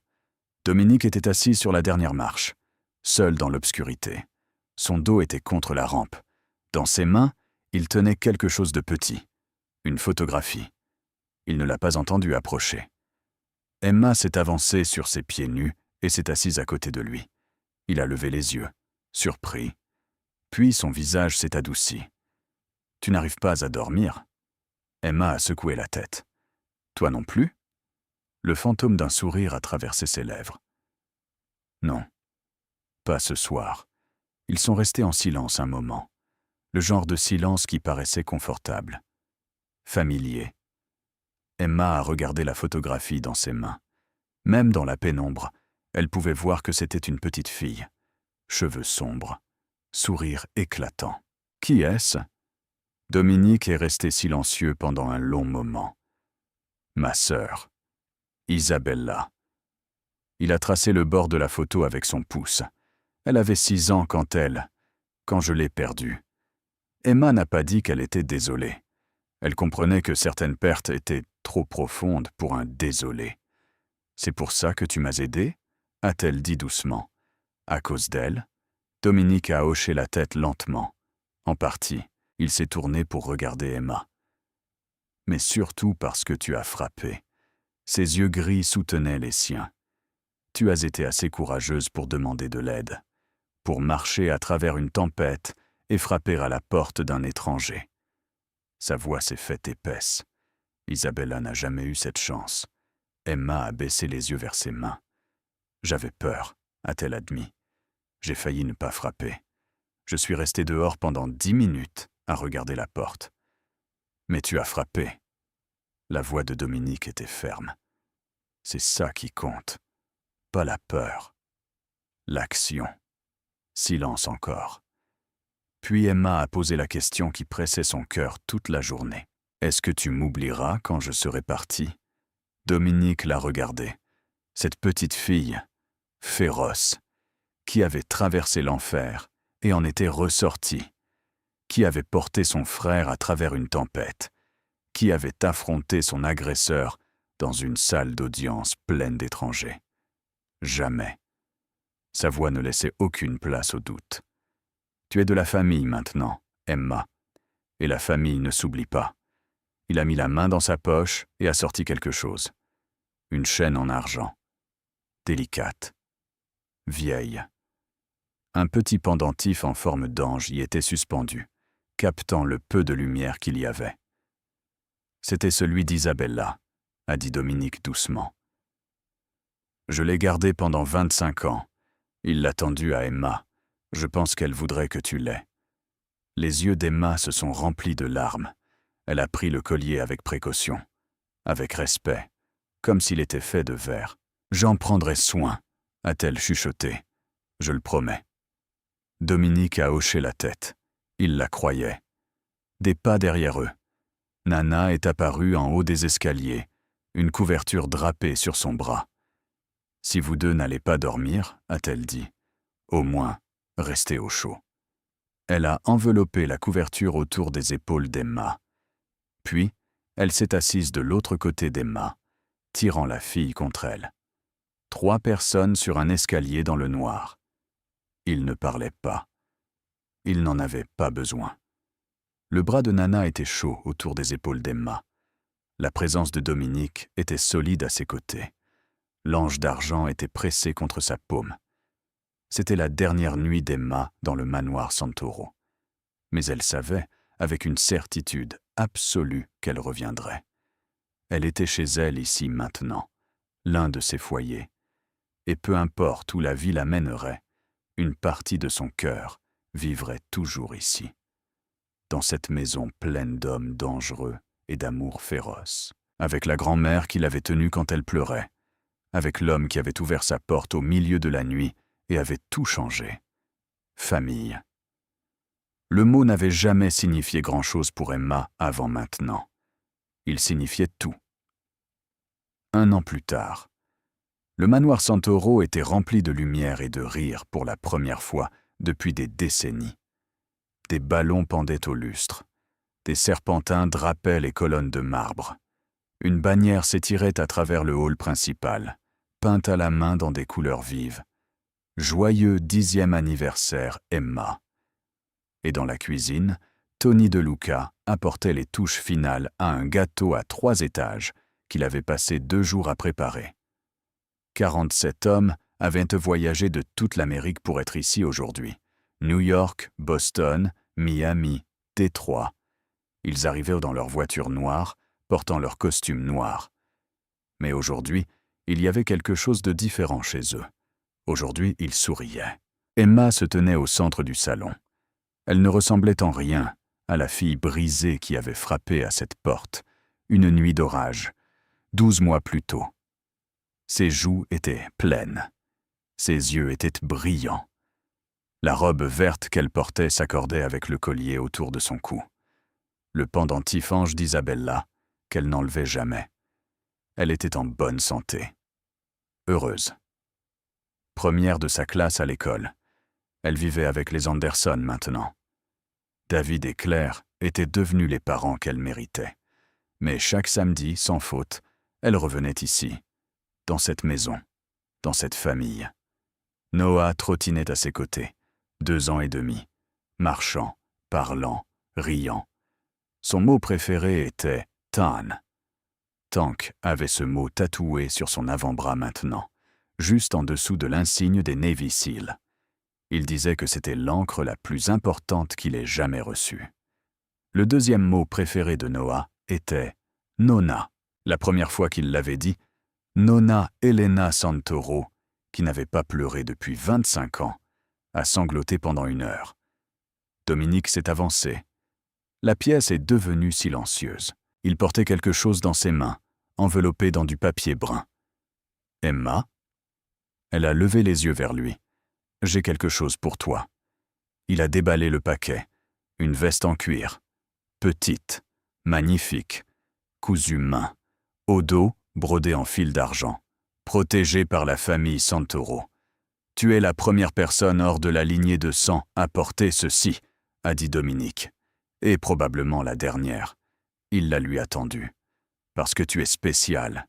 Dominique était assis sur la dernière marche, seul dans l'obscurité. Son dos était contre la rampe. Dans ses mains, il tenait quelque chose de petit, une photographie. Il ne l'a pas entendu approcher. Emma s'est avancée sur ses pieds nus et s'est assise à côté de lui. Il a levé les yeux, surpris. Puis son visage s'est adouci. « Tu n'arrives pas à dormir ?» Emma a secoué la tête. « Toi non plus ?» Le fantôme d'un sourire a traversé ses lèvres. « Non, pas ce soir. » Ils sont restés en silence un moment. Le genre de silence qui paraissait confortable, familier. Emma a regardé la photographie dans ses mains. Même dans la pénombre, elle pouvait voir que c'était une petite fille. Cheveux sombres, sourire éclatant. Qui est-ce ? Dominique est resté silencieux pendant un long moment. Ma sœur, Isabella. Il a tracé le bord de la photo avec son pouce. Elle avait 6 ans quand je l'ai perdue. Emma n'a pas dit qu'elle était désolée. Elle comprenait que certaines pertes étaient trop profondes pour un désolé. C'est pour ça que tu m'as aidé? A-t-elle dit doucement. À cause d'elle? Dominique a hoché la tête lentement. En partie, il s'est tourné pour regarder Emma. Mais surtout parce que tu as frappé. Ses yeux gris soutenaient les siens. Tu as été assez courageuse pour demander de l'aide, pour marcher à travers une tempête et frapper à la porte d'un étranger. Sa voix s'est faite épaisse. Isabella n'a jamais eu cette chance. Emma a baissé les yeux vers ses mains. J'avais peur, a-t-elle admis. J'ai failli ne pas frapper. Je suis resté dehors pendant 10 minutes à regarder la porte. Mais tu as frappé. La voix de Dominique était ferme. C'est ça qui compte. Pas la peur. L'action. Silence encore. Puis Emma a posé la question qui pressait son cœur toute la journée. Est-ce que tu m'oublieras quand je serai parti? Dominique l'a regardée. Cette petite fille, féroce, qui avait traversé l'enfer et en était ressortie, qui avait porté son frère à travers une tempête, qui avait affronté son agresseur dans une salle d'audience pleine d'étrangers. Jamais. Sa voix ne laissait aucune place au doute. Tu es de la famille maintenant, Emma. Et la famille ne s'oublie pas. Il a mis la main dans sa poche et a sorti quelque chose. Une chaîne en argent. Délicate. Vieille. Un petit pendentif en forme d'ange y était suspendu, captant le peu de lumière qu'il y avait. C'était celui d'Isabella, a dit Dominique doucement. Je l'ai gardé pendant 25 ans. Il l'a tendu à Emma. Je pense qu'elle voudrait que tu l'aies. Les yeux d'Emma se sont remplis de larmes. Elle a pris le collier avec précaution, avec respect, comme s'il était fait de verre. J'en prendrai soin, a-t-elle chuchoté. Je le promets. Dominique a hoché la tête. Il la croyait. Des pas derrière eux. Nana est apparue en haut des escaliers, une couverture drapée sur son bras. « Si vous deux n'allez pas dormir, a-t-elle dit, au moins, restez au chaud. » Elle a enveloppé la couverture autour des épaules d'Emma. Puis, elle s'est assise de l'autre côté d'Emma, tirant la fille contre elle. 3 personnes sur un escalier dans le noir. Ils ne parlaient pas. Ils n'en avaient pas besoin. Le bras de Nana était chaud autour des épaules d'Emma. La présence de Dominique était solide à ses côtés. L'ange d'argent était pressé contre sa paume. C'était la dernière nuit d'Emma dans le manoir Santoro. Mais elle savait, avec une certitude absolue, qu'elle reviendrait. Elle était chez elle ici maintenant, l'un de ses foyers. Et peu importe où la vie l'amènerait, une partie de son cœur vivrait toujours ici, dans cette maison pleine d'hommes dangereux et d'amour féroce, avec la grand-mère qui l'avait tenue quand elle pleurait, avec l'homme qui avait ouvert sa porte au milieu de la nuit et avait tout changé. Famille. Le mot n'avait jamais signifié grand-chose pour Emma avant maintenant. Il signifiait tout. 1 an plus tard, le manoir Santoro était rempli de lumière et de rire pour la première fois depuis des décennies. Des ballons pendaient au lustre. Des serpentins drapaient les colonnes de marbre. Une bannière s'étirait à travers le hall principal, peinte à la main dans des couleurs vives. Joyeux 10e anniversaire, Emma. Et dans la cuisine, Tony De Luca apportait les touches finales à un gâteau à 3 étages qu'il avait passé 2 jours à préparer. 47 hommes avaient voyagé de toute l'Amérique pour être ici aujourd'hui. New York, Boston, Miami, Détroit. Ils arrivaient dans leur voiture noire, portant leurs costumes noirs. Mais aujourd'hui, il y avait quelque chose de différent chez eux. Aujourd'hui, ils souriaient. Emma se tenait au centre du salon. Elle ne ressemblait en rien à la fille brisée qui avait frappé à cette porte, une nuit d'orage, 12 mois plus tôt. Ses joues étaient pleines. Ses yeux étaient brillants. La robe verte qu'elle portait s'accordait avec le collier autour de son cou. Le pendentif ange d'Isabella, qu'elle n'enlevait jamais. Elle était en bonne santé. Heureuse. première de sa classe à l'école. Elle vivait avec les Anderson maintenant. David et Claire étaient devenus les parents qu'elle méritait. Mais chaque samedi, sans faute, elle revenait ici, dans cette maison, dans cette famille. Noah trottinait à ses côtés, 2 ans et demi, marchant, parlant, riant. Son mot préféré était « Tan ». Tank avait ce mot tatoué sur son avant-bras maintenant, juste en dessous de l'insigne des Navy Seals. Il disait que c'était l'encre la plus importante qu'il ait jamais reçue. Le deuxième mot préféré de Noah était « Nona ». La première fois qu'il l'avait dit, Nona Elena Santoro, qui n'avait pas pleuré depuis 25 ans, a sangloté pendant 1 heure. Dominique s'est avancé. La pièce est devenue silencieuse. Il portait quelque chose dans ses mains, enveloppé dans du papier brun. « Emma ?» Elle a levé les yeux vers lui. « J'ai quelque chose pour toi. » Il a déballé le paquet. Une veste en cuir. Petite, magnifique, cousue main. Au dos, brodée en fil d'argent. Protégée par la famille Santoro. « Tu es la première personne hors de la lignée de sang à porter ceci, » a dit Dominique. « Et probablement la dernière. » Il la lui a tendue. « Parce que tu es spéciale. »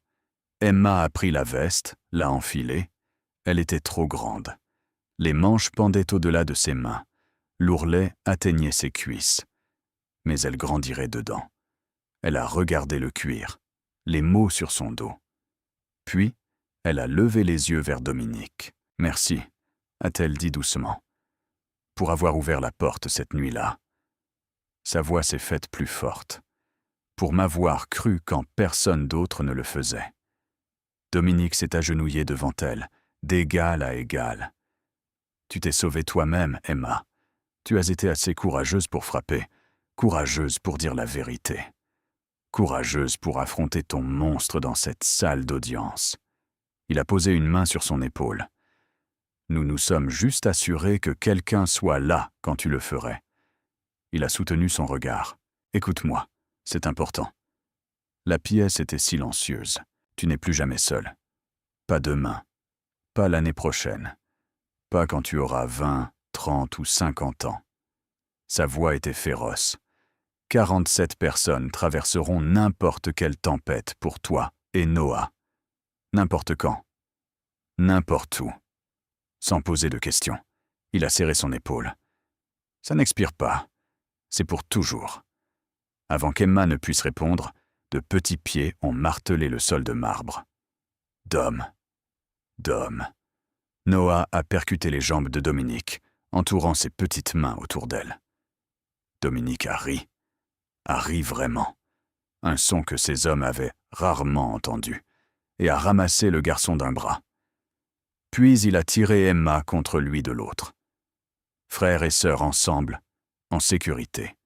Emma a pris la veste, l'a enfilée. Elle était trop grande. Les manches pendaient au-delà de ses mains. L'ourlet atteignait ses cuisses. Mais elle grandirait dedans. Elle a regardé le cuir, les mots sur son dos. Puis, elle a levé les yeux vers Dominique. « Merci », a-t-elle dit doucement, « pour avoir ouvert la porte cette nuit-là. » Sa voix s'est faite plus forte. « Pour m'avoir cru quand personne d'autre ne le faisait. » Dominique s'est agenouillé devant elle, d'égal à égal. « Tu t'es sauvée toi-même, Emma. Tu as été assez courageuse pour frapper, courageuse pour dire la vérité. Courageuse pour affronter ton monstre dans cette salle d'audience. » Il a posé une main sur son épaule. « Nous nous sommes juste assurés que quelqu'un soit là quand tu le ferais. » Il a soutenu son regard. « Écoute-moi, c'est important. » La pièce était silencieuse. « Tu n'es plus jamais seul. Pas demain. Pas l'année prochaine. Pas quand tu auras 20, 30 ou 50 ans. » Sa voix était féroce. 47 personnes traverseront n'importe quelle tempête pour toi et Noah. N'importe quand. N'importe où. Sans poser de questions. Il a serré son épaule. Ça n'expire pas. C'est pour toujours. Avant qu'Emma ne puisse répondre, de petits pieds ont martelé le sol de marbre. D'homme. D'homme. Noah a percuté les jambes de Dominique, entourant ses petites mains autour d'elle. Dominique a ri. A ri vraiment. Un son que ces hommes avaient rarement entendu, et a ramassé le garçon d'un bras. Puis il a tiré Emma contre lui de l'autre. Frères et sœurs ensemble, en sécurité.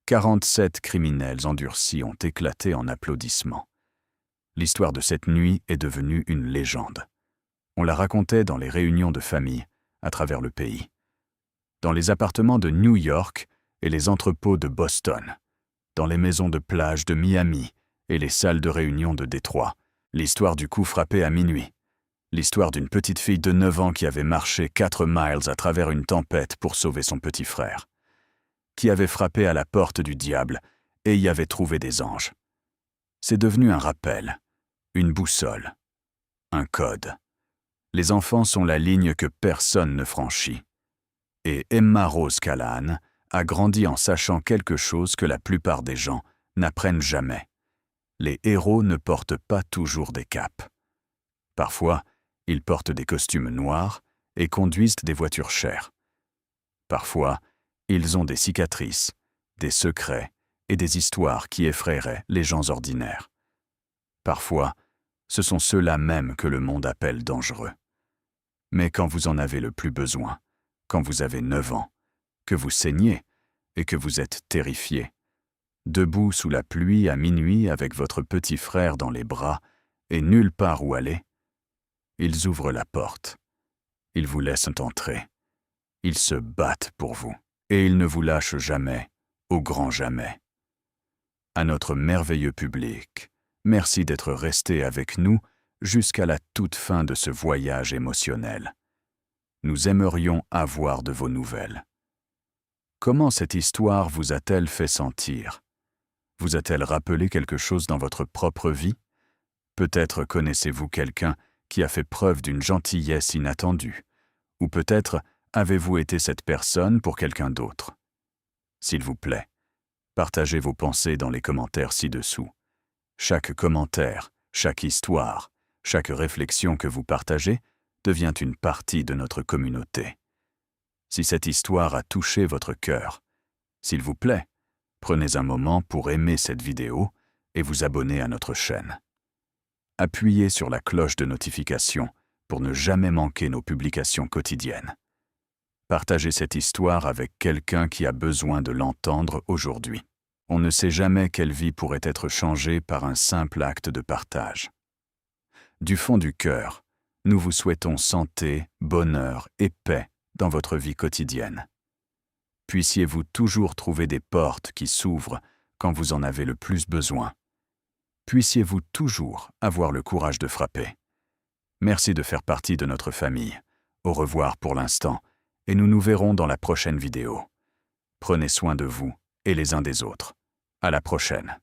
47 criminels endurcis ont éclaté en applaudissements. L'histoire de cette nuit est devenue une légende. On la racontait dans les réunions de famille, à travers le pays. Dans les appartements de New York et les entrepôts de Boston. Dans les maisons de plage de Miami et les salles de réunion de Détroit. L'histoire du coup frappé à minuit. L'histoire d'une petite fille de 9 ans qui avait marché 4 miles à travers une tempête pour sauver son petit frère. Qui avait frappé à la porte du diable et y avait trouvé des anges. C'est devenu un rappel, une boussole, un code. Les enfants sont la ligne que personne ne franchit. Et Emma Rose Callahan a grandi en sachant quelque chose que la plupart des gens n'apprennent jamais. Les héros ne portent pas toujours des capes. Parfois, ils portent des costumes noirs et conduisent des voitures chères. Parfois, ils ont des cicatrices, des secrets et des histoires qui effraieraient les gens ordinaires. Parfois, ce sont ceux-là même que le monde appelle dangereux. Mais quand vous en avez le plus besoin, quand vous avez 9 ans, que vous saignez et que vous êtes terrifié, debout sous la pluie à minuit avec votre petit frère dans les bras et nulle part où aller, ils ouvrent la porte. Ils vous laissent entrer. Ils se battent pour vous. Et ils ne vous lâchent jamais, au grand jamais. À notre merveilleux public, merci d'être resté avec nous jusqu'à la toute fin de ce voyage émotionnel. Nous aimerions avoir de vos nouvelles. Comment cette histoire vous a-t-elle fait sentir? Vous a-t-elle rappelé quelque chose dans votre propre vie? Peut-être connaissez-vous quelqu'un qui a fait preuve d'une gentillesse inattendue, ou peut-être avez-vous été cette personne pour quelqu'un d'autre. S'il vous plaît, partagez vos pensées dans les commentaires ci-dessous. Chaque commentaire, chaque histoire, chaque réflexion que vous partagez devient une partie de notre communauté. Si cette histoire a touché votre cœur, s'il vous plaît, prenez un moment pour aimer cette vidéo et vous abonner à notre chaîne. Appuyez sur la cloche de notification pour ne jamais manquer nos publications quotidiennes. Partagez cette histoire avec quelqu'un qui a besoin de l'entendre aujourd'hui. On ne sait jamais quelle vie pourrait être changée par un simple acte de partage. Du fond du cœur, nous vous souhaitons santé, bonheur et paix dans votre vie quotidienne. Puissiez-vous toujours trouver des portes qui s'ouvrent quand vous en avez le plus besoin. Puissiez-vous toujours avoir le courage de frapper. Merci de faire partie de notre famille. Au revoir pour l'instant, et nous nous verrons dans la prochaine vidéo. Prenez soin de vous et les uns des autres. À la prochaine.